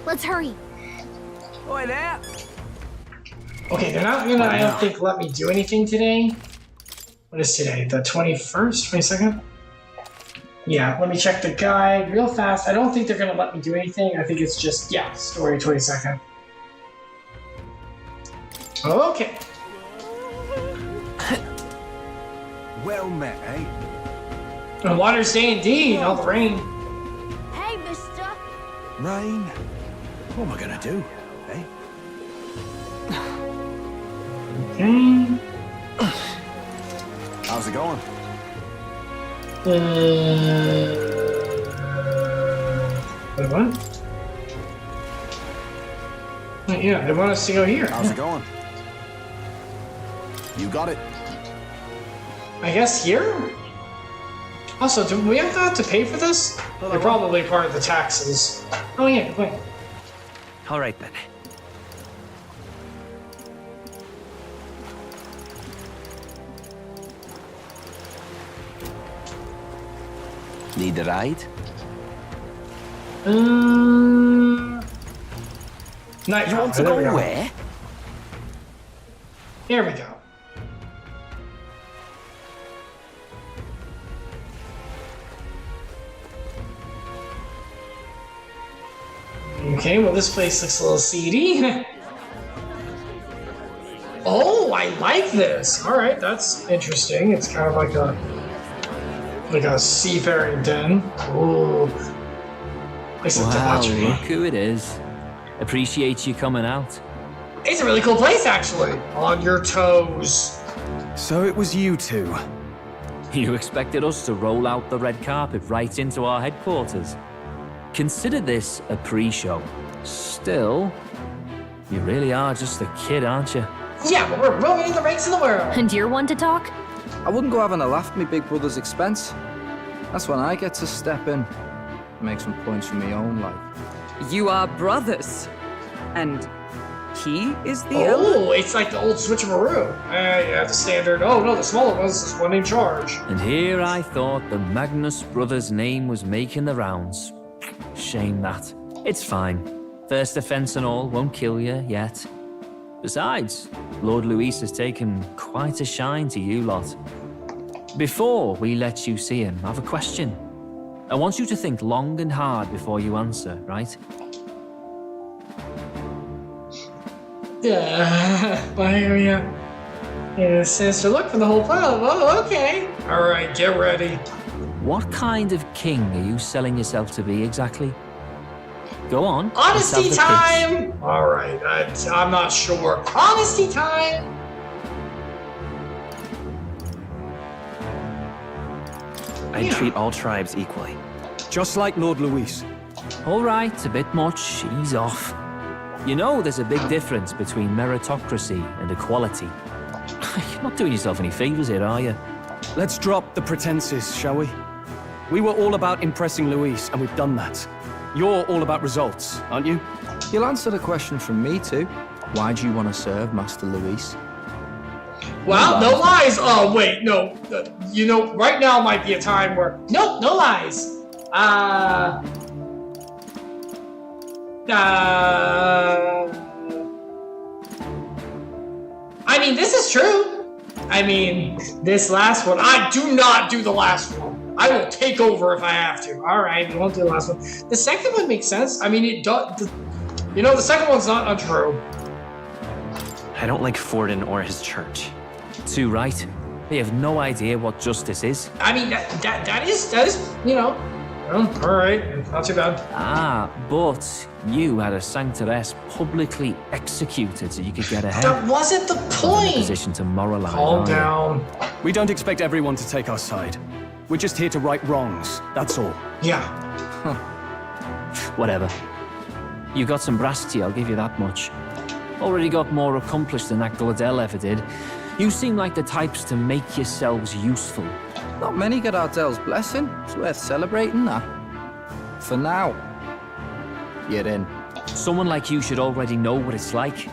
Let's hurry. Oi there. Okay, they're not gonna, I don't think, let me do anything today. What is today? The 21st? 22nd? Yeah, let me check the guide real fast. I don't think they're gonna let me do anything. I think it's just, yeah, story 22nd. Okay. Well met, eh? And water's day indeed, all the rain. Hey, mister. Rain? What am I gonna do, eh? Okay. How's it going? Wait, what? Yeah, they want us to go here. How's it going? You got it. I guess here? Also, do we have to pay for this? They're probably part of the taxes. Oh yeah, wait. All right then. Need a ride? Night You want to go where? Here we go. Okay, well this place looks a little seedy. Oh, I like this. All right, that's interesting. It's kind of like a seafaring den. Ooh. Wow, look who it is. Appreciate you coming out. It's a really cool place, actually. On your toes. So it was you two. You expected us to roll out the red carpet right into our headquarters. Consider this a pre-show. Still, you really are just a kid, aren't you? Yeah, but we're ruining the ranks in the world. And you're one to talk? I wouldn't go having a laugh at me big brother's expense. That's when I get to step in, make some points for my own life. You are brothers. And he is the elder? It's like the old switcheroo. You have the standard, oh no, the smaller one's just one in charge. And here I thought the Magnus brothers' name was making the rounds. Shame that. It's fine. First offense and all won't kill you yet. Besides, Lord Luis has taken quite a shine to you lot. Before we let you see him, I have a question. I want you to think long and hard before you answer, right? Yeah, sinister look for the whole pile. Oh, okay. All right, get ready. What kind of king are you selling yourself to be exactly? Go on. Honesty time! All right, I'm not sure. Honesty time! I treat all tribes equally. Just like Lord Luis. All right, a bit much. Ease off. You know there's a big difference between meritocracy and equality. You're not doing yourself any favors here, are you? Let's drop the pretenses, shall we? We were all about impressing Luis, and we've done that. You're all about results, aren't you? You'll answer the question from me too. Why do you want to serve Master Luis? Well, no lies. Oh, wait, no. You know, right now might be a time where... Nope, no lies. I mean, this is true. I mean, this last one, I do not do the last one. I will take over if I have to. All right, we won't do the last one. The second one makes sense. I mean, it does. You know, the second one's not untrue. I don't like Forden or his church. Too right. They have no idea what justice is. I mean, that is, you know. Well, all right, not too bad. Ah, but you had a sanctoress publicly executed so you could get ahead. That wasn't the point. In a position to moralize. Calm down. We don't expect everyone to take our side. We're just here to right wrongs, that's all. Yeah. Huh. Whatever. You got some brass to you, I'll give you that much. Already got more accomplished than that Gladel ever did. You seem like the types to make yourselves useful. Not many get Ardel's blessing. It's worth celebrating that. For now, you're in. Someone like you should already know what it's like.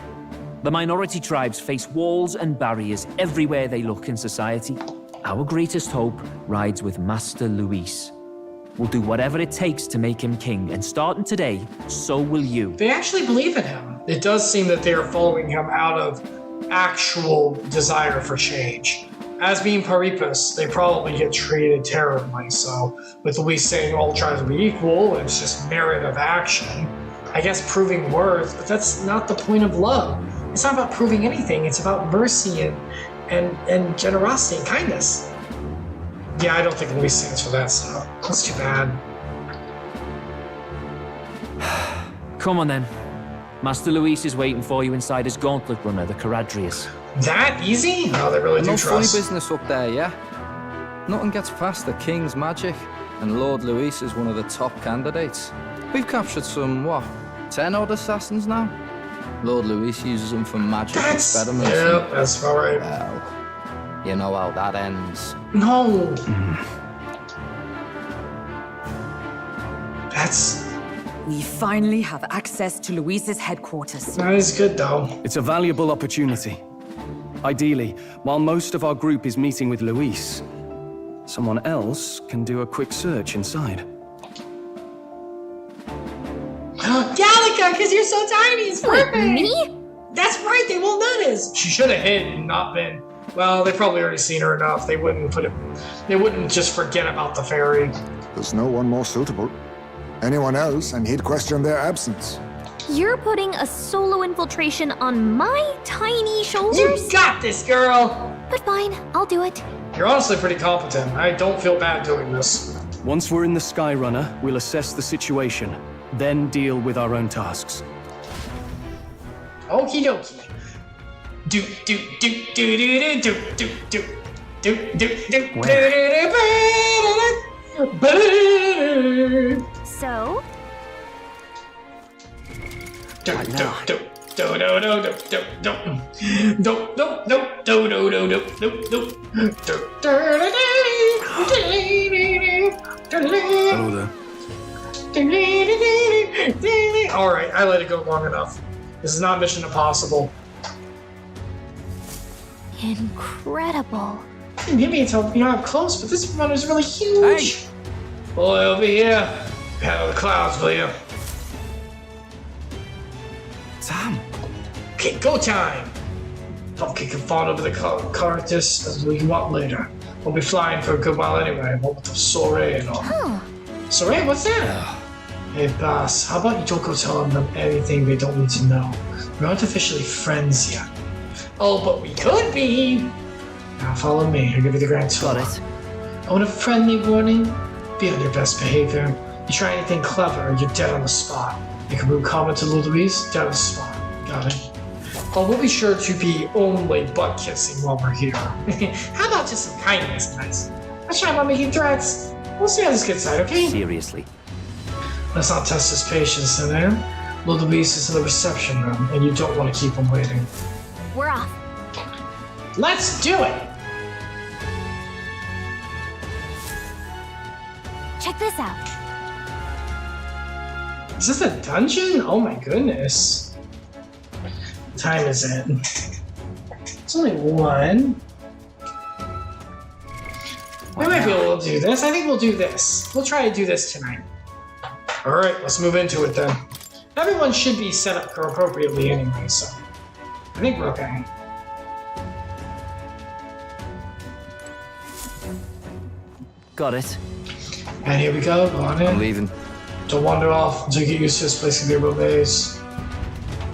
The minority tribes face walls and barriers everywhere they look in society. Our greatest hope rides with Master Luis. We'll do whatever it takes to make him king, and starting today, so will you. They actually believe in him. It does seem that they are following him out of actual desire for change. As being Paripus, they probably get treated terribly, so with Luis saying all tribes will be equal, it's just merit of action. I guess proving worth, but that's not the point of love. It's not about proving anything, it's about mercy and generosity and kindness. Yeah, I don't think Luis stands for that stuff. That's too bad. Come on then. Master Luis is waiting for you inside his gauntlet runner, the Caradrius. That easy? No, they really do no trust. funny business up there, yeah? Nothing gets past the King's magic, and Lord Luis is one of the top candidates. We've captured some, 10 odd assassins now? Lord Luis uses them for magic experiments. Yeah, that's all right. Well, you know how that ends. No. That's... We finally have access to Luis's headquarters. That is good, though. It's a valuable opportunity. Ideally, while most of our group is meeting with Luis, someone else can do a quick search inside. Gallica, because you're so tiny, it's perfect! Me? That's right, they won't notice! She should have hid and not been... Well, they've probably already seen her enough. They wouldn't put it... They wouldn't just forget about the fairy. There's no one more suitable. Anyone else, and he'd question their absence. You're putting a solo infiltration on my tiny shoulders? You got this, girl! But fine, I'll do it. You're honestly pretty competent. I don't feel bad doing this. Once we're in the Skyrunner, we'll assess the situation, then deal with our own tasks. Okie dokie. Do do do do do do do do do do do do. So? Do do do do do do do do do do do do Hello there. Alright, I let it go long enough. This is not Mission Impossible. Incredible. Maybe it's you're not close, but this one is really huge. Hey. Boy, over here. Head of the clouds, will you? Sam. Okay, go time. Don't kick and fawn over the carcass as we want later. We'll be flying for a good while anyway. What with the soiree and all. Huh. Soiree? What's that? Hey, boss, how about you don't go telling them anything they don't need to know? We aren't officially friends yet. Oh, but we could be! Now follow me, I'll give you the grand tour. Got it. Oh, and a friendly warning, be on your best behavior. You try anything clever, you're dead on the spot. You can move comment to Louise, dead on the spot. Got it? Oh, we'll be sure to be only butt kissing while we're here. How about just some kindness, guys? Let's try about making threats. We'll see how this gets out, okay? Seriously. Let's not test his patience, then. Louise is in the reception room, and you don't want to keep him waiting. We're off. Let's do it! Check this out. Is this a dungeon? Oh my goodness. What time is it? It's only 1. We might be able to do this. I think we'll do this. We'll try to do this tonight. Alright, let's move into it then. Everyone should be set up appropriately anyway, so I think we're okay. Got it. And here we go, go on in. I'm leaving. Don't wander off until you get used to this place can be a real maze.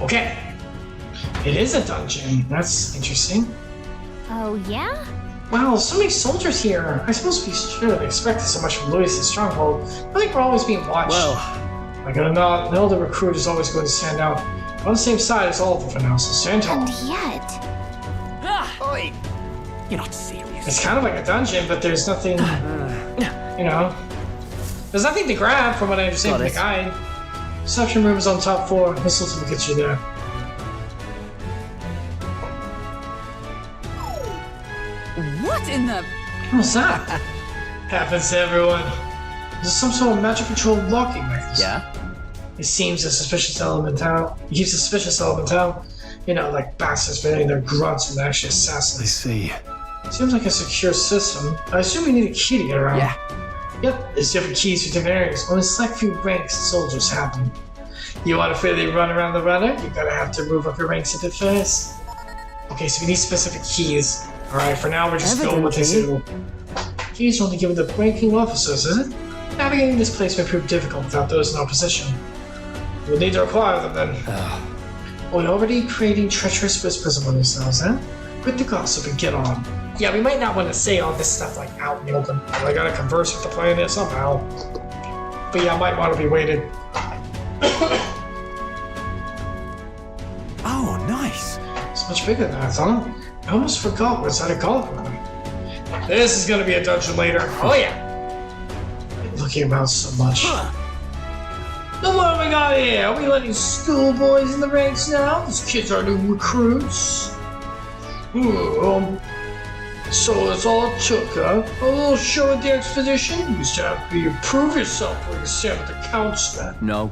Okay. It is a dungeon. That's interesting. Oh, yeah? Wow, so many soldiers here. I suppose we should have expected so much from Louis' stronghold. I think we're always being watched. Well, I gotta not know the recruit is always going to stand out. We're on the same side as all of them for now, so stand tall. And yet... Oi! You're not serious. It's kind of like a dungeon, but there's nothing, you know. There's nothing to grab from what I understand from the guide. Reception room is on top floor. Missiles will get you there. What in the... What's that? Happens to everyone. There's some sort of magic controlled locking mechanism. Yeah? It seems a suspicious element out. It keeps a suspicious element out. You know, like bastards between their grunts and actually assassins. I see. Seems like a secure system. I assume you need a key to get around. Yeah. Yep, there's different keys for different areas. Only select few ranks and soldiers have them. You want to freely run around the runner? You're gonna have to move up your ranks a bit first. Okay, so we need specific keys. Alright, for now we're just going with this little. Keys are only given to ranking officers, is it? Navigating this place may prove difficult without those in our position. We'll need to acquire them then. Oh, you're already creating treacherous whispers among yourselves, huh? Quit the gossip and get on. Yeah, we might not want to say all this stuff like out in the open. I gotta converse with the player somehow. But yeah, I might want to be waited. Oh, nice. It's much bigger than I thought. I almost forgot what's at a golf room. This is gonna be a dungeon later. Oh yeah. I'm looking about so much. Now what have we got here? Are we letting schoolboys in the ranks now? These kids are new recruits. So that's all it took, huh? A little show at the exposition? You used to have to prove yourself when you stand with the council. No.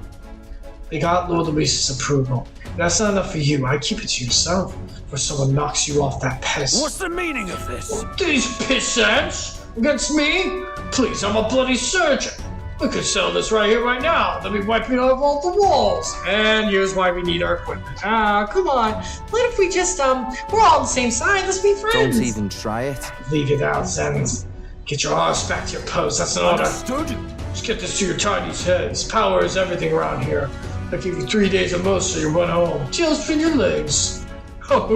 They got Lord Luis's approval. That's not enough for you. I keep it to yourself. Before someone knocks you off that pedestal. What's the meaning of this? These pissants? Against me? Please, I'm a bloody surgeon. We could sell this right here, right now. Then we wipe it off all the walls. And here's why we need our equipment. Come on. What if we just, we're all on the same side. Let's be friends. Don't even try it. Leave it out, Zenith. Get your arse back to your post. That's an order. Understood. Just get this to your tiny's heads. Power is everything around here. I'll give you 3 days at most so you run home. Tails between your legs. I'm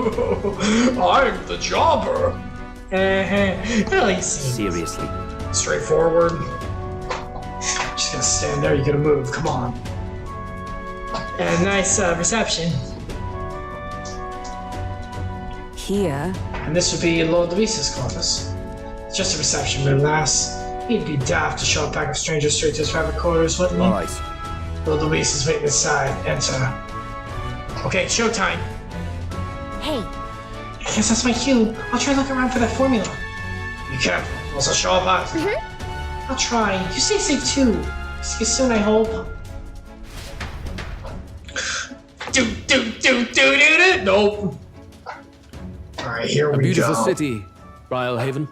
the jobber. Well, he's seriously straightforward. Just gonna stand there, you gotta move, come on. And nice reception. Here. And this would be Lord Luis's quarters. It's just a reception room, lass. He'd be daft to show a pack of strangers straight to his private quarters, wouldn't he? Alright. Lord Luis is waiting inside. Enter. Okay, showtime. Hey. I guess that's my cue. I'll try to look around for that formula. Be careful. Also show up out. I'll try. You stay safe too. See you soon, I hope. Do. Nope. Alright, here we go. A beautiful city, Brialhaven.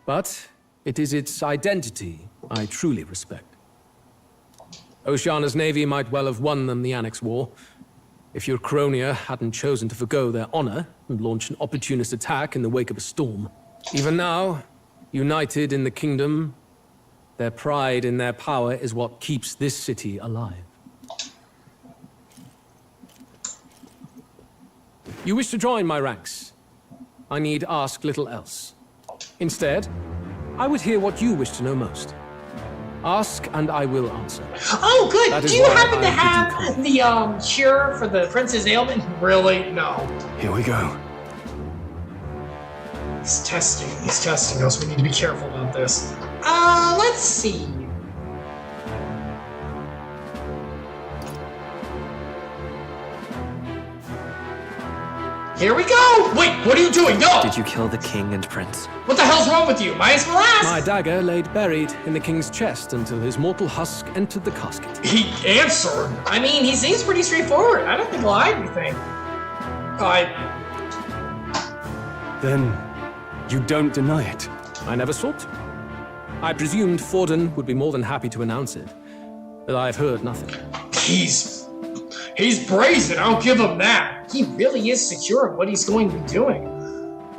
But it is its identity I truly respect. Oceana's navy might well have won them the Annex War, if your Cronia hadn't chosen to forgo their honor and launch an opportunist attack in the wake of a storm. Even now, united in the kingdom, their pride in their power is what keeps this city alive. You wish to join my ranks. I need ask little else. Instead, I would hear what you wish to know most. Ask and I will answer. Oh, good. Do you happen to have the cure for the prince's ailment? Really? No. Here we go. He's testing us. We need to be careful about this. Let's see. Here we go! Wait, what are you doing? No! Did you kill the king and prince? What the hell's wrong with you? Might as well ask! My dagger laid buried in the king's chest until his mortal husk entered the casket. He answered. I mean, he seems pretty straightforward. I don't think he'll hide anything. Then, you don't deny it? I never sought to. I presumed Forden would be more than happy to announce it, but I've heard nothing. He's brazen, I'll give him that. He really is secure in what he's going to be doing.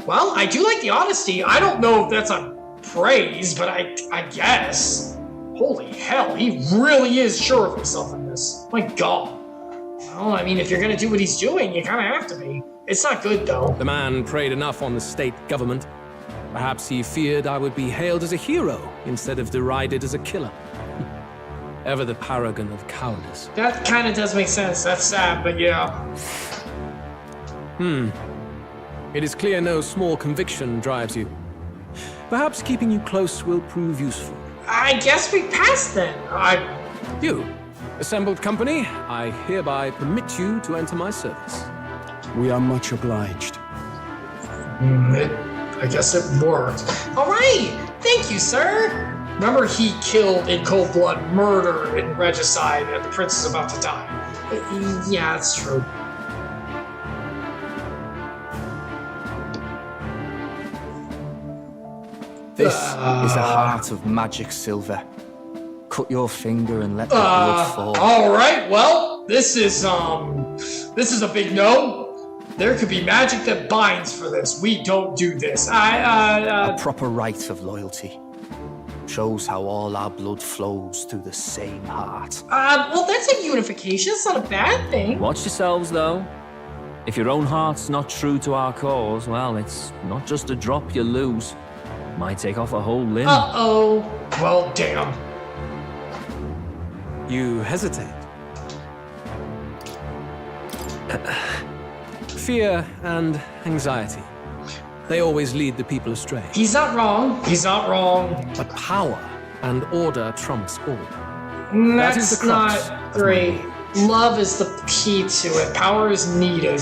Well, I do like the honesty. I don't know if that's a praise, but I guess. Holy hell, he really is sure of himself in this. My god. Well, I mean, if you're gonna do what he's doing, you kinda have to be. It's not good, though. The man preyed enough on the state government. Perhaps he feared I would be hailed as a hero instead of derided as a killer. Ever the paragon of cowardice. That kind of does make sense. That's sad, but yeah. It is clear no small conviction drives you. Perhaps keeping you close will prove useful. I guess we passed then. You, assembled company, I hereby permit you to enter my service. We are much obliged. I guess it worked. All right, thank you, sir. Remember, he killed in cold blood, murder, and regicide, and the prince is about to die. Yeah, that's true. This is a heart of magic silver. Cut your finger and let the blood fall. All right, well, this is a big no. There could be magic that binds for this. We don't do this. A proper rite of loyalty. Shows how all our blood flows through the same heart. Well, that's a unification. It's not a bad thing. Watch yourselves, though. If your own heart's not true to our cause, well, it's not just a drop you lose. Might take off a whole limb. Uh-oh. Well, damn. You hesitate. Fear and anxiety. They always lead the people astray. He's not wrong. He's not wrong. But power and order trumps all. That is the crux. Not great. Love is the key to it. Power is needed,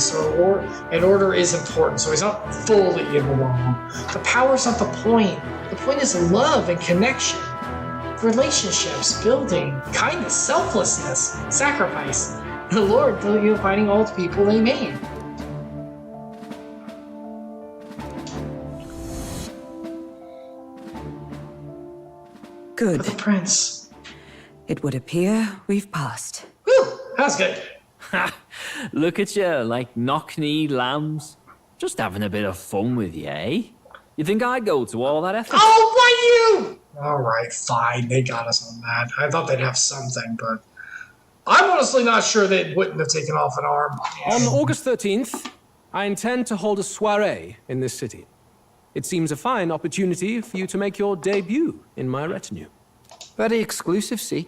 and order is important. So he's not fully in the wrong. The power's not the point. The point is love and connection, relationships, building, kindness, selflessness, sacrifice. The Lord, finding all the people they made. Good. For the prince. It would appear we've passed. Whew, that's good. Look at you, like knock-kneed lambs. Just having a bit of fun with you, eh? You think I'd go to all that effort? Oh, why you? All right, fine. They got us on that. I thought they'd have something, but I'm honestly not sure they wouldn't have taken off an arm. On August 13th, I intend to hold a soiree in this city. It seems a fine opportunity for you to make your debut in my retinue. Very exclusive, see?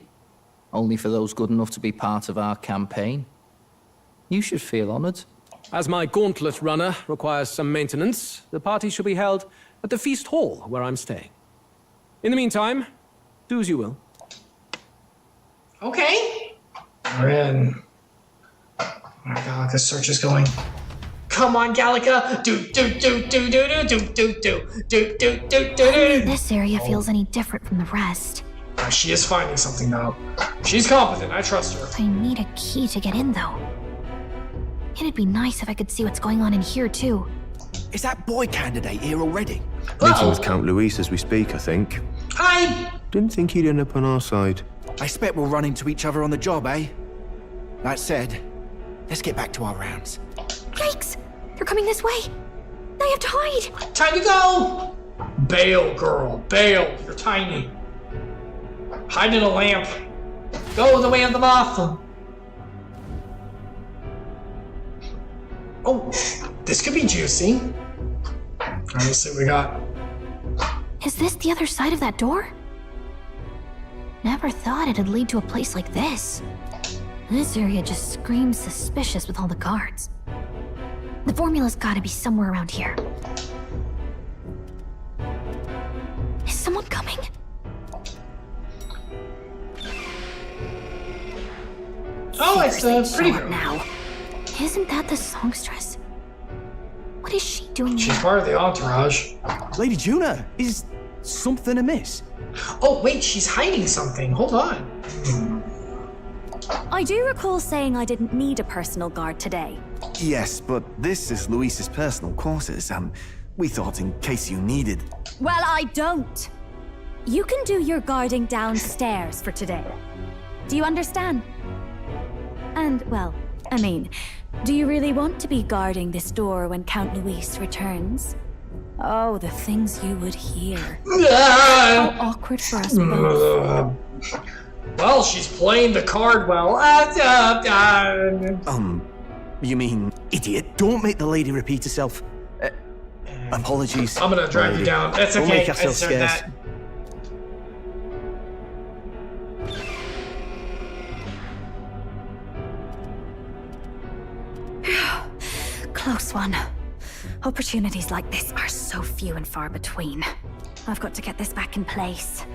Only for those good enough to be part of our campaign. You should feel honored. As my gauntlet runner requires some maintenance, the party shall be held at the feast hall where I'm staying. In the meantime, do as you will. Okay. We're in. Oh my god, this search is going. Come on, Gallica! This area feels any different from the rest. She is finding something though. She's competent, I trust her. I need a key to get in though. It'd be nice if I could see what's going on in here too. Is that boy candidate here already? Meeting with Count Luis as we speak, I think. Hi! Didn't think he'd end up on our side. I expect we'll run into each other on the job, eh? That said, let's get back to our rounds. Yikes! They're coming this way! I have to hide! Time to go! Bail, girl. Bail. You're tiny. Hide in a lamp. Go the way of the moth. Oh, this could be juicy. Alright, let's see what we got. Is this the other side of that door? Never thought it'd lead to a place like this. This area just screams suspicious with all the guards. The formula's gotta be somewhere around here. Is someone coming? Oh, it's pretty girl now. Isn't that the songstress? What is she doing She's here? part of the entourage. Lady Juna, is something amiss? Oh, wait, she's hiding something. Hold on. I do recall saying I didn't need a personal guard today. Yes, but this is Luis's personal quarters, and we thought in case you needed... Well, I don't. You can do your guarding downstairs for today. Do you understand? And, well, I mean, do you really want to be guarding this door when Count Luis returns? Oh, the things you would hear. How awkward for us both. Well, she's playing the card well. You mean, idiot, don't make the lady repeat herself. Apologies. I'm gonna drag you down. That's Don't okay. make ourselves I deserve scarce. that. Close one. Opportunities like this are so few and far between. I've got to get this back in place.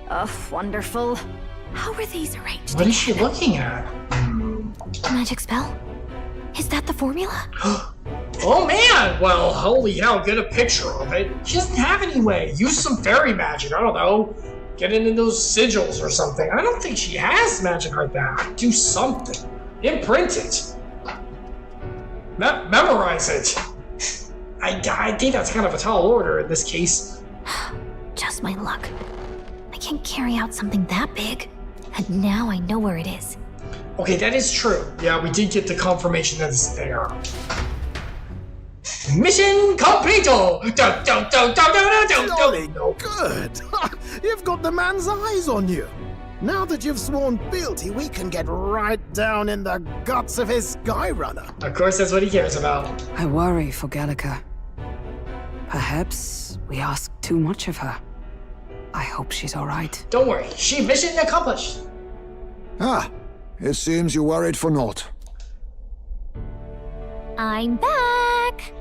Oh, wonderful. How are these arranged? What is she looking at? Magic spell? Is that the formula? Oh man! Well, holy hell, get a picture of it. She doesn't have any way. Use some fairy magic, I don't know. Get into those sigils or something. I don't think she has magic like that. Do something. Imprint it. Memorize it. I think that's kind of a tall order in this case. Just my luck. I can't carry out something that big. And now I know where it is. Okay, that is true. Yeah, we did get the confirmation that it's there. Mission completo! Jolly good! You've got the man's eyes on you. Now that you've sworn fealty, we can get right down in the guts of his Skyrunner. Of course, that's what he cares about. I worry for Gallica. Perhaps we ask too much of her. I hope she's all right. Don't worry, mission accomplished. Ah, it seems you worried for naught. I'm back!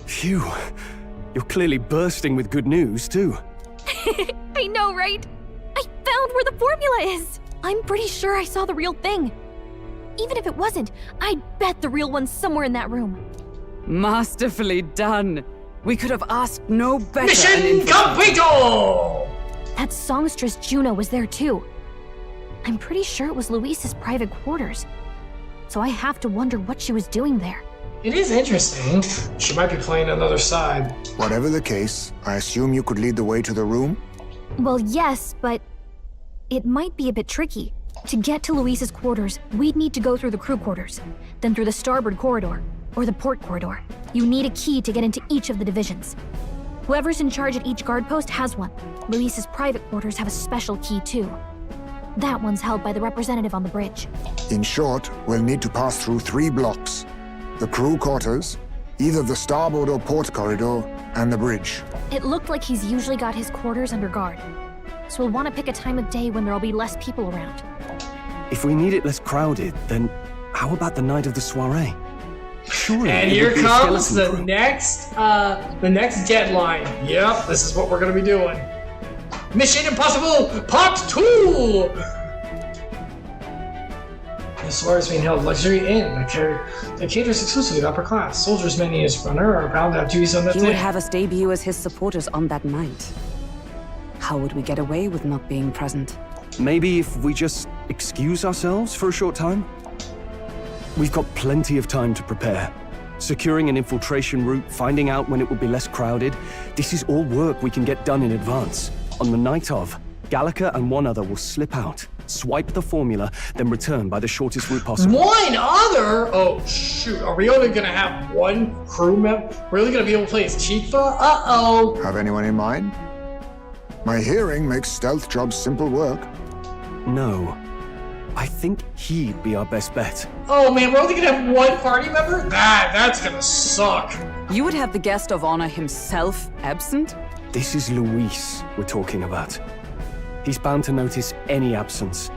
Phew. You're clearly bursting with good news, too. I know, right? I found where the formula is! I'm pretty sure I saw the real thing. Even if it wasn't, I'd bet the real one's somewhere in that room. Masterfully done. We could have asked no better. Mission completo! That songstress Juno was there too. I'm pretty sure it was Luis's private quarters. So I have to wonder what she was doing there. It is interesting. She might be playing another side. Whatever the case, I assume you could lead the way to the room? Well, yes, but it might be a bit tricky. To get to Luis's quarters, we'd need to go through the crew quarters, then through the starboard corridor, or the port corridor. You need a key to get into each of the divisions. Whoever's in charge at each guard post has one. Luis's private quarters have a special key too. That one's held by the representative on the bridge. In short, we'll need to pass through 3 blocks. The crew quarters, either the starboard or port corridor, and the bridge. It looked like he's usually got his quarters under guard. So we'll want to pick a time of day when there'll be less people around. If we need it less crowded, then how about the night of the soiree? Surely. And here comes the next deadline. Yep, this is what we're gonna be doing. Mission Impossible Part 2! The soiree is being held Luxury Inn that caters exclusively to upper class. Soldiers, many as runner, are bound to have duties on that He day. would have us debut as his supporters on that night. How would we get away with not being present? Maybe if we just excuse ourselves for a short time? We've got plenty of time to prepare. Securing an infiltration route, finding out when it will be less crowded, this is all work we can get done in advance. On the night of, Gallica and one other will slip out, swipe the formula, then return by the shortest route possible. One other? Oh shoot, are we only gonna have one crew member? We're only gonna be able to play as Chifa? Uh-oh. Have anyone in mind? My hearing makes stealth jobs simple work. No. I think he'd be our best bet. Oh man, we're only gonna have one party member? That's gonna suck. You would have the guest of honor himself absent? This is Luis we're talking about. He's bound to notice any absence.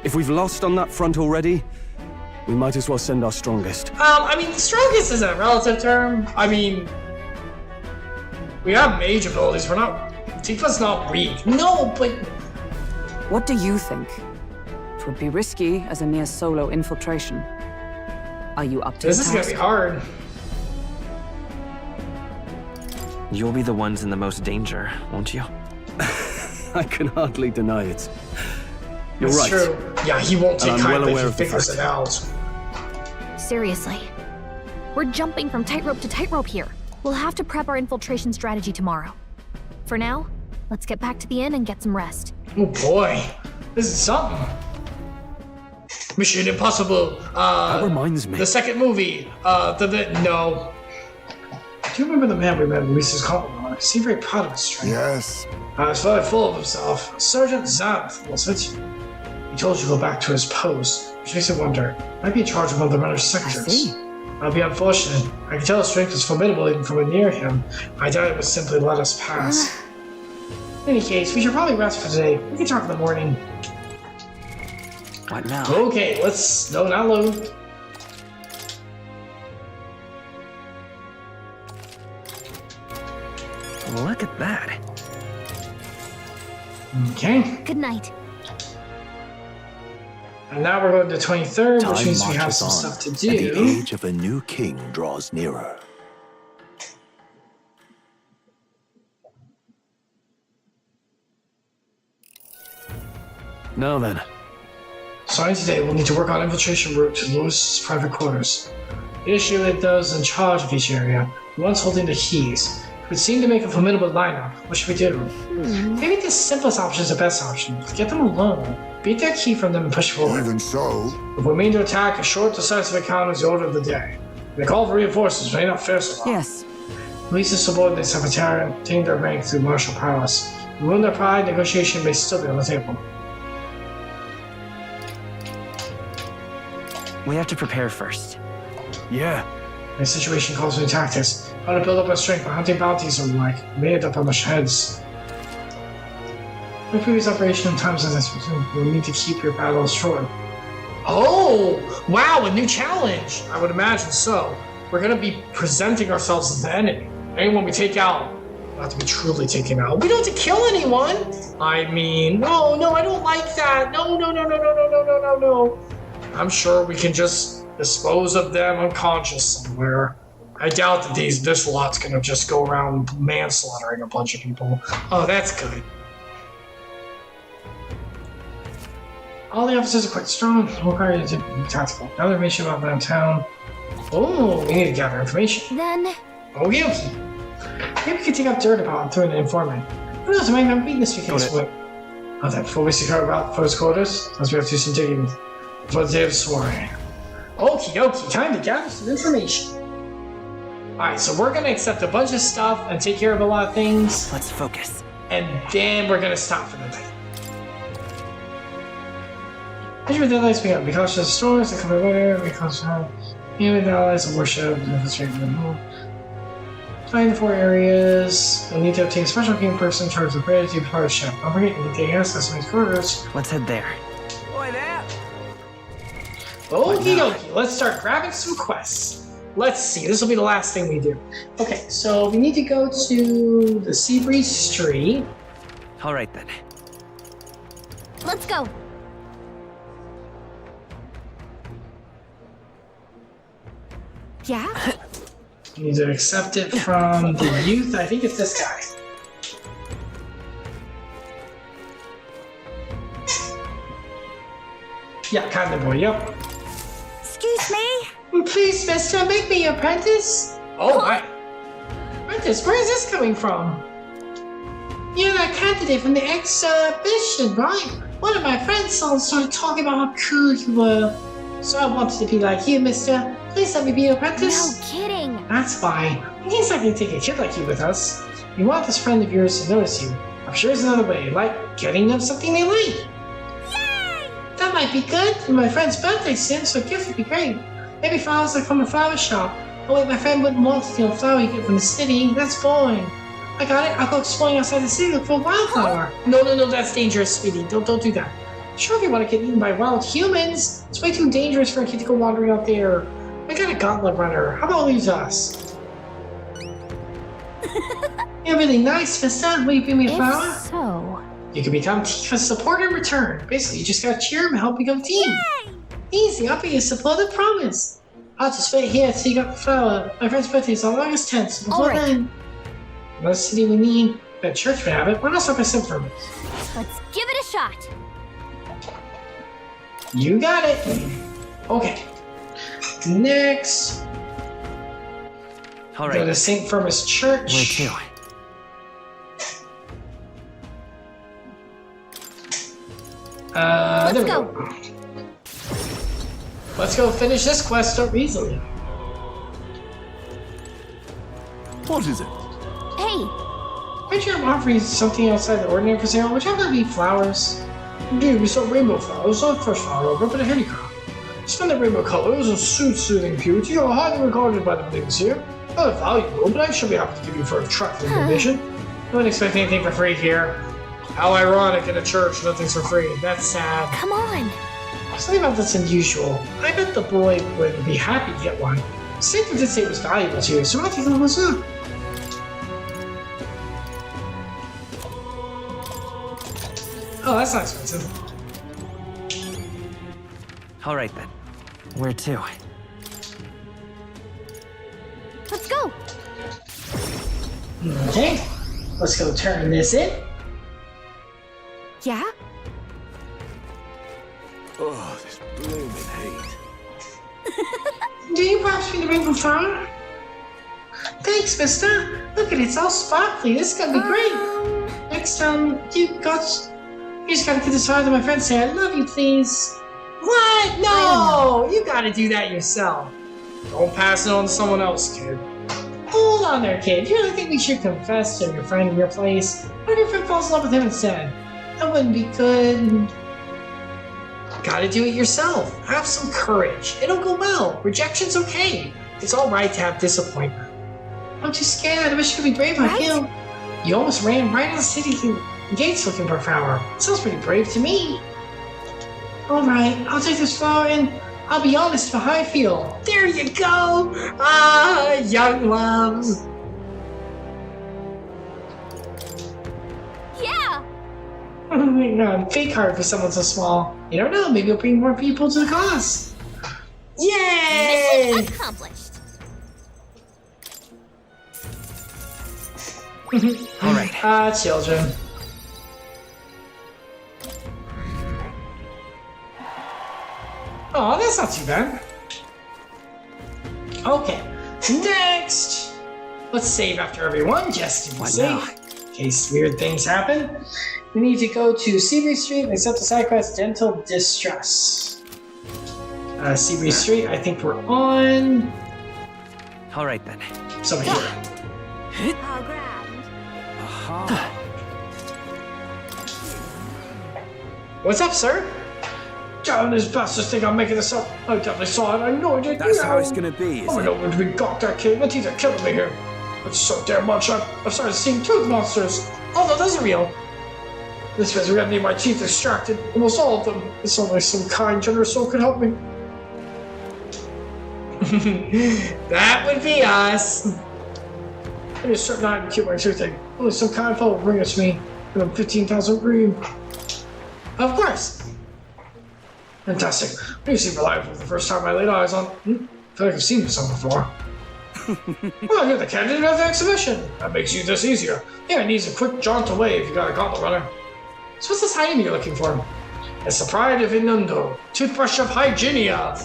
If we've lost on that front already, we might as well send our strongest. I mean, strongest is a relative term. I mean, we have mage abilities. We're not... Tifa's not weak. No, but... What do you think? It would be risky as a mere solo infiltration. Are you up to This the is gonna task? be hard. You'll be the ones in the most danger, won't you? I can hardly deny it. You're That's right. true. Yeah, he won't take And I'm time, well aware but of he the figures it fact. out. Seriously. We're jumping from tightrope to tightrope here. We'll have to prep our infiltration strategy tomorrow. For now, let's get back to the inn and get some rest. Oh boy, this is something. Mission Impossible. That reminds me. The second movie. No. Do you remember the man we met in Lisa's column? He seemed very proud of his strength. Yes. He was very full of himself. Sergeant Xanth, was it? He told you to go back to his post, which makes me wonder. Might be in charge of one of the runner's sectors. That'd be unfortunate. I can tell his strength was formidable even from near him. I doubt it would simply let us pass. In any case, we should probably rest for today. We can talk in the morning. What now? Okay, let's... No, not load. Look at that. Okay. Good night. And now we're going to 23rd, which Time means we have marches some on, stuff to and do. the age of a new king draws nearer. Now then. Starting today, we'll need to work on infiltration route to Lewis's private quarters. The issue with those in charge of each area, the ones holding the keys, would seem to make a formidable lineup. What should we do? Maybe the simplest option is the best option. Get them alone. Beat their key from them and push forward. Even so, If we mean to attack, a short, decisive encounter is the order of the day. They call for reinforcements, may not fail so long. Yes. Lisa's subordinates have attained their rank through martial prowess. Ruin their pride, negotiation may still be on the table. We have to prepare first. Yeah. The situation calls for tactics. How to build up our strength by hunting bounties or the like. May end up on the heads. My previous operation and times as I presume, you'll need to keep your battles short. Oh! Wow, a new challenge! I would imagine so. We're gonna be presenting ourselves as the enemy. Anyone we take out, we'll have to be truly taken out. We don't have to kill anyone! I mean, no, I don't like that. No. I'm sure we can just dispose of them unconscious somewhere. I doubt that this lot's gonna just go around manslaughtering a bunch of people. Oh, that's good. All the officers are quite strong. We'll require to be tactical. Gather information about downtown. Oh, we need to gather information. Then... Okay. Maybe we could dig up dirt about and throw in an informant. Who knows, I might have beaten this because what? Oh, that before we secure about first quarters, as we have to do some digging before the day of the soiree. Okie dokie, time to gather some information. Alright, so we're gonna accept a bunch of stuff and take care of a lot of things. Let's focus. And then we're gonna stop for the night. Measure with allies we have. Be cautious of storms that come by weather. Be cautious of with allies of worship. Find the 4 areas. We'll need to obtain a special king person in charge of the bridge to be part of the ship. Don't forget, you can take us customized quarters. Let's head there. Boy, there. Okie dokie, let's start grabbing some quests. Let's see, this will be the last thing we do. Okay, so we need to go to the Seabreeze Street. All right then. Let's go. Yeah? You need to accept it from the youth. I think it's this guy. Yeah, kind of boy, yep. Excuse me? Please, mister, make me your apprentice. Oh my. Apprentice, where is this coming from? You're that candidate from the exhibition, right? One of my friends all started talking about how cool you were. So I wanted to be like you, mister. Please let me be your apprentice. No kidding. That's fine. I guess I can take a kid like you with us. You want this friend of yours to notice you. I'm sure there's another way, like getting them something they like. Yay! That might be good. For my friend's birthday soon, so a gift would be great. Maybe flowers like from a flower shop. Oh wait, my friend wouldn't want to steal a flower you get from the city. That's boring. I got it. I'll go exploring outside the city, look for a wildflower. No, that's dangerous, sweetie. Don't do that. Sure, if you want to get eaten by wild humans, it's way too dangerous for a kid to go wandering out there. I got a gauntlet runner. How about leaves us? You're really nice, Vista. Will you bring me a flower? If so... You can become Tifa's support in return. Basically, you just gotta cheer him and help become team. Yay! Easy, I'll be your support, I promise. I'll just wait here till you got the flower. My friend's birthday is on August 10th, so before then... Another city we need. That church would have it. Why not stop by Symptom? Let's give it a shot. You got it. Okay. Next. All right. Go to St. Firmus Church. Where to? Let's go. Let's go finish this quest up easily. What is it? Hey. Pretty sure I'm offering something outside the ordinary for sale. Would you have any flowers? Dude, we saw rainbow flowers, not fresh flower, but a handy crop. Splendid rainbow colors and soothing purity are highly regarded by the believers here. Not valuable, but I should be happy to give you for a trifling donation. I wouldn't expect anything for free here. How ironic in a church, nothing's for free. That's sad. Come on. Something about that's unusual. I bet the boy would be happy to get one. Satan did say it was valuable to you, so I'll take a look. Oh, that's not expensive. All right then. Where to? Let's go. Okay. Let's go turn this in. Yeah? Oh, this blooming heat. Do you perhaps mean the rainbow flower? Thanks, mister. Look at it, it's all sparkly. This is gonna be great. Next time, you just gotta get this flower to my friend. Say, I love you, please. What? No! You gotta do that yourself. Don't pass it on to someone else, kid. Hold on there, kid. You really think we should confess to your friend in your place? What if your friend falls in love with him instead? That wouldn't be good. Gotta do it yourself. Have some courage. It'll go well. Rejection's okay. It's alright to have disappointment. I'm too scared. I wish you could be brave like you. You almost ran right out of the city gates looking for a flower. Sounds pretty brave to me. Alright, I'll take this flower and I'll be honest about how I feel. There you go! Ah, young loves. Yeah! Oh my god, fake heart for someone so small. You don't know, maybe it'll bring more people to the cause. Yay! Mission accomplished. All right. Children. Oh, that's not too bad. Okay, next. Let's save after everyone, just to be safe. In case weird things happen. We need to go to Seabreeze Street and accept the side quest Gentle Distress. Seabreeze Street, I think we're on. All right then. Somewhere here. How grand. What's up, sir? Damn, these bastards think I'm making this up. I definitely saw it. I know I did. That's how it's gonna be, Oh, I know when we got that kid. My teeth are killing me here. It's so damn much. I've started seeing tooth monsters. Oh no, those are real. This means we're gonna need my teeth extracted. Almost all of them. It's only some kind, generous soul can help me. That would be us. I need a certain item to keep my toothache. Only some kind foe will bring it to me. And I'm 15,000 green. Of course. Fantastic. When you seem reliable the first time I laid eyes on. I feel like I've seen this one before. Well, you're the candidate of the exhibition. That makes you this easier. Yeah, it needs a quick jaunt away if you got a gauntlet runner. So what's this item you're looking for? It's the pride of Inundo. Toothbrush of Hygienia.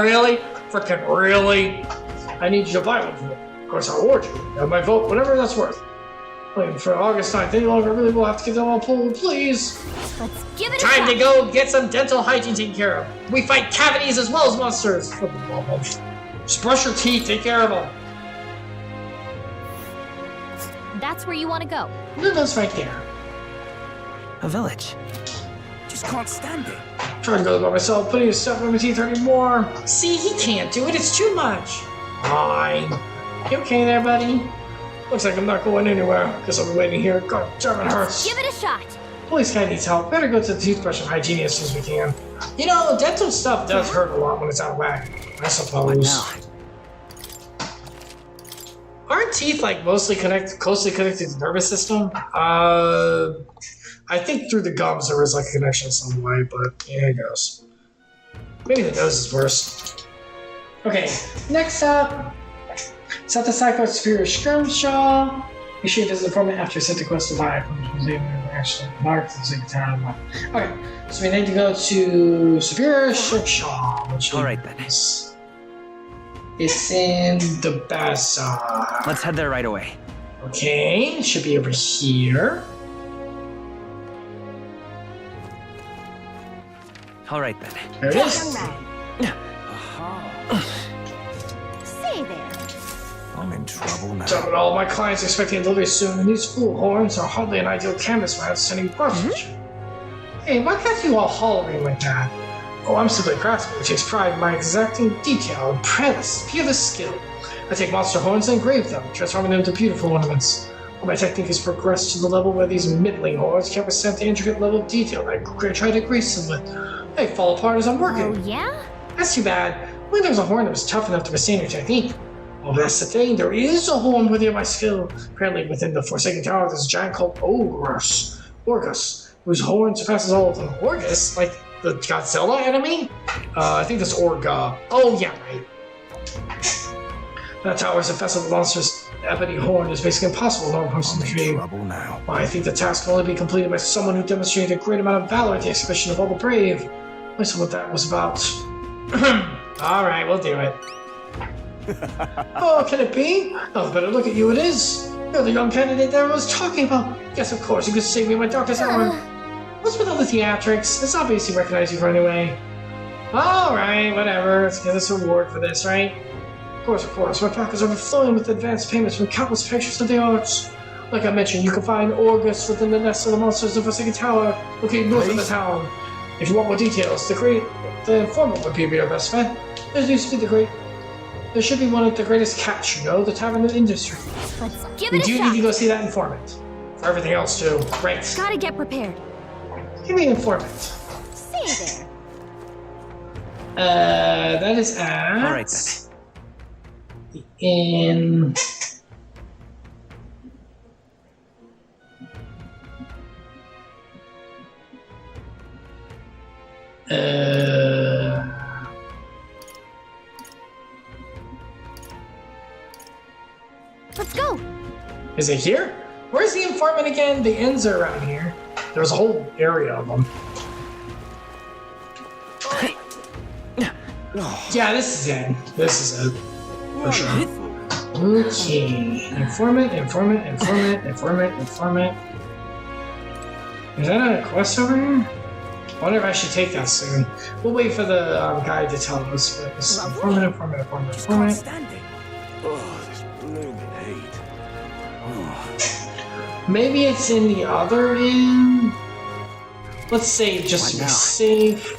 Really? Frickin' really? I need you to buy one for me. Of course, I'll award you. You have my vote, whatever that's worth. Waiting for August 9th. Any longer, really will have to get them all pulled, please. Let's give it a Time shot. to go get some dental hygiene taken care of. We fight cavities as well as monsters. Just brush your teeth, take care of them. That's where you want to go. No, that's right there. A village. Just can't stand it. Trying to go by myself, putting a step in my teeth hurting more. See, he can't do it, it's too much. Fine. You okay there, buddy? Looks like I'm not going anywhere. Guess I'll be waiting here. God damn, it hurts. Give it a shot. Police guy needs help. Better go to the toothbrush and hygiene as soon as we can. You know, dental stuff does hurt a lot when it's out of whack, I suppose. Aren't teeth like mostly closely connected to the nervous system? I think through the gums there is like a connection some way, but yeah, it goes. Maybe the nose is worse. Okay, next up, set the Psycho Superior Skirmishaw. Issue does the permit after set the quest to buy from the museum and actually marked the second town. Okay, so we need to go to Superior Skirmishaw, which is it's in the bazaar. Let's head there right away. Okay, it should be over here. All right then. There it is. Stay there. I'm in trouble now. Damn it all, my clients expecting delivery soon, and these fool horns are hardly an ideal canvas for sending parcels. Hey, why can't you all hollering like that? Oh, I'm simply a craftsman who takes pride in my exacting detail and peerless skill. I take monster horns and engrave them, transforming them into beautiful ornaments. Well, my technique has progressed to the level where these middling horns can't withstand the intricate level of detail I try to grease them with. They fall apart as I'm working. Oh, yeah? That's too bad. Only there was a horn that was tough enough to withstand your technique. Oh, that's the thing. There is a horn worthy of my skill. Apparently, within the Forsaken Tower, there's a giant called Orgus, whose horn surpasses all of them. Orgus? Like the Godzilla enemy? I think that's Orga. Oh, yeah, right. That tower is infested with monsters. The ebony horn is basically impossible. No person to create. Trouble now. I think the task can only be completed by someone who demonstrated a great amount of valor at the exhibition of all the brave. That's what that was about. All right, we'll do it. Oh, can it be? Oh, better look at you, it is. You're the young candidate that I was talking about. Yes, of course, you could save me in my darkest hour. What's with all the theatrics? It's obvious you recognize you right away. All right, whatever. Let's get us a reward for this, right? Of course. My pockets are overflowing with advanced payments from countless pictures of the arts. Like I mentioned, you can find Orgus within the nest of the monsters of Forsaken Tower, located north of the town. If you want more details, the informant would be your best bet. There should be one of the greatest cats, you know, the tavern of industry. Let's give We it a do shot. need to go see that informant. For everything else, too. Great. Gotta get prepared. Give me an informant. Stay there. That is at... All right then. The inn... Let's go. Is it here? Where's the informant again? The inns are around here. There's a whole area of them. Yeah, this is it. This is it. For sure. Okay. Informant. Is that a quest over here? I wonder if I should take that soon. We'll wait for the guy to tell us. But this is informant. Oh, this blooming heat. Oh. Maybe it's in the other inn. Let's save just to be safe.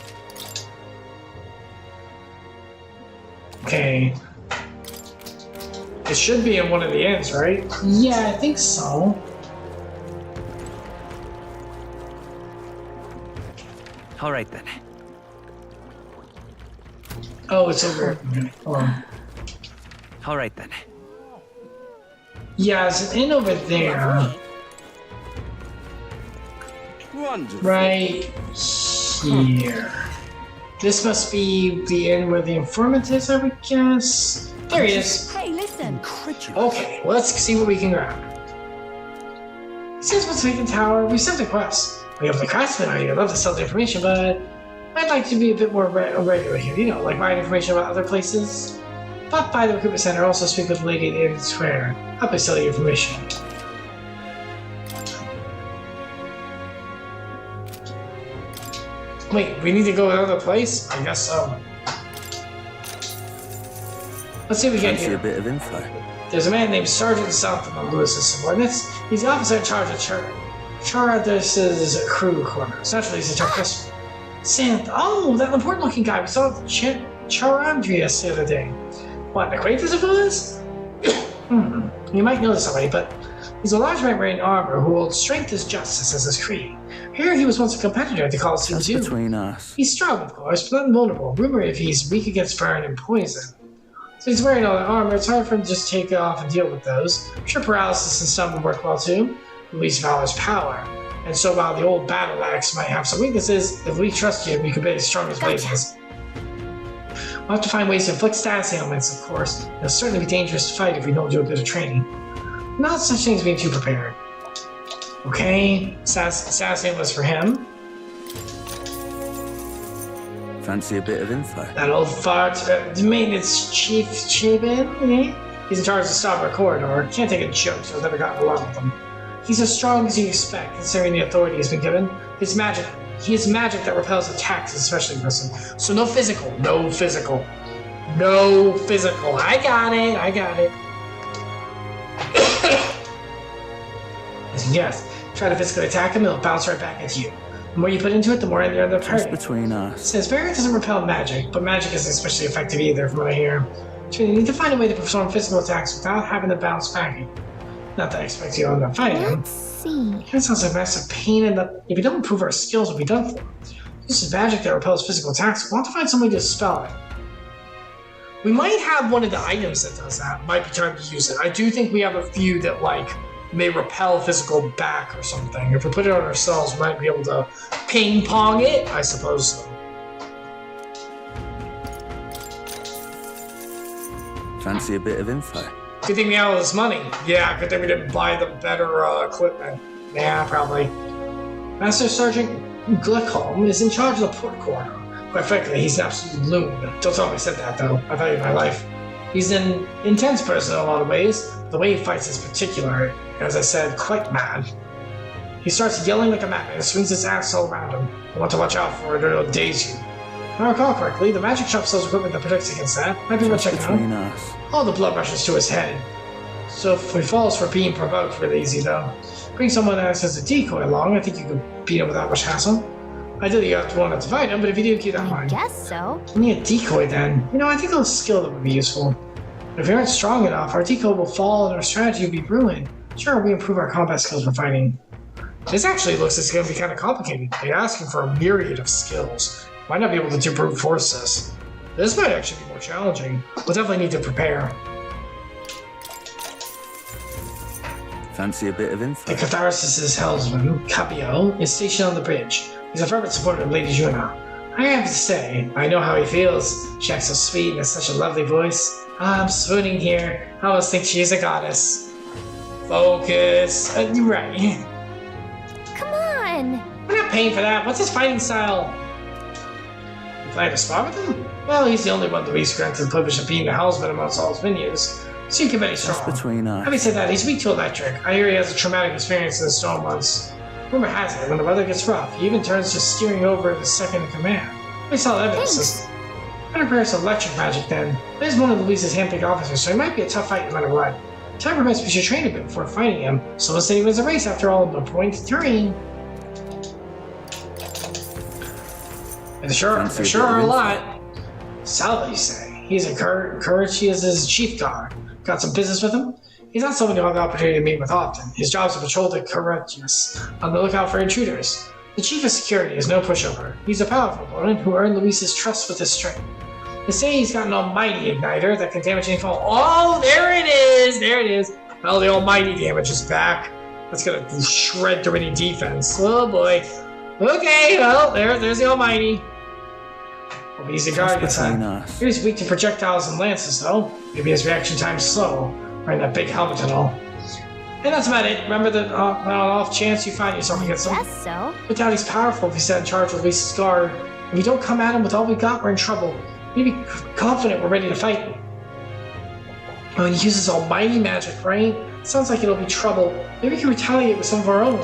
Okay. It should be in one of the inns, right? Yeah, I think so. All right then. Oh, it's over. Hold on. All right then. Yeah, it's an inn over there. Wonderful. Right here. This must be the inn where the informant is, I would guess. There he is. Hey, listen. Okay, let's see what we can grab. He says what's vacant tower. We sent a quest. We have the craftsman. I'd love to sell the information, but I'd like to be a bit more regular here. You know, like buying information about other places. Pop by the recruitment center. Also speak with the lady in the square. Help me sell the information. Wait, we need to go to another place? I guess so. Let's see what we get here. A bit of info. There's a man named Sergeant South among Lewis's subordinates. He's the officer in charge of Charadis's crew quarters. Essentially, he's a tough Santh. Oh, that important-looking guy we saw at Charadrius the other day. What, an acquaintance of ours? You might know this already, but he's a large man wearing armor who holds strength as justice as his creed. Here he was once a competitor at the Coliseum Zoo. Between us. He's strong, of course, but invulnerable. Rumor if he's weak against burn and poison. So he's wearing all that armor, it's hard for him to just take it off and deal with those. I'm sure paralysis and stun would work well too. Luis Valor's power. And so while the old battle axe might have some weaknesses, if we trust you, we could be as strong as blazes. We'll have to find ways to inflict status ailments, of course. It'll certainly be dangerous to fight if we don't do a bit of training. Not such things being too prepared. Okay, status ailments for him. Fancy a bit of info. That old fart, the maintenance chief Chabin, he's in charge of the Starboard Corridor. Can't take a joke, so I've never gotten along with him. He's as strong as you expect, considering the authority he's been given. He has magic that repels attacks, especially aggressive. So no physical. No physical. No physical. I got it. Yes. Try to physically attack him, it'll bounce right back at you. The more you put into it, the more you're Just between us. It says Barrier doesn't repel magic, but magic isn't especially effective either, from what I hear. So you need to find a way to perform physical attacks without having to bounce back. Not that I expect you to end up fighting him. Let's see. That sounds like a massive pain in the... If we don't improve our skills, we'll be done for. This is magic that repels physical attacks. We'll have to find some way to spell it. We might have one of the items that does that. Might be time to use it. I do think we have a few that, like, may repel physical back or something. If we put it on ourselves, we might be able to ping-pong it? I suppose so. Fancy a bit of info. Good thing we had all this money. Yeah, good thing we didn't buy the better equipment. Yeah, probably. Master Sergeant Glickholm is in charge of the port corridor. Quite frankly, he's an absolute loon. Don't tell him I said that, though. I value my life. He's an intense person in a lot of ways. The way he fights is particular. As I said, quite mad. He starts yelling like a madman and swings his axe all around him. I want to watch out for it or it'll daze you. If I recall correctly, the magic shop sells equipment that protects against that. Might be worth checking out. All the blood rushes to his head. So if he falls for being provoked really easy though. Bring someone else as a decoy along, I think you could beat him without much hassle. Ideally you have to want to fight him, but if you do, keep that in mind. I guess so. We need a decoy then. You know, I think a skill that would be useful. If we aren't strong enough, our decoy will fall and our strategy will be ruined. Sure, we improve our combat skills for fighting. This actually looks like it's going to be kind of complicated. They're asking for a myriad of skills. Might not be able to brute force this. This might actually be more challenging. We'll definitely need to prepare. Fancy a bit of info. The Catharsis' helmsman, Capio, is stationed on the bridge. He's a fervent supporter of Lady Juno. I have to say, I know how he feels. She acts so sweet and has such a lovely voice. I'm swooning here. I almost think she's a goddess. Focus. You're right. Come on. We're not paying for that. What's his fighting style? You plan to spar with him? Well, he's the only one Luis granted the privilege of being the helmsman amongst all his minions. So you can bet he's strong. Between us. Having said that, he's weak to electric. I hear he has a traumatic experience in the storm once. Rumor has it, when the weather gets rough, he even turns to steering over the second in command. We saw evidence. Better prepare some electric magic then. There's one of Luis's handpicked officers, so he might be a tough fight no matter what. Time permits we should train a bit before fighting him. Someone said he wins a race after all, no point in hurrying. There sure are a lot. Salva, you say? He's encouraged. He is his chief guard. Got some business with him? He's not someone you have the opportunity to meet with often. His job is to patrol the courageous, on the lookout for intruders. The chief of security is no pushover. He's a powerful opponent who earned Luis's trust with his strength. They say he's got an almighty igniter that can damage any foe. Oh, there it is! There it is. Well, the almighty damage is back. That's gonna shred through any defense. Oh boy. Okay, well, there's the almighty. Well, he's a guard this time. He's weak to projectiles and lances, though. Maybe his reaction time's slow. Wearing that big helmet and all. And that's about it. Remember that on off chance you find yourself against him. Guess so. I doubt he's powerful if he's set in charge of Luis's guard. If we don't come at him with all we got, we're in trouble. We need to be confident we're ready to fight. When he uses almighty magic, right? Sounds like it'll be trouble. Maybe we can retaliate with some of our own.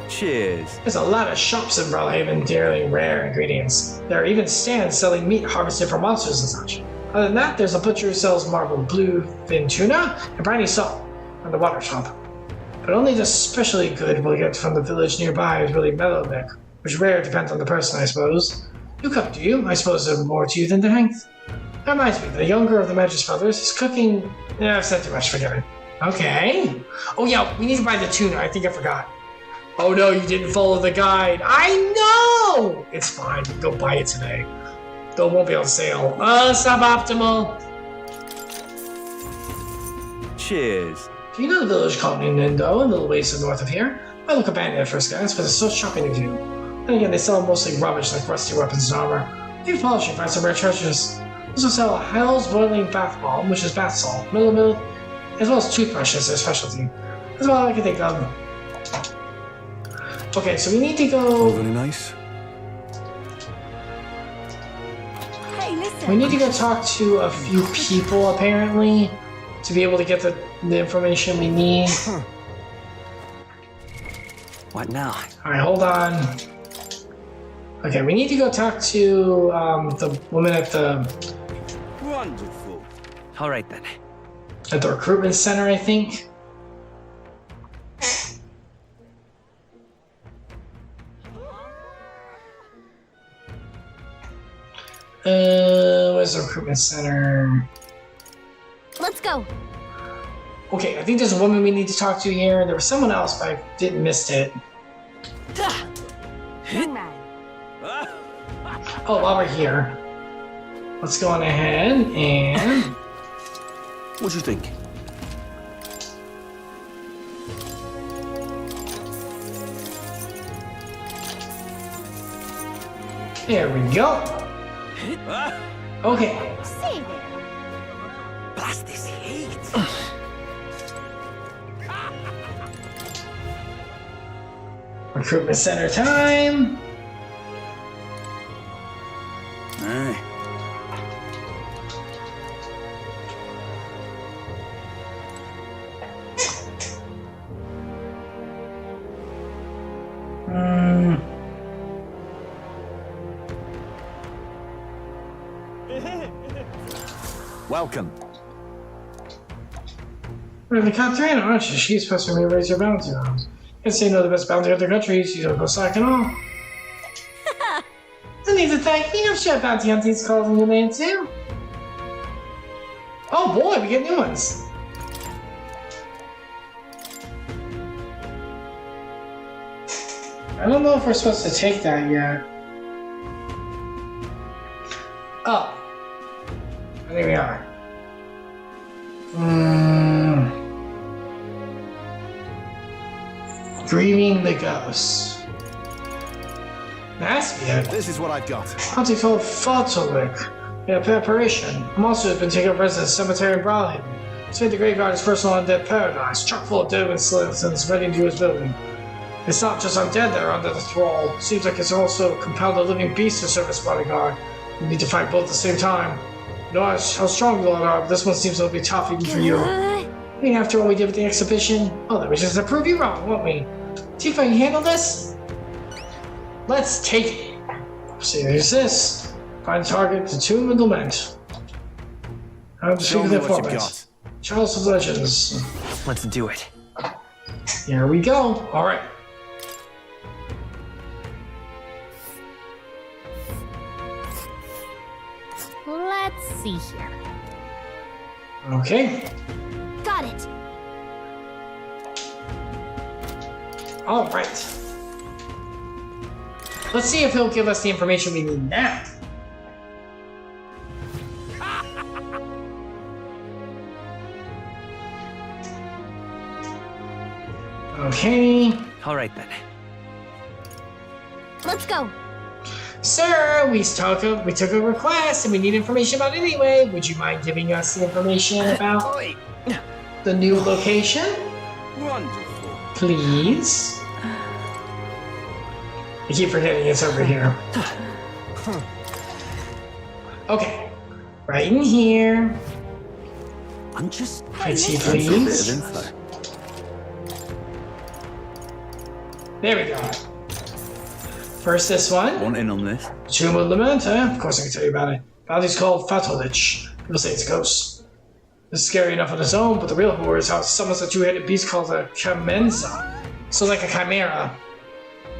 Cheers. There's a lot of shops in Brawlhaven dealing rare ingredients. There are even stands selling meat harvested from monsters and such. Other than that, there's a butcher who sells marbled bluefin tuna and briny salt from the water shop. But only the specially good we'll get from the village nearby is really mellow neck, which rare depends on the person, I suppose. You cook, do you? I suppose there's more to you than Hank. That reminds me, the younger of the Magis brothers is cooking... Yeah, I've said too much, forget it. Okay. Oh yeah, we need to buy the tuna, I think I forgot. Oh no, you didn't follow the guide. I know! It's fine, go buy it today. Though it won't be on sale. Suboptimal. Cheers. Do you know the village called Nindo, a little ways to the north of here? I look abandoned at first glance, but there's so shopping to do. Then again, they sell mostly rubbish like rusty weapons and armor. Maybe polish and find some rare treasures. They also sell Hell's Boiling Bath Bomb, which is bath salt, milk, as well as toothbrushes, their specialty. That's all I can think of. Okay, so we need to go... Very nice. Hey, listen. We need to go talk to a few people, apparently, to be able to get the information we need. What now? Alright, hold on. Okay, we need to go talk to the woman at the... Wonderful. All right, then. At the recruitment center, I think. Where's the recruitment center? Let's go. Okay, I think there's a woman we need to talk to here. There was someone else, but I didn't miss it. Oh, while we're here, let's go on ahead and... What'd you think? There we go. Okay. Say there. Blast this heat. Recruitment center time. Aye. Welcome. We're the Katrina, aren't you? She's supposed to raise your bounty rounds. Can't say no the best bounty hunter countries. You don't go slack at all. I need to thank me. I'm sure bounty hunting's called in your name too. Oh boy, we get new ones. I don't know if we're supposed to take that yet. Oh. I think we are. Grieving the Ghost. That's it. This is what I've got. Hunting for Faltolik. Yeah, preparation. A monster has been taking up residence in the cemetery in Brawlhaven. It's made the graveyard his personal undead paradise, chock full of dead and skeletons ready to his building. It's not just undead that are under the thrall. Seems like it's also compelled a living beast to serve as bodyguard. We need to fight both at the same time. You know how strong you are, but this one seems to be tough even for you. I mean, after what we did with the exhibition, well, then we just have to prove you wrong, won't we? See if I can handle this? Let's take it. See, there's this. Find target to Tomb and Lament. How to speak with informants. Charles of Legends. Let's do it. Here we go. Alright. see here. Okay. Got it. All right. Let's see if he'll give us the information we need now. Okay. All right then. Let's go. Sir, we took a request and we need information about it anyway. Would you mind giving us the information about the new location? Wonderful. Please. I keep forgetting it's over here. Okay. Right in here. I'm just Pretty please. There we go. First, this one. Want in on this? Tomb of Lamenta. Of course, I can tell you about it. Body's called Fatolich. People say it's a ghost. It's scary enough on its own, but the real horror is how it summons a two-headed beast called a Kamenza. So, like a chimera.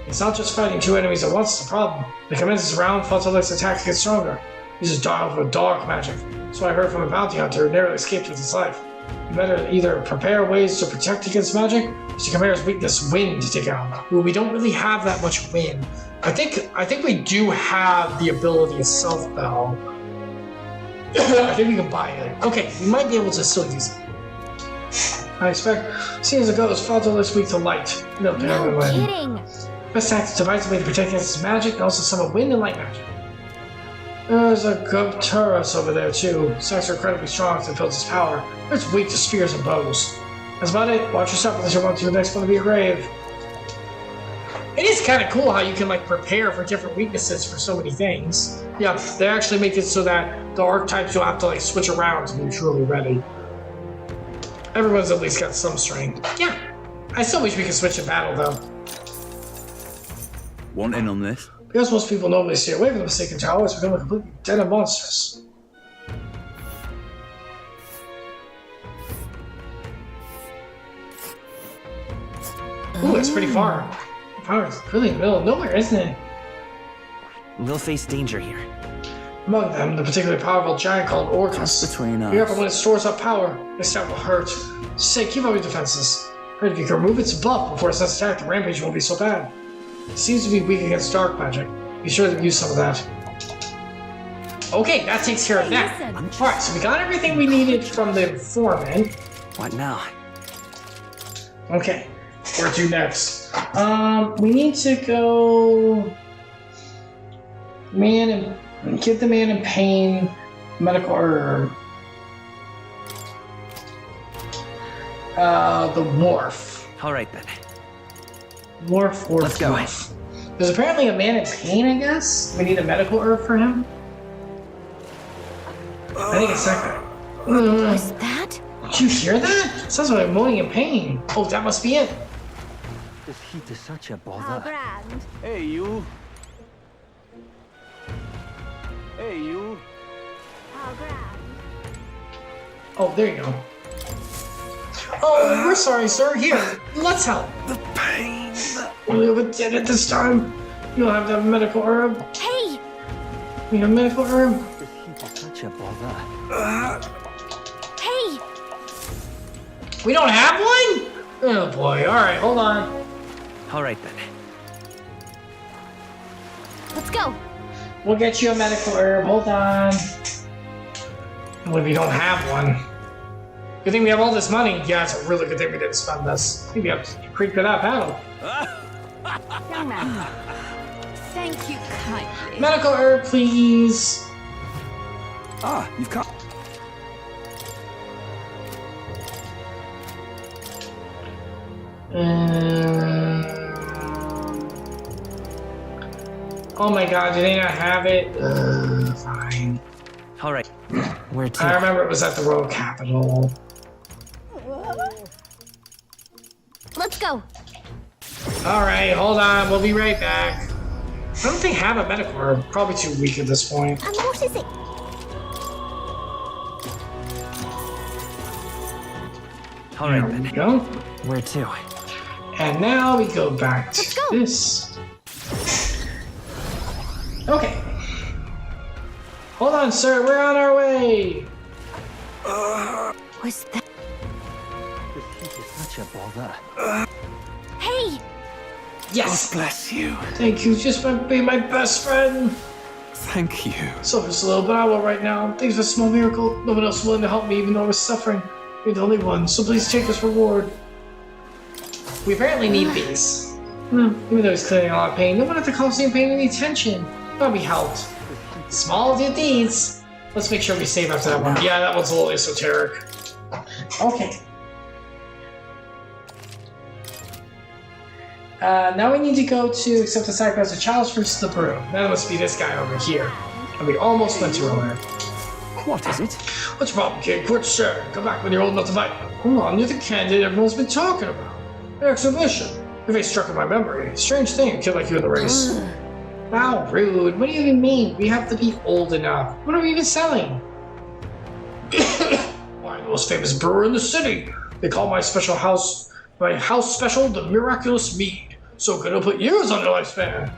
It's not just fighting two enemies at once, it's the problem. The Kamenza's round, Fatolich's attacks get stronger. He's just dark with dark magic. So I heard from a bounty hunter who narrowly escaped with his life. You better either prepare ways to protect against magic, or to Chimera's weakness, wind, to take out. Well, we don't really have that much wind. I think we do have the ability of self-bell. I think we can buy it. Okay, we might be able to still use it. I expect, seeing as it goes, Fatolich weak to light. No kidding. Best tactic device to protect against magic and also summon wind and light magic. There's a Gopturus over there too. Sex are incredibly strong to build its power. It's weak to spears and bows. That's about it. Watch yourself unless you want to. The next one to be a grave. It is kind of cool how you can like prepare for different weaknesses for so many things. Yeah, they actually make it so that the archetypes you'll have to like switch around to be truly ready. Everyone's at least got some strength. Yeah, I still wish we could switch in battle though. Want in on this? Because most people normally stay away from the Forsaken Tower, it's become a completely den of monsters. Ooh, it's pretty far. The power's really in the middle of nowhere, isn't it? We'll face danger here. Among them, the particularly powerful giant called Orcus. Between us. Be careful when it stores up power. This stab will hurt. Just say, keep up your defenses. Heard if you can remove its buff before it starts attack, the rampage won't be so bad. It seems to be weak against dark magic. Be sure to use some of that. Okay, that takes care of that. Alright, so we got everything we needed from the informant. What now? Okay, where to next? We need to go... Give the man in pain medical herb. The wharf. Alright then. Wharf. Let's go. There's apparently a man in pain, I guess. We need a medical herb for him. I think it's that guy. Was that? Did you hear that? It sounds like moaning in pain. Oh, that must be it. This heat is such a Oh, bother. grand. Hey, you. Hey, you. Oh, grand. Oh, there you go. Oh, we're sorry, sir. Here, let's help. The pain. We did it this time. You'll have to have a medical herb. Hey! We have a medical herb. This heat is such a bother. Hey! We don't have one? Oh boy. Alright, hold on. Alright then. Let's go. We'll get you a medical herb. Hold on. Well, if we don't have one. Good thing we have all this money. Yeah, it's a really good thing we didn't spend this. I think we have pretty good at battle. Young man. Thank you kindly. Medical herb, please. Ah, you've come. Oh my god, do they not have it? Fine. Alright. Where to? I remember it was at the Royal Capital. Let's go. Alright, hold on. We'll be right back. I don't think they have a medical herb. Probably too weak at this point. What is it? Alright There then. we go. Where to? And now we go back to Let's go. this. Okay. Hold on, sir. We're on our way. Was that? Such a bother. Hey! Yes. God bless you. Thank you. Just for being my best friend. Thank you. So just a little bit hour right now. Thanks for a small miracle. No one else is willing to help me, even though I was suffering. You're the only one. So please take this reward. We apparently need these. Even though he's clearly in a lot of pain, no one at the Colosseum paying any attention. Gotta be helped. Small did these. Let's make sure we save after that one. Yeah, that one's a little esoteric. Okay. Now we need to go to accept the sacrifice of challenge versus the brew. That must be this guy over here. And we almost went to earlier. What is it? What's the problem, kid? Quit staring. Come back when you're old enough to fight. Hold on, you're the candidate everyone's been talking about. The exhibition. Your face struck in my memory. Strange thing, a kid like you in the race. Wow, rude. What do you even mean? We have to be old enough. What are we even selling? Why, the most famous brewer in the city. They call my house special the Miraculous Mead. So good it'll put years on their lifespan.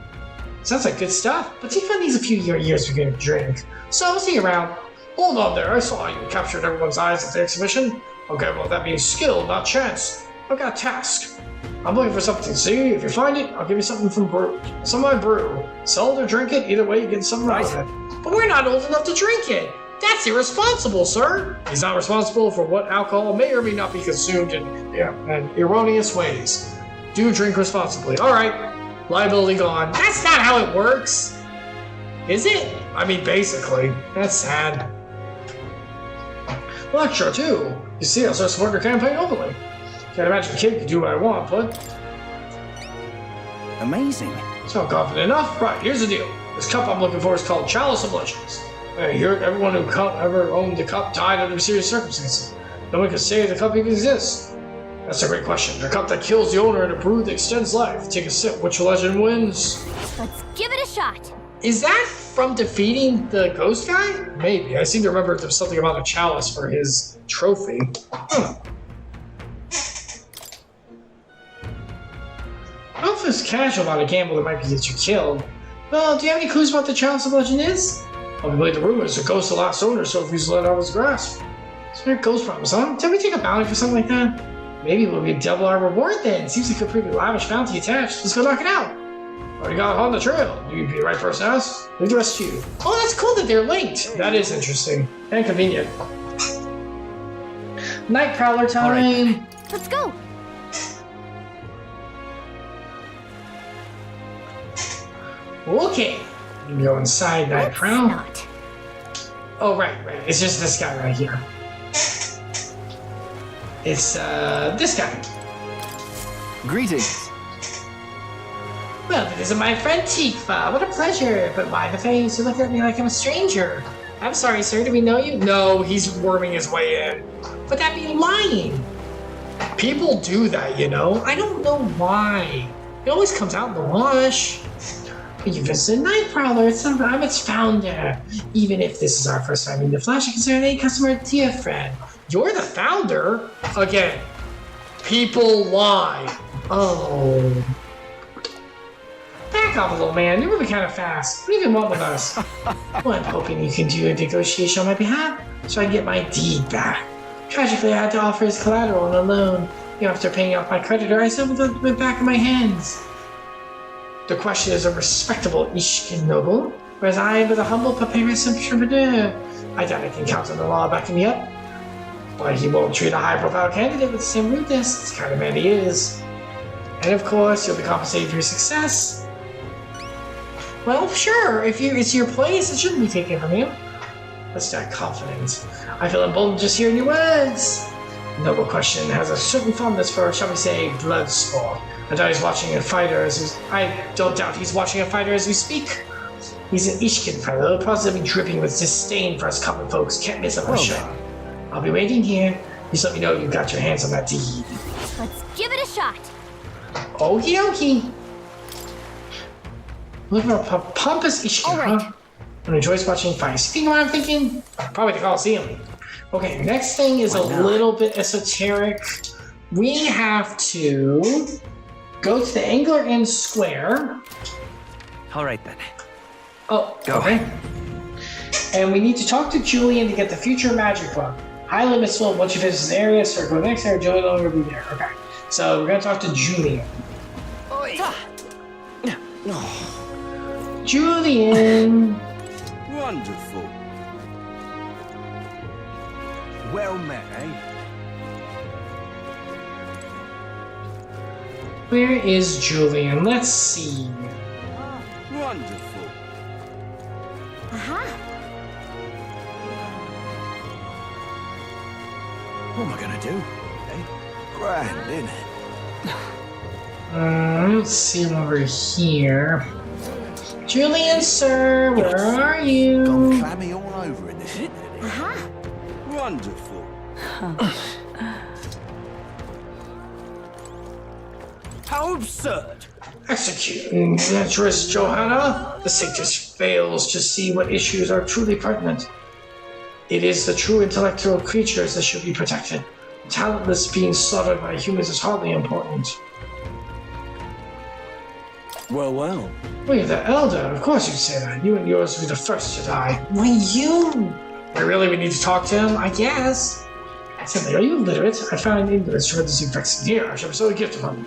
Sounds like good stuff, but see if I need a few years we're gonna drink. So I'll see you around. Hold on there, I saw you captured everyone's eyes at the exhibition. Okay, well that means skill, not chance. I've got a task. I'm looking for something, see? If you find it, I'll give you something from brew. Some of my brew. Sell it or drink it, either way you get something out of it. But we're not old enough to drink it! That's irresponsible, sir! He's not responsible for what alcohol may or may not be consumed in erroneous ways. Do drink responsibly. Alright, liability gone. That's not how it works! Is it? I mean, basically. That's sad. Lecture, too. You see, I'll start supporting your campaign openly. Can't imagine a kid could do what I want, but... Amazing. So confident enough? Right, here's the deal. This cup I'm looking for is called Chalice of Legends. Everyone who ever owned the cup died under mysterious circumstances. No one can say the cup even exists. That's a great question. The cup that kills the owner and a brew that extends life. Take a sip. Which legend wins? Let's give it a shot. Is that from defeating the ghost guy? Maybe. I seem to remember there was something about a chalice for his trophy. I don't know if it's casual about a gamble that might get you killed. Well, do you have any clues what the Chalice of Legend is? Well, we believe the rumor is the ghost of the last owner, so if he's let out of his grasp. So your ghost promise, huh? Did we take a bounty for something like that? Maybe we'll be double our reward then. Seems like a pretty lavish bounty attached. Let's go knock it out. Already got on the trail. You'd be the right person to ask. Leave the rest to you. Oh, that's cool that they're linked. That is interesting. And convenient. Night Prowler time. Right. Let's go. Okay. You can go inside Night Prowler. Oh, right. It's just this guy right here. It's, this guy. Greetings. Well, this is my friend Tikva. What a pleasure. But why the face? You look at me like I'm a stranger. I'm sorry, sir. Do we know you? No, he's worming his way in. But that'd be lying. People do that, you know. I don't know why. It always comes out in the wash. You visit Night Prowler. I'm its founder. Even if this is our first time in the Flash, I consider any customer a dear friend. You're the founder? Again, people lie. Oh. Back off a little, man. You're moving kind of fast. What do you even want with us? Well, I'm hoping you can do a negotiation on my behalf so I can get my deed back. Tragically, I had to offer his collateral and a loan. After paying off my creditor, I still went back in my hands. The question is a respectable Ishkin noble, whereas I am but a humble papyrus entrepreneur. I doubt I can count on the law backing me up. But he won't treat a high-profile candidate with the same rudeness. It's the kind of man he is. And of course, you'll be compensated for your success. Well, sure. If it's your place, it shouldn't be taken from you. What's that confidence? I feel emboldened just hearing your words. Noble question has a certain fondness for, shall we say, blood sport. I don't doubt he's watching a fighter as we speak. He's an Ishkin fellow, possibly dripping with disdain for us common folks. Can't miss on our show. I'll be waiting here. Just let me know you got your hands on that deed. Let's give it a shot. Okie dokie. Look for a pompous Ishkin, huh? Who enjoys watching fights. You know what I'm thinking? Probably the Coliseum. Okay, next thing is a little bit esoteric. We have to go to the Angler Inn Square. All right then. Oh, go. Okay. And we need to talk to Julian to get the future magic book. High limits will once you visit this area, so go next area, Julian will be there. Okay. So we're gonna talk to Julian. Julian! Wonderful. Well met, eh? Where is Julian? Let's see. Wonderful. What am I gonna do? Eh? Grand, innit? Let's see him over here. Julian, sir, where are you? Gone clammy all over in this. Wonderful. How absurd! Executing Naturist Johanna, the Sanctus fails to see what issues are truly pertinent. It is the true intellectual creatures that should be protected. Talentless being slaughtered by humans is hardly important. Well, well. Well, you're the elder. Of course you'd say that. You and yours will be the first to die. Why you? Really, we need to talk to him? I guess. Simply, are you illiterate? I found an ignorance to read this infection here. I shall bestow a gift upon you.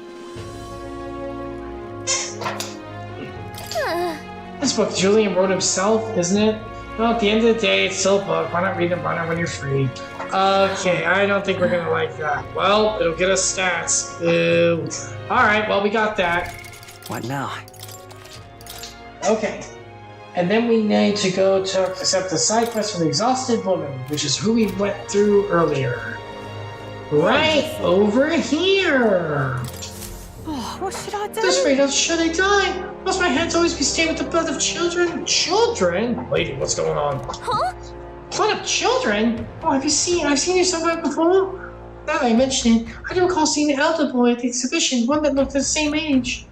This book Julian wrote himself, isn't it? Well, at the end of the day, it's still a book. Why not read them when you're free? Okay, I don't think we're gonna like that. Well, it'll get us stats. Alright, well, we got that. What now? Okay. And then we need to go to accept the side quest for the exhausted woman, which is who we went through earlier. Right over here. Oh, what should I do? This rate, should I die? Must my hands always be stained with the blood of children? Children? Lady, what's going on? Huh? Blood of children? Oh, I've seen you somewhere before? Now that I mention it, I do recall seeing an elder boy at the exhibition, one that looked the same age.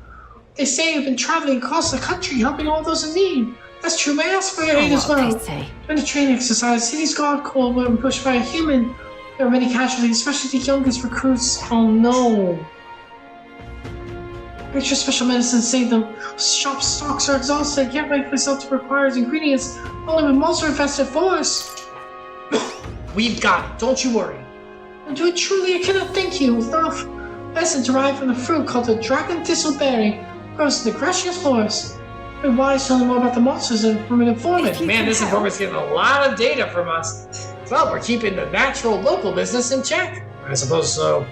They say you've been traveling across the country, helping all those in need. That's true, may I ask for your aid as well? During the training exercise, city's guard corps were pushed by a human. There were many casualties, especially the youngest recruits. Oh no. Make sure special medicine saved them. Shop stocks are exhausted. I can't make myself to require ingredients. Only with monster-infested forests. We've got it. Don't you worry. And do it truly, I cannot thank you enough. Medicine derived from the fruit called the dragon thistleberry grows in the gracious forest. And why tell them more about the monsters from an informant? Man, this informant's getting a lot of data from us. Well, we're keeping the natural local business in check. I suppose so.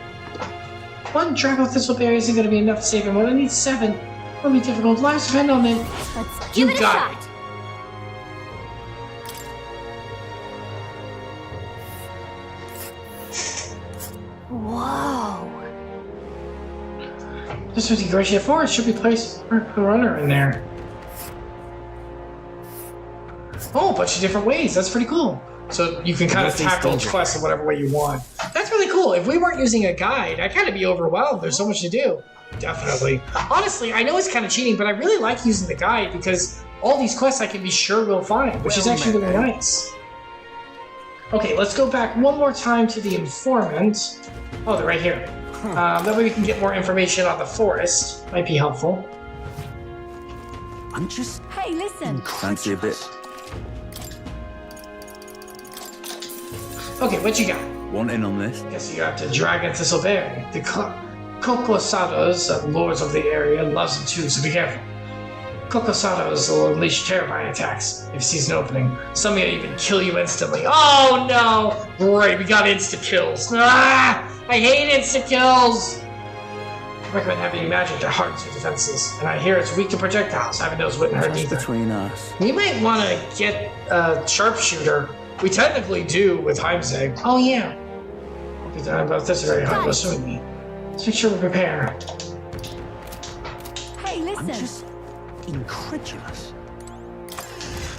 One dragon thistleberry isn't going to be enough to save him. We'll need 7. It'll be difficult. Lives depend on it. Let's give it a shot. Whoa. This was the Gracia Forest. Should be placed for a runner in there. Oh, a bunch of different ways. That's pretty cool. So you can kind of tackle each quest in whatever way you want. That's really cool. If we weren't using a guide, I'd kind of be overwhelmed. There's so much to do. Definitely. Honestly, I know it's kind of cheating, but I really like using the guide because all these quests I can be sure we'll find, which is actually really nice. Okay, let's go back one more time to the informant. Oh, they're right here. That way we can get more information on the forest. Might be helpful. I'm just... Hey, listen. Fancy a bit. Okay, what you got? Want in on this? Guess you got the dragon thistleberry. The Kokosados, lords of the area, loves them too, so be careful. Kokosados will unleash terrifying attacks if he sees an opening. Some may even kill you instantly. Oh no! Great, we got insta kills. Ah! I hate insta kills! I recommend having magic that hardens your defenses, and I hear it's weak to projectiles. Having those wouldn't hurt either. Between us. You might want to get a sharpshooter. We technically do with Heimzig. Oh yeah. But that's very hard to assume me. Let's make sure we prepare. Hey, listen. I'm just incredulous.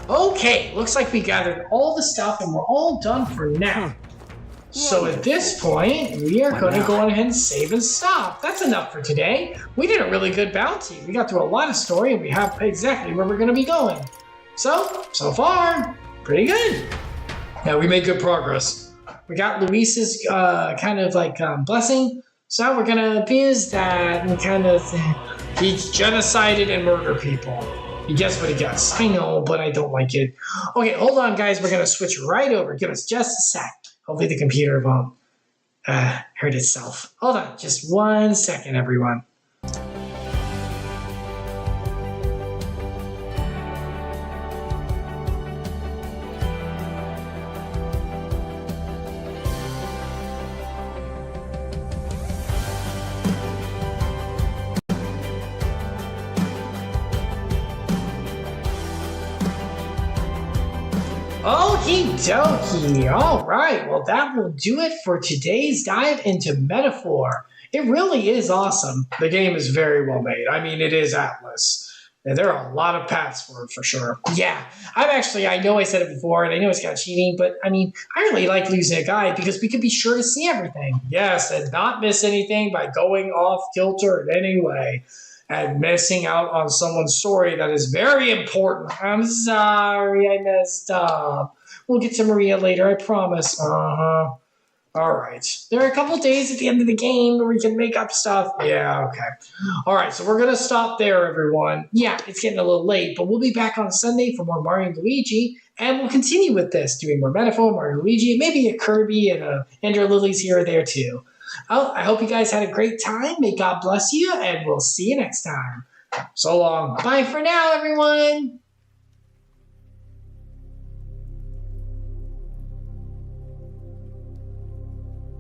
Okay, looks like we gathered all the stuff and we're all done for now. So at this point, we are going to go on ahead and save and stop. That's enough for today. We did a really good bounty. We got through a lot of story and we have exactly where we're going to be going. So far, pretty good. Yeah, we made good progress. We got Luis's kind of like blessing. So now we're going to biz that and kind of he genocided and murder people. He gets what he gets. I know, but I don't like it. Okay, hold on, guys. We're going to switch right over. Give us just a sec. Hopefully the computer won't hurt itself. Hold on. Just 1 second, everyone. Okie dokie. All right. Well, that will do it for today's dive into Metaphor. It really is awesome. The game is very well made. I mean, it is Atlas. And there are a lot of paths for sure. Yeah. I know I said it before, and I know it's kind of cheating, but I mean, I really like losing a guide because we can be sure to see everything. Yes, and not miss anything by going off kilter in any way. And missing out on someone's story that is very important. I'm sorry I messed up. We'll get to Maria later, I promise. Uh-huh. All right. There are a couple days at the end of the game where we can make up stuff. Yeah, okay. All right, so we're going to stop there, everyone. Yeah, it's getting a little late, but we'll be back on Sunday for more Mario and Luigi, and we'll continue with this, doing more Metaphor, Mario and Luigi, maybe a Kirby and a Ender Lilies here or there, too. Oh, I hope you guys had a great time. May God bless you, and we'll see you next time. So long. Bye for now, everyone.